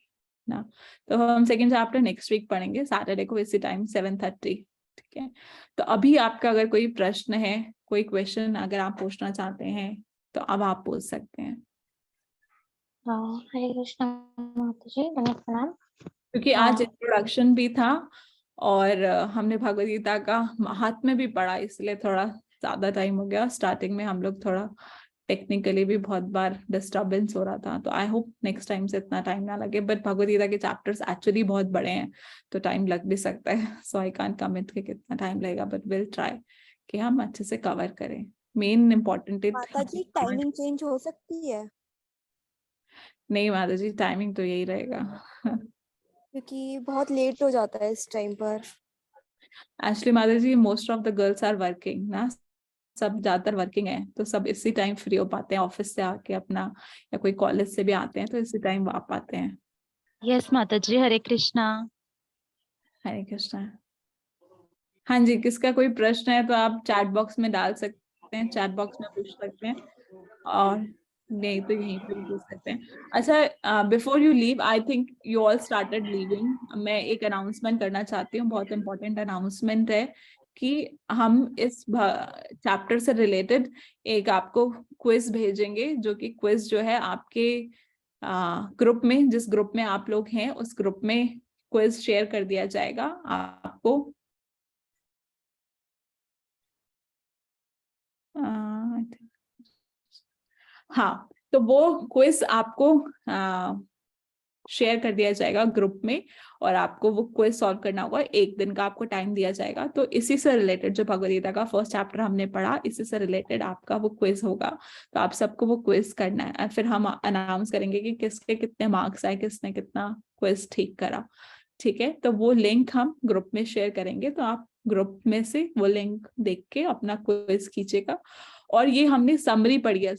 ना। तो हम सेकंड चैप्टर नेक्स्ट वीक पढ़ेंगे, सैटरडे को इसी टाइम 7:30, ठीक है। तो अभी आपका अगर कोई प्रश्न है, कोई क्वेश्चन अगर आप पूछना चाहते हैं तो अब आप पूछ सकते हैं। हरे कृष्ण माता जी, प्रणाम। क्योंकि आज इंट्रोडक्शन भी था और हमने भगवद गीता का महात्म्य भी पढ़ा, इसलिए थोड़ा ज्यादा टाइम हो गया। स्टार्टिंग में हम लोग थोड़ा टेक्निकली भी बहुत बार डिस्टर्बेंस हो रहा था, तो आई होप नेक्स्ट टाइम से इतना टाइम ना लगे। बट भगवद गीता के चैप्टर्स एक्चुअली बहुत बड़े हैं, तो टाइम लग भी सकता है। सो आई कांट कमिट कि कितना टाइम लगेगा, बट विल ट्राई कि हम अच्छे से कवर करें। मेन इम्पोर्टेंट माता जी टाइमिंग चेंज हो सकती है? नहीं माता जी, टाइमिंग तो यही रहेगा। क्योंकि बहुत लेट हो जाता है इस टाइम पर। एक्चुअली माता जी most of the girls are working ना, सब ज्यादातर वर्किंग है, तो सब इसी टाइम फ्री हो पाते हैं ऑफिस से आके अपना, या कोई कॉलेज से भी आते हैं तो इसी टाइम आ पाते हैं। यस माता जी, हरे कृष्णा। हरे कृष्णा। हाँ जी, किसका कोई प्रश्न है तो आप चैट बॉक्स में डाल सकते हैं, चैट बॉक्स में पूछ सकते हैं, और नहीं तो यहीं पे भी पूछ सकते हैं। अच्छा, before you leave, I think you all started leaving, मैं एक अनाउंसमेंट करना चाहती हूँ, बहुत इंपॉर्टेंट अनाउंसमेंट है कि हम इस चैप्टर से रिलेटेड एक आपको क्विज भेजेंगे, जो कि क्विज जो है आपके ग्रुप में, जिस ग्रुप में आप लोग हैं उस ग्रुप में क्विज शेयर कर दिया जाएगा आपको। हाँ, तो वो क्विज आपको शेयर कर दिया जाएगा ग्रुप में, और आपको वो क्विज सॉल्व करना होगा। 1 दिन का आपको टाइम दिया जाएगा, तो इसी से रिलेटेड जो भगवद गीता का फर्स्ट चैप्टर हमने पढ़ा, इसी से रिलेटेड आपका वो क्विज होगा। तो आप सबको वो क्विज करना है, और फिर हम अनाउंस करेंगे कि किसके कितने मार्क्स आए, किसने कितना क्विज ठीक करा, ठीक है। तो वो लिंक हम ग्रुप में शेयर करेंगे, तो आप ग्रुप में से वो लिंक देख के अपना क्विज कीजिएगा। और ये हमने समरी पढ़ी है,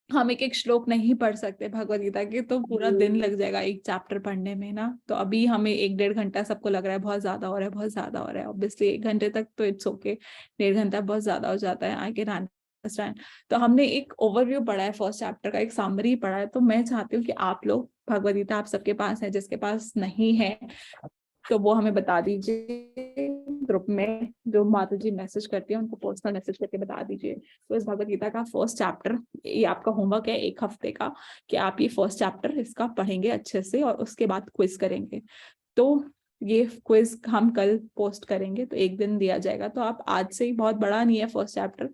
हम एक एक श्लोक नहीं पढ़ सकते भगवद गीता के, तो पूरा दिन लग जाएगा एक चैप्टर पढ़ने में ना। तो अभी हमें 1-1.5 घंटा सबको लग रहा है बहुत ज्यादा हो रहा है, बहुत ज्यादा हो रहा है। ऑब्वियसली 1 घंटे तक तो इट्स ओके, 1.5 घंटा बहुत ज्यादा हो जाता है, आई कैन अंडरस्टैंड। तो हमने एक ओवरव्यू पढ़ा है फर्स्ट चैप्टर का, एक समरी पढ़ा है। तो मैं चाहती हूँ कि आप लोग, भगवद गीता आप सबके पास है, जिसके पास नहीं है तो वो हमें बता दीजिए ग्रुप ग्रुप में जो माता जी मैसेज करती है उनको पर्सनल मैसेज करके बता दीजिए। तो इस भगवत गीता का फर्स्ट चैप्टर, ये आपका होमवर्क है 1 हफ्ते का, कि आप ये फर्स्ट चैप्टर इसका पढ़ेंगे अच्छे से और उसके बाद क्विज करेंगे। तो ये क्विज हम कल पोस्ट करेंगे, तो 1 दिन दिया जाएगा। तो आप आज से ही, बहुत बड़ा नहीं है फर्स्ट चैप्टर,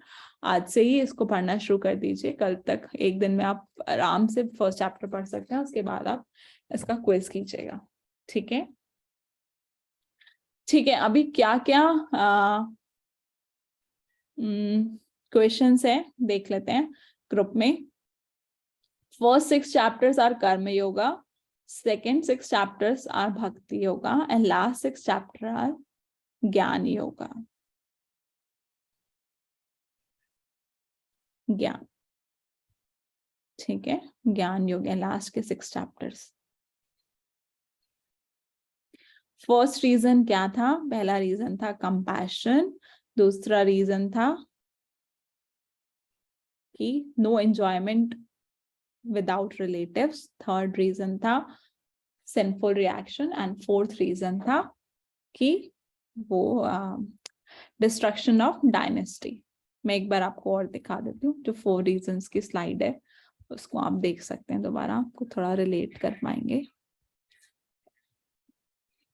आज से ही इसको पढ़ना शुरू कर दीजिए। कल तक 1 दिन में आप आराम से फर्स्ट चैप्टर पढ़ सकते हैं, उसके बाद आप इसका क्विज कीजिएगा। ठीक है, ठीक है। अभी क्या क्या क्वेश्चंस है देख लेते हैं ग्रुप में। फर्स्ट 6 chapters आर कर्म yoga, second 6 chapters are bhakti yoga and last 6 chapters are jnana yoga. ज्ञान, ठीक है, ज्ञान योग है लास्ट के 6 chapters। फर्स्ट रीजन क्या था? पहला रीजन था कंपैशन, दूसरा रीजन था कि no enjoyment without relatives, third reason था sinful reaction and fourth reason था कि वो डिस्ट्रक्शन ऑफ डायनेस्टी। मैं एक बार आपको और दिखा देती हूँ, जो 4 रीजंस की स्लाइड है उसको आप देख सकते हैं दोबारा, आपको थोड़ा रिलेट कर पाएंगे।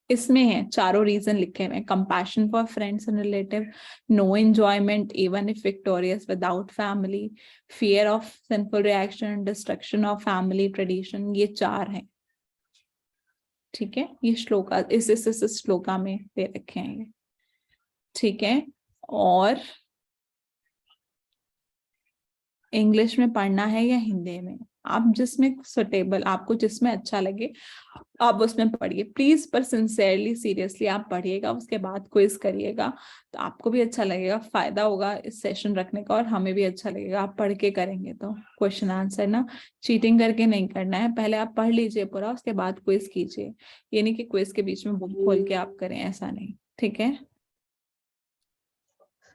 इसमें है 4 रीजन लिखे हुए, compassion for friends and relative, no enjoyment even if victorious without family, fear of sinful reaction, destruction of family tradition. ये 4 हैं, ठीक है। ये श्लोका इस श्लोका में दे रखे हैं ये, ठीक है। और इंग्लिश में पढ़ना है या हिंदी में, आप जिसमें सुटेबल, आपको जिसमें अच्छा लगे आप उसमें पढ़िए प्लीज, पर सिंसियरली सीरियसली आप पढ़िएगा, उसके बाद क्विज करिएगा, तो आपको भी अच्छा लगेगा, फायदा होगा इस सेशन रखने का और हमें भी अच्छा लगेगा। आप पढ़ के करेंगे तो क्वेश्चन आंसर ना चीटिंग करके नहीं करना है, पहले आप पढ़ लीजिए पूरा, उसके बाद क्विज कीजिए। ये नहीं कि क्विज के बीच में बुक खोल के आप करें, ऐसा नहीं, ठीक है।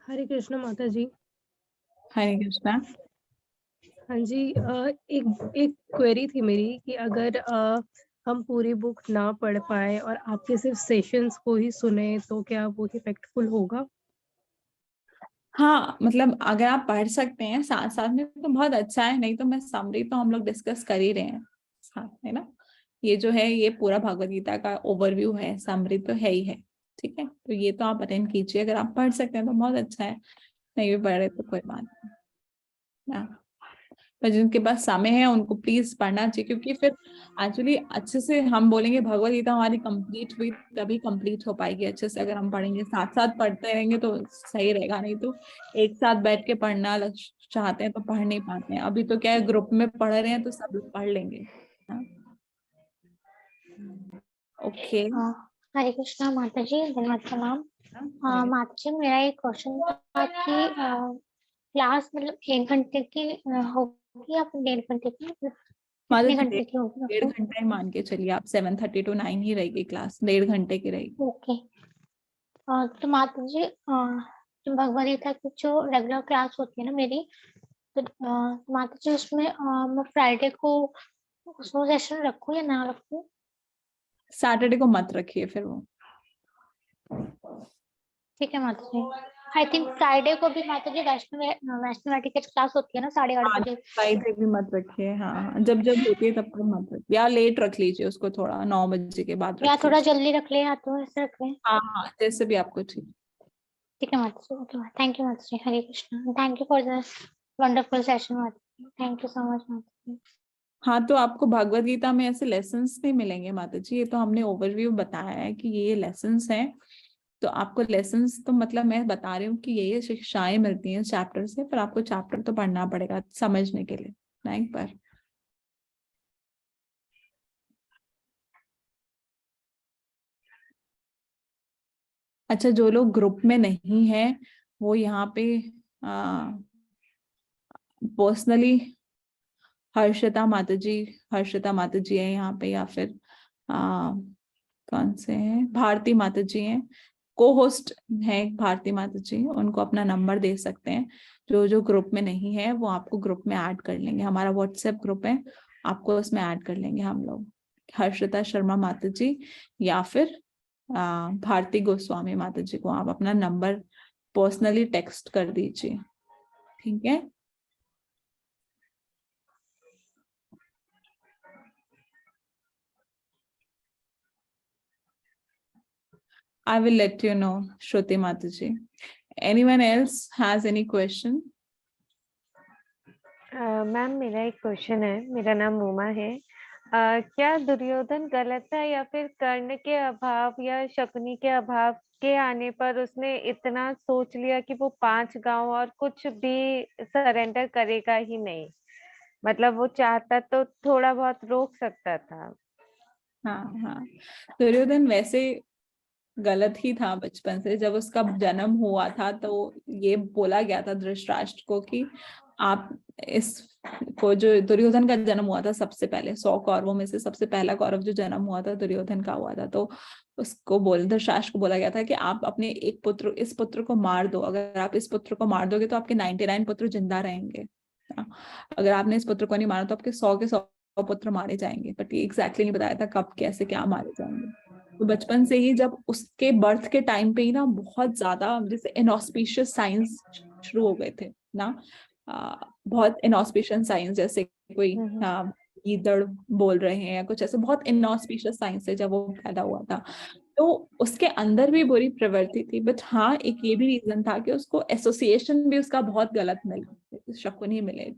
हरे कृष्ण माता जी। हरे कृष्णा। हाँ जी, एक क्वेरी थी मेरी कि अगर हम पूरी बुक ना पढ़ पाए और आपके सिर्फ सेशंस को ही सुने तो क्या वो इफेक्टफुल होगा? हाँ, मतलब अगर आप पढ़ सकते हैं साथ साथ में तो बहुत अच्छा है, नहीं तो मैं समरी तो हम लोग डिस्कस कर ही रहे हैं साथ में ना। ये जो है ये पूरा भगवद गीता का ओवरव्यू है, समरी तो है ही है, ठीक है। तो ये तो आप अटेंड कीजिए, अगर आप पढ़ सकते हैं तो बहुत अच्छा है, नहीं भी पढ़ रहे तो कोई बात नहीं। पर जिनके पास समय है उनको प्लीज पढ़ना चाहिए, क्योंकि फिर एक्चुअली अच्छे से हम बोलेंगे भगवद गीता हमारी कंप्लीट हुई तभी कंप्लीट हो पाएगी अच्छे से, अगर हम पढ़ेंगे, साथ साथ पढ़ते रहेंगे तो सही रहेगा, नहीं तो एक साथ बैठ के पढ़ना चाहते हैं तो पढ़ नहीं पाते हैं। अभी तो क्या है, ग्रुप में पढ़ रहे हैं तो सब लोग पढ़ लेंगे। ओके, हरे कृष्णा माता जी, धन्यवाद प्रणाम। माता जी, मेरा एक क्वेश्चन था कि क्लास मतलब 1 घंटे की होगी या फिर 1.5 घंटे की, कितने घंटे की होगी? 1.5 घंटा ही मान के चलिए आप, 7:30 to 9 ही रहेगी क्लास, 1.5 घंटे की रहेगी। ओके। तो माता जी, जो भगवद गीता की जो रेगुलर क्लास होती है ना मेरी, तो माता जी उसमें मैं फ्राइडे को उसमें सेशन रखूँ या ना रखूँ? सैटरडे को मत रखिए फिर वो। ठीक है माता जी। आई थिंक फ्राइडे को भी माता जी वैष्णव एटिकेट क्लास होती है ना 8:30 बजे। फ्राइडे भी मत रखिए, हाँ जब जब होती है तब तक मत रखिए, या लेट रख लीजिए उसको, थोड़ा 9 बजे के बाद या रख थोड़ा लीजिए। जल्दी रख ले या तो ऐसे रख ले। हाँ हाँ, जैसे भी आपको ठीक है माता जी। ओके, थैंक यू माता जी। Hare Krishna, thank you for this wonderful session माता जी, थैंक यू सो मच माता जी। हाँ, तो आपको भगवत गीता में ऐसे लेसन्स नहीं मिलेंगे माता जी, ये तो हमने ओवरव्यू बताया है कि ये लेसन्स हैं, तो आपको लेसन्स तो मतलब मैं बता रही हूँ कि ये शिक्षाएं मिलती हैं चैप्टर से, पर आपको चैप्टर तो पढ़ना पड़ेगा समझने के लिए ना एक बार। अच्छा, जो लोग ग्रुप में नहीं है वो यहाँ पे पर्सनली हर्षिता माता जी है यहाँ पे, या फिर कौन से हैं, भारती माता जी हैं, को होस्ट है भारती माता जी, उनको अपना नंबर दे सकते हैं। जो जो ग्रुप में नहीं है वो आपको ग्रुप में ऐड कर लेंगे, हमारा व्हाट्सएप ग्रुप है, आपको उसमें ऐड कर लेंगे हम लोग। हर्षिता शर्मा माता जी या फिर भारती गोस्वामी माता जी को आप अपना नंबर पर्सनली टेक्स्ट कर दीजिए, ठीक है। I will let you know, Shruti Mataji. Anyone else has any question? Ma'am मेरा एक क्वेश्चन है, मेरा नाम मोमा है। क्या दुर्योधन गलत था या फिर कर्ण के अभाव या शकुनी के अभाव के आने पर उसने इतना सोच लिया कि वो 5 गांव और कुछ भी सरेंडर करेगा ही नहीं? मतलब वो चाहता तो थोड़ा बहुत रोक सकता था। हाँ हाँ, दुर्योधन वैसे गलत ही था बचपन से। जब उसका जन्म हुआ था तो ये बोला गया था धृतराष्ट्र को कि आप इस को, जो दुर्योधन का जन्म हुआ था सबसे पहले 100 कौरवों में से सबसे पहला कौरव जो जन्म हुआ था दुर्योधन का हुआ था, तो उसको धृतराष्ट्र को बोला गया था कि आप अपने एक पुत्र, इस पुत्र को मार दो। अगर आप इस पुत्र को मार दोगे तो आपके 99 पुत्र जिंदा रहेंगे। अगर आपने इस पुत्र को नहीं मारा तो आपके 100 के 100 पुत्र मारे जाएंगे। बट ये एग्जैक्टली नहीं बताया था कब, कैसे, क्या मारे जाएंगे। तो बचपन से ही जब उसके बर्थ के टाइम पे ही ना बहुत ज्यादा जैसे इनऑस्पिशियस साइंस शुरू हो गए थे ना, बहुत इनऑस्पिशियस साइंस, जैसे कोई गीदड़ बोल रहे हैं या कुछ ऐसे बहुत इनऑस्पिशियस साइंस से जब वो पैदा हुआ था। तो उसके अंदर भी बुरी प्रवृत्ति थी। बट हाँ, एक ये भी रीजन था कि उसको एसोसिएशन भी उसका बहुत गलत मिला, शकुनी मिले।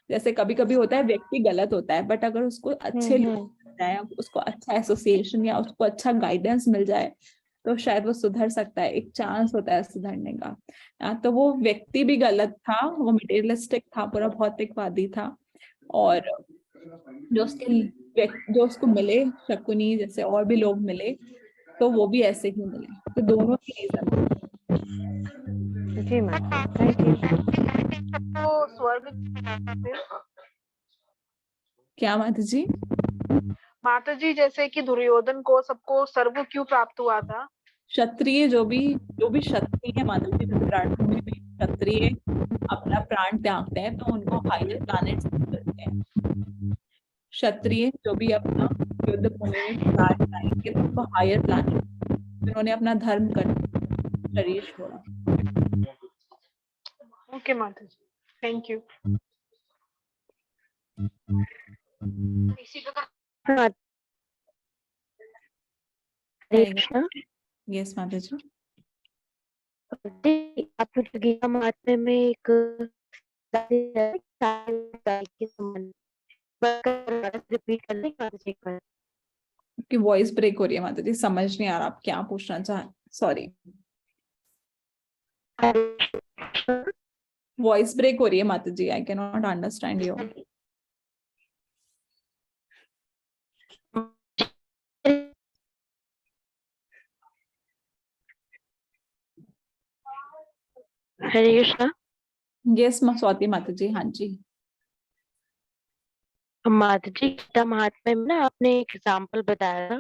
जैसे कभी कभी होता है व्यक्ति गलत होता है, बट अगर उसको अच्छे लोग मिल जाए, उसको अच्छा एसोसिएशन या उसको अच्छा गाइडेंस मिल जाए तो शायद वो सुधर सकता है, एक चांस होता है सुधरने का। तो वो व्यक्ति भी गलत था, वो मटेरियलिस्टिक था, पूरा भौतिकवादी था। और जो उसको मिले शकुनी जैसे और भी लोग मिले तो वो भी ऐसे ही मिले। तो दोनों ही रीजन। जी मैम, थैंक यू। तो स्वर्ग क्या माता जी? माता जी, जैसे कि दुर्योधन को सबको सर्व क्यों प्राप्त हुआ था? क्षत्रिय जो भी क्षत्रिय है माता जी, धृतराष्ट्र में भी क्षत्रिय अपना प्राण त्यागते हैं तो उनको हायर प्लैनेट्स मिलते हैं। क्षत्रिय जो भी अपना युद्ध भूमि में प्राण त्यागेंगे तो उनको हायर प्लैनेट, जिन्होंने अपना धर्म कर शरीर छोड़ा। ओके माता जी, थैंक यू। यस माता जी। आप मुझे गीता महात्म्य में एक रिपीट कर दें माता जी एक बार? आपकी वॉइस ब्रेक हो रही है माता जी, समझ नहीं आ रहा आप क्या पूछना चाह, सॉरी। वॉइस ब्रेक हो रही है माता जी, I can not understand you. Hare Krishna. Yes Swati माता जी, हाँ जी। माता जी, गीता महात्म्य में ना आपने एक एग्जाम्पल बताया था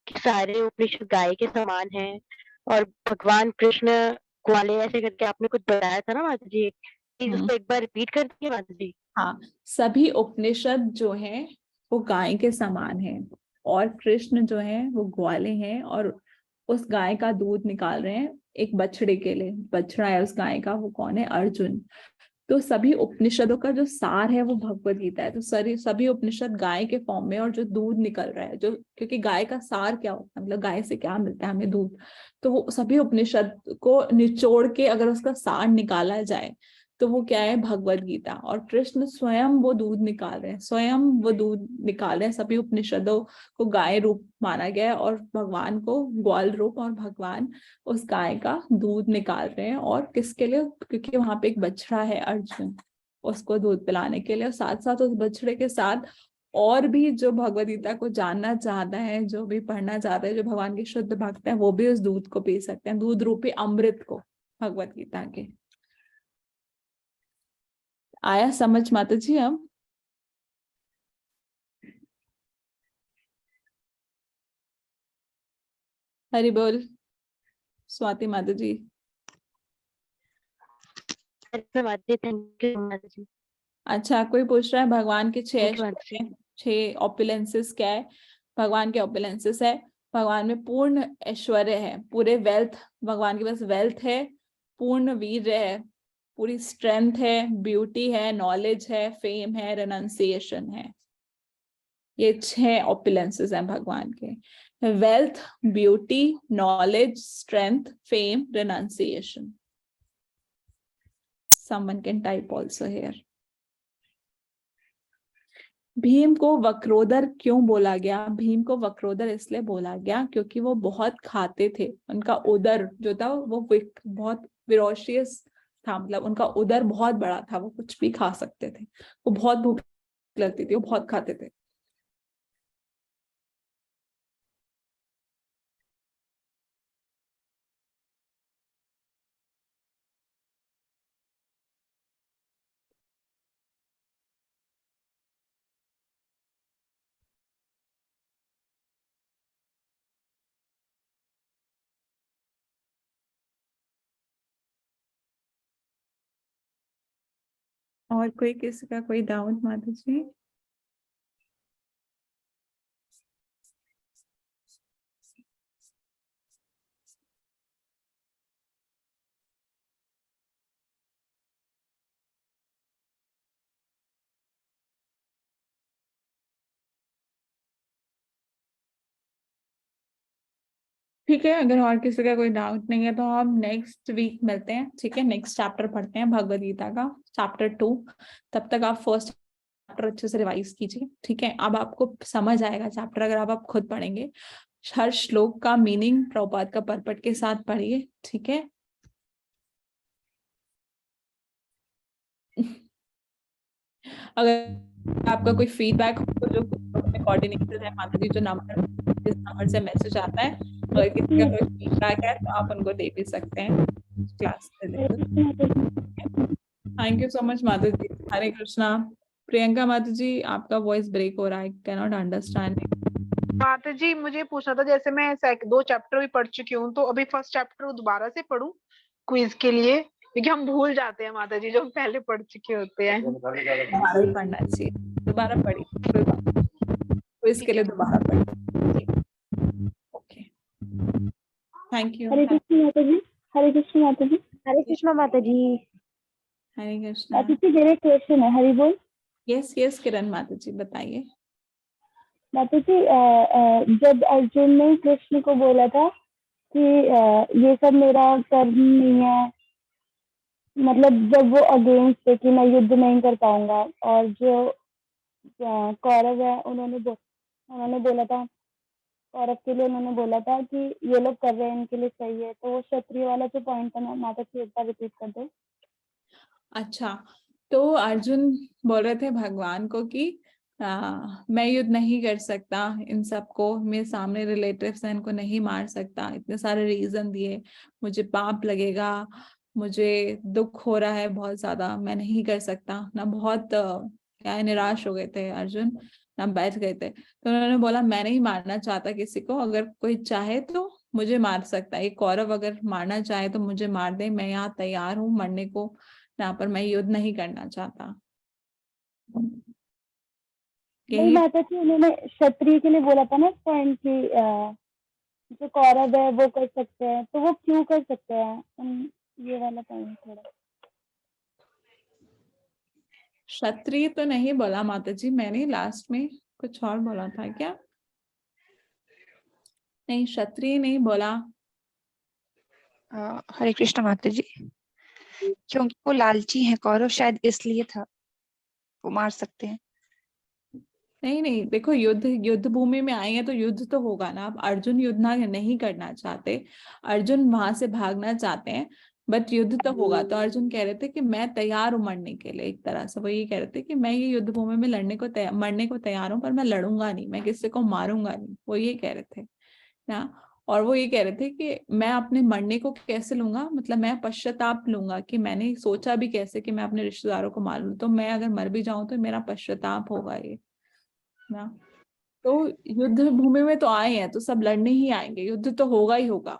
कि सारे उपनिषद गाय के समान हैं और भगवान कृष्ण ग्वाले, ऐसे करके आपने कुछ बताया था ना माता जी, इसको एक बार रिपीट कर दीजिए माता जी। हाँ, सभी उपनिषद जो है वो गाय के समान है और कृष्ण जो है वो ग्वाले हैं और उस गाय का दूध निकाल रहे हैं एक बछड़े के लिए। बछड़ा है उस गाय का, वो कौन है? अर्जुन। तो सभी उपनिषदों का जो सार है वो भगवत गीता है। तो सभी उपनिषद गाय के फॉर्म में, और जो दूध निकल रहा है, जो क्योंकि गाय का सार क्या होता है, मतलब गाय से क्या मिलता है हमें? दूध। तो वो सभी उपनिषद को निचोड़ के अगर उसका सार निकाला जाए तो वो क्या है? भगवत गीता। और कृष्ण स्वयं वो दूध निकाल रहे हैं, स्वयं वो दूध निकाल रहे हैं। सभी उपनिषदों को गाय रूप माना गया है और भगवान को ग्वाल रूप, और भगवान उस गाय का दूध निकाल रहे हैं। और किसके लिए? क्योंकि वहां पे एक बछड़ा है अर्जुन, उसको दूध पिलाने के लिए। और साथ साथ उस बछड़े के साथ और भी जो भगवद गीता को जानना चाहता है, जो भी पढ़ना चाहता है, जो भगवान के शुद्ध भक्त है, वो भी उस दूध को पी सकते हैं, दूध रूपी अमृत को, भगवद गीता के। आया समझ माता जी? अब हरि बोल स्वाति माता जी। थैंक यू माता जी। अच्छा, कोई पूछ रहा है भगवान के 6 ऑपुलेंसेस क्या है? भगवान के ऑपुलेंसेस है भगवान में पूर्ण ऐश्वर्य है, पूरे वेल्थ, भगवान के पास वेल्थ है, पूर्ण वीर्य है, पूरी स्ट्रेंथ है, ब्यूटी है, नॉलेज है, फेम है, रेनंसिएशन है। ये 6 ऑपुलेंसेस हैं भगवान के, wealth, beauty, knowledge, strength, fame, renunciation. Someone can type also here. Bhim को वक्रोदर क्यों बोला गया? भीम को वक्रोदर इसलिए बोला गया क्योंकि वो बहुत खाते थे। उनका उदर जो था वो बहुत विरोशियस था, मतलब उनका उदर बहुत बड़ा था, वो कुछ भी खा सकते थे, वो बहुत भूख लगती थी, वो बहुत खाते थे। और कोई किसी का कोई डाउट माता जी? ठीक है, अगर और किसी का कोई डाउट नहीं है तो हम नेक्स्ट वीक मिलते हैं। ठीक है, नेक्स्ट चैप्टर पढ़ते हैं भगवद गीता का, चैप्टर 2। तब तक आप फर्स्ट चैप्टर अच्छे से रिवाइज कीजिए। ठीक है, अब आपको समझ आएगा चैप्टर अगर आप खुद पढ़ेंगे। हर श्लोक का मीनिंग प्रभुपाद का परपट के साथ पढ़िए। ठीक है, अगर आपका कोई फीडबैक हो तो जो कोऑर्डिनेटर है माता जी, जो नंबर, जिस नंबर से मैसेज आता है, अगर किसी का कोई फीडबैक है तो आप उनको दे भी सकते हैं क्लास में। थैंक यू सो मच माता जी। हरे कृष्णा। प्रियंका माता जी, आपका वॉइस ब्रेक हो रहा है, कैन नॉट अंडरस्टैंड। माता जी मुझे पूछना था, जैसे मैं 2 चैप्टर भी पढ़ चुकी हूँ, तो अभी फर्स्ट चैप्टर दोबारा से पढूं क्विज के लिए, क्योंकि हम भूल जाते हैं माता जी जो हम पहले पढ़ चुके होते हैं। दोबारा पढ़ना चाहिए, दोबारा पढ़िए, क्विज के लिए दोबारा पढ़िए। Okay, thank you. Hare Krishna माता जी। हरे कृष्ण माता जी। हरे कृष्ण माता जी। हरे कृष्णा। माता जी मेरा क्वेश्चन है, हरि बोल। यस यस किरण माता जी बताइए। माता जी जब अर्जुन ने कृष्ण को बोला था कि ये सब मेरा कर्म नहीं है, मतलब जब वो अगेंस्ट थे कि मैं युद्ध नहीं कर पाऊंगा, और जो कौरव है उन्होंने बोला था, कौरव के लिए उन्होंने बोला था कि ये लोग कर रहे हैं इनके लिए सही है, तो वो क्षत्रिय वाला जो पॉइंट था माता जी एक बार रिपीट कर दो। अच्छा, तो अर्जुन बोल रहे थे भगवान को कि मैं युद्ध नहीं कर सकता, इन सबको मेरे सामने रिलेटिव्स हैं, इनको नहीं मार सकता, इतने सारे रीजन दिए, मुझे पाप लगेगा, मुझे दुख हो रहा है बहुत ज्यादा, मैं नहीं कर सकता ना। बहुत क्या है, निराश हो गए थे अर्जुन ना, बैठ गए थे। तो उन्होंने बोला मैं नहीं मारना चाहता किसी को, अगर कोई चाहे तो मुझे मार सकता है, ये कौरव अगर मारना चाहे तो मुझे मार दे, मैं यहाँ तैयार हूँ मरने को, यहाँ पर मैं युद्ध नहीं करना चाहता। नहीं माता जी, उन्होंने क्षत्रिय के लिए बोला था ना पॉइंट की, जो कौरव है वो कर सकते हैं, तो वो क्यों कर सकते हैं, ये वाला पॉइंट थोड़ा। क्षत्रिय तो नहीं बोला माता जी मैंने, लास्ट में कुछ और बोला था क्या? नहीं, क्षत्रिय नहीं बोला। हरे कृष्ण माता जी, क्योंकि वो लालची है कौरव, शायद इसलिए था, वो मार सकते हैं। नहीं नहीं, देखो युद्ध भूमि में आए हैं तो युद्ध तो होगा ना। अब अर्जुन युद्ध नहीं करना चाहते, अर्जुन वहां से भागना चाहते हैं, बट युद्ध तो होगा। तो अर्जुन कह रहे थे कि मैं तैयार हूँ मरने के लिए, एक तरह से वो ये कह रहे थे कि मैं ये युद्ध भूमि में मरने को तैयार हूँ, पर मैं लड़ूंगा नहीं, मैं किसी को मारूंगा नहीं, वो ये कह रहे थे ना। और वो ये कह रहे थे कि मैं अपने मरने को कैसे लूंगा, मतलब मैं पश्चाताप लूंगा कि मैंने सोचा भी कैसे कि मैं अपने रिश्तेदारों को मार लूं, तो मैं अगर मर भी जाऊं तो मेरा पश्चाताप होगा ये ना। तो युद्ध भूमि में तो आए हैं तो सब लड़ने ही आएंगे, युद्ध तो होगा ही होगा।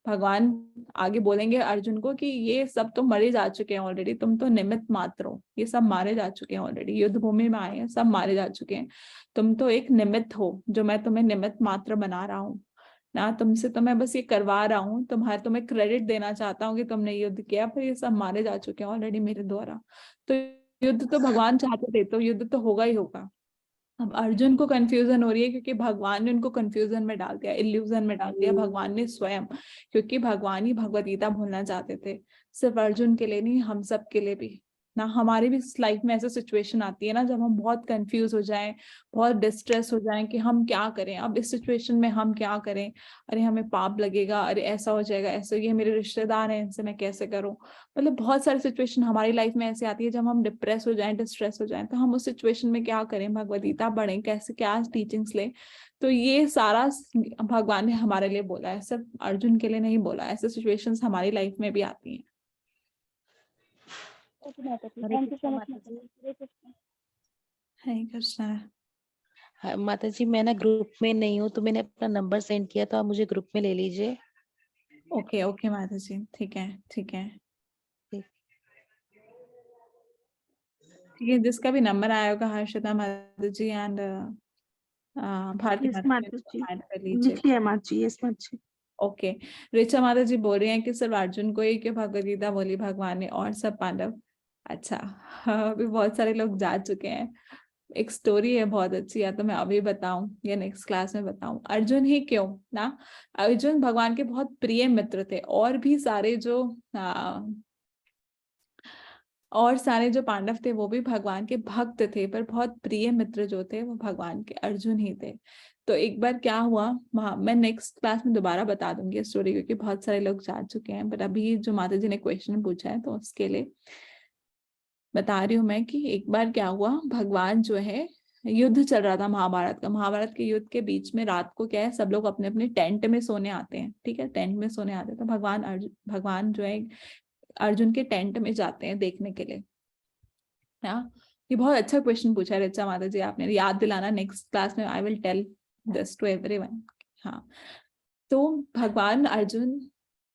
भगवान आगे बोलेंगे अर्जुन को कि ये सब तो मरे जा चुके हैं ऑलरेडी, तुम तो निमित्त मात्र हो, ये सब मारे जा चुके हैं ऑलरेडी, युद्ध भूमि में आए हैं सब मारे जा चुके हैं, तुम तो एक निमित्त हो, जो मैं तुम्हें निमित्त मात्र बना रहा हूँ ना, तुमसे तो मैं बस ये करवा रहा हूँ, तुम्हें क्रेडिट देना चाहता हूँ कि तुमने युद्ध किया, पर ये सब मारे जा चुके हैं ऑलरेडी मेरे द्वारा। तो युद्ध तो भगवान चाहते थे, तो युद्ध तो होगा ही होगा। अब अर्जुन को कंफ्यूजन हो रही है क्योंकि भगवान ने उनको कंफ्यूजन में डाल दिया, इल्यूजन में डाल दिया भगवान ने स्वयं, क्योंकि भगवान ही भगवद गीता भूलना चाहते थे। सिर्फ अर्जुन के लिए नहीं, हम सब के लिए भी ना। हमारी भी लाइफ में ऐसा सिचुएशन आती है ना, जब हम बहुत कंफ्यूज हो जाएं, बहुत डिस्ट्रेस हो जाएं कि हम क्या करें, अब इस सिचुएशन में हम क्या करें, अरे हमें पाप लगेगा, अरे ऐसा हो जाएगा, ऐसा, ये मेरे रिश्तेदार हैं, इनसे मैं कैसे करूं। मतलब बहुत सारी सिचुएशन हमारी लाइफ में ऐसे आती है जब हम डिप्रेस हो जाएं, डिस्ट्रेस हो जाएं, तो हम उस सिचुएशन में क्या करें, भगवद गीता पढ़ें, कैसे क्या टीचिंग्स लें। तो ये सारा भगवान ने हमारे लिए बोला है, सिर्फ अर्जुन के लिए नहीं बोला। ऐसे सिचुएशंस हमारी लाइफ में भी आती हैं। Thank you so much. Hare Krishna. हाँ, माता जी मैं ना ग्रुप में नहीं हूँ, तो मैंने अपना नंबर सेंड किया, तो आप मुझे ग्रुप में ले लीजिए। ओके ओके माता जी, ठीक है ठीक है ठीक है। जिसका भी नंबर आया होगा, हर्षिता माता जी एंड भारती यस माता माता जी, जी, ऐड कर लीजिए। लिखिए माता जी। यस माता जी। ओके। ऋचा माता जी बोल रही हैं कि सिर्फ अर्जुन को ही कि भगवद गीता बोली भगवान ने, और सब पांडव। अच्छा, हाँ, अभी बहुत सारे लोग जा चुके हैं। एक स्टोरी है बहुत अच्छी, या तो मैं अभी बताऊं या नेक्स्ट क्लास में बताऊं। अर्जुन ही क्यों ना, अर्जुन भगवान के बहुत प्रिय मित्र थे, और भी सारे जो और सारे जो पांडव थे वो भी भगवान के भक्त थे, पर बहुत प्रिय मित्र जो थे वो भगवान के अर्जुन ही थे। तो एक बार क्या हुआ, मैं नेक्स्ट क्लास में दोबारा बता दूंगी स्टोरी, क्योंकि बहुत सारे लोग जा चुके हैं, बट अभी जो माता जी ने क्वेश्चन पूछा है तो उसके लिए बता रही हूँ मैं कि एक बार क्या हुआ। भगवान जो है, युद्ध चल रहा था महाभारत का। महाभारत के युद्ध के बीच में रात को क्या है, सब लोग अपने अपने टेंट में सोने आते हैं, ठीक है, टेंट में सोने आते हैं। तो भगवान जो है अर्जुन के टेंट में जाते हैं देखने के लिए। हाँ, ये बहुत अच्छा क्वेश्चन पूछा है ऋचा माता जी आपने, याद दिलाना नेक्स्ट क्लास में, I will tell this to everyone. हाँ, तो भगवान अर्जुन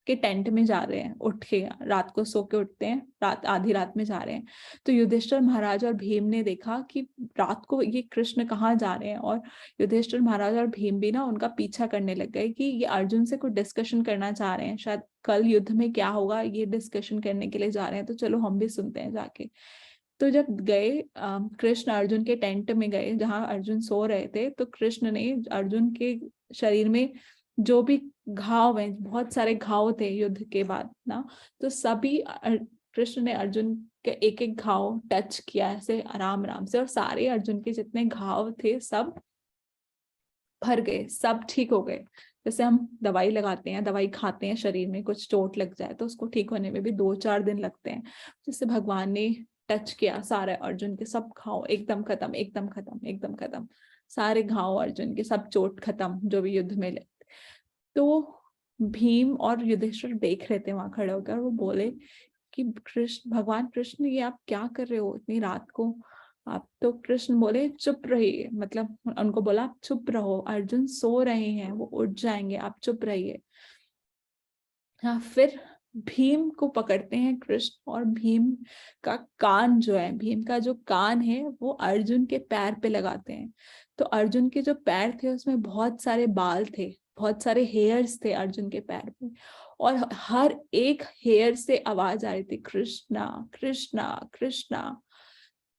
के टेंट में जा रहे हैं, उठ के रात को सो के उठते हैं, रात आधी रात में जा रहे हैं। तो युधिष्ठिर महाराज और भीम ने देखा कि रात को ये कृष्ण कहाँ जा रहे हैं, और युधिष्ठिर महाराज और भीम भी ना उनका पीछा करने लग गए कि ये अर्जुन से कुछ डिस्कशन करना चाह रहे हैं, शायद कल युद्ध में क्या होगा ये डिस्कशन करने के लिए जा रहे हैं, तो चलो हम भी सुनते हैं जाके। तो जब गए कृष्ण अर्जुन के टेंट में गए जहां अर्जुन सो रहे थे, तो कृष्ण ने अर्जुन के शरीर में जो भी घाव हैं, बहुत सारे घाव थे युद्ध के बाद ना, तो सभी कृष्ण ने अर्जुन के एक एक घाव टच किया ऐसे आराम आराम से, और सारे अर्जुन के जितने घाव थे सब भर गए, सब ठीक हो गए। जैसे हम दवाई लगाते हैं, दवाई खाते हैं, शरीर में कुछ चोट लग जाए तो उसको ठीक होने में भी 2-4 दिन लगते हैं। जिससे भगवान ने टच किया, सारे अर्जुन के सब घाव एकदम खत्म, एकदम खत्म, एकदम खत्म, सारे घाव अर्जुन के, सब चोट खत्म जो भी युद्ध में लगे। तो भीम और युधिष्ठिर देख रहे थे वहां खड़े होकर, वो बोले कि भगवान कृष्ण ये आप क्या कर रहे हो इतनी रात को आप। तो कृष्ण बोले चुप रहिए, मतलब उनको बोला आप चुप रहो, अर्जुन सो रहे हैं, वो उठ जाएंगे, आप चुप रहिए। हाँ, फिर भीम को पकड़ते हैं कृष्ण, और भीम का कान जो है, भीम का जो कान है वो अर्जुन के पैर पे लगाते हैं। तो अर्जुन के जो पैर थे उसमें बहुत सारे बाल थे, बहुत सारे हेयर्स थे अर्जुन के पैर पे, और हर एक हेयर से आवाज आ रही थी कृष्णा कृष्णा कृष्णा।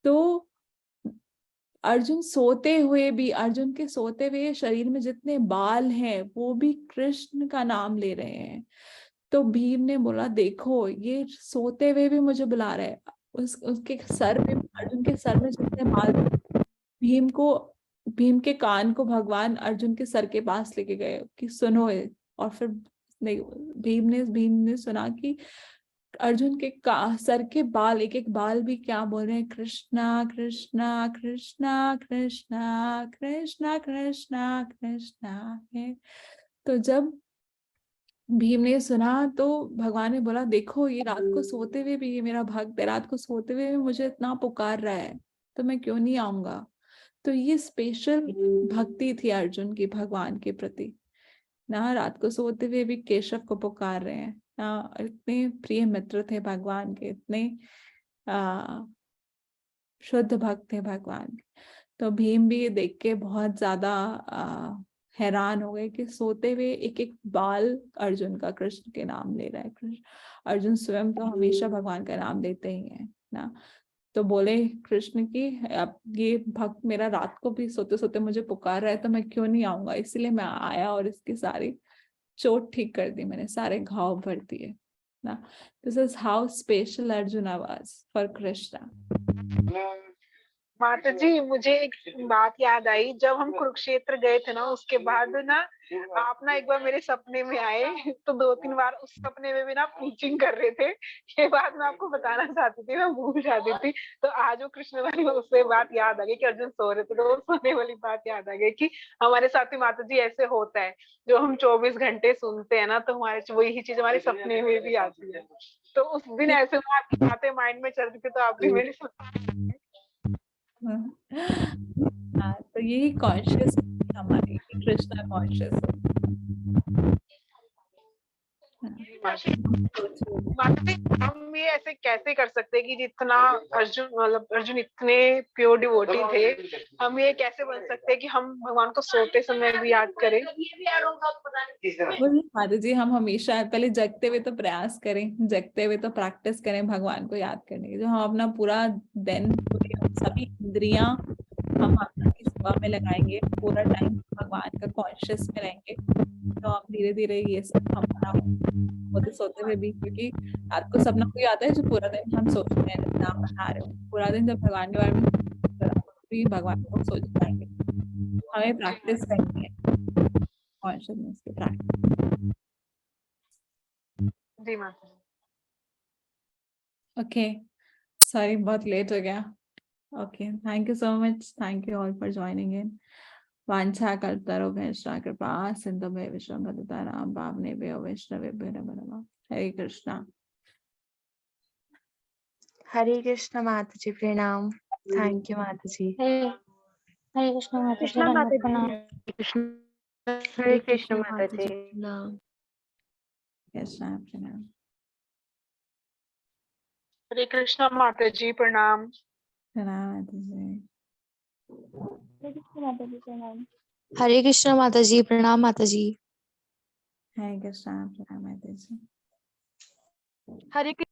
तो अर्जुन सोते हुए भी, अर्जुन के सोते हुए शरीर में जितने बाल हैं वो भी कृष्ण का नाम ले रहे हैं। तो भीम ने बोला देखो ये सोते हुए भी मुझे बुला रहा है। उसके सर में, अर्जुन के सर में जितने बाल, भीम के कान को भगवान अर्जुन के सर के पास लेके गए कि सुनो ये। और फिर भीम ने सुना कि अर्जुन के सर के बाल, एक एक बाल भी क्या बोल रहे हैं, कृष्णा कृष्णा कृष्णा कृष्णा कृष्णा कृष्णा कृष्णा है। तो जब भीम ने सुना तो भगवान ने बोला देखो ये रात को सोते हुए भी, ये मेरा भक्त है, रात को सोते हुए भी मुझे इतना पुकार रहा है, तो मैं क्यों नहीं आऊंगा। तो ये स्पेशल भक्ति थी अर्जुन की भगवान के प्रति ना, रात को सोते हुए भी केशव को पुकार रहे हैं ना। इतने प्रिय मित्र थे भगवान के, इतने शुद्ध भक्त थे भगवान। तो भीम भी देख के बहुत ज्यादा हैरान हो गए कि सोते हुए एक एक बाल अर्जुन का कृष्ण के नाम ले रहा है। कृष्ण अर्जुन स्वयं तो हमेशा भगवान का नाम लेते ही है ना। तो बोले कृष्ण की अब ये भक्त मेरा रात को भी सोते सोते मुझे पुकार रहा है तो मैं क्यों नहीं आऊंगा, इसलिए मैं आया और इसकी सारी चोट ठीक कर दी मैंने, सारे घाव भर दिए ना। This is how special Arjun was for Krishna. माता जी मुझे एक बात याद आई, जब हम कुरुक्षेत्र गए थे ना उसके बाद ना आप ना एक बार मेरे सपने में आए तो 2-3 बार उस सपने में भी ना प्रीचिंग कर रहे थे। ये बात मैं आपको बताना चाहती थी, मैं भूल जाती थी। तो आज वो कृष्ण वाली उससे बात याद आ गई कि अर्जुन सो रहे थे तो वो सोने वाली बात याद आ गई कि हमारे साथ भी माता जी ऐसे होता है, जो हम 24 घंटे सुनते हैं ना तो हमारे वही चीज हमारे सपने में भी आती है। तो उस दिन ऐसे में आपकी बातें माइंड में चल रही थी तो आप भी मेरे सपने हाँ, तो यही कॉन्शियस हमारी कृष्णा कॉन्शियस। हम ये ऐसे कैसे कर सकते हैं कि जितना अर्जुन मतलब अर्जुन इतने प्योर डिवोटी थे, हम ये कैसे बन सकते हैं कि हम भगवान को सोते समय भी याद करें? माता जी हम हमेशा पहले जगते हुए तो प्रयास करें, जगते हुए तो प्रैक्टिस करें भगवान को याद करने की। जो हम अपना पूरा दिन सभी इंद्रियां हम अपना की सेवा में लगाएंगे, पूरा टाइम भगवान का कॉन्शियस में रहेंगे, तो हम धीरे धीरे ये सब हमारा होते सोते हुए भी, क्योंकि रात को सपना कोई आता है जो पूरा दिन हम सोचते हैं नाम बना रहे हो, पूरा दिन जब भगवान के बारे में भी भगवान को सोच पाएंगे। हमें प्रैक्टिस करनी है कॉन्शियसनेस की प्रैक्टिस। जी माता। ओके सॉरी बहुत लेट हो गया। Okay thank you so much, thank you all for joining in. वांछा कल्पतरो वैष्णव कृपा सिंधुभ्य विश्वम्भरताराम पावनेभ्यो वैष्णवेभ्यो नमो नमः। हरे कृष्णा। हरे कृष्ण माता जी, प्रणाम। थैंक यू माता जी। हरे कृष्ण माता जी, कृष्णा माता दंडवत जी, प्रणाम। हरे कृष्ण माता जी। प्रणाम। कृष्णा प्रणाम। हरे कृष्णा माता जी, प्रणाम। प्रणाम माता जी। हरे कृष्ण माता जी, प्रणाम माता जी। हरे कृष्णा प्रणाम माता जी। हरे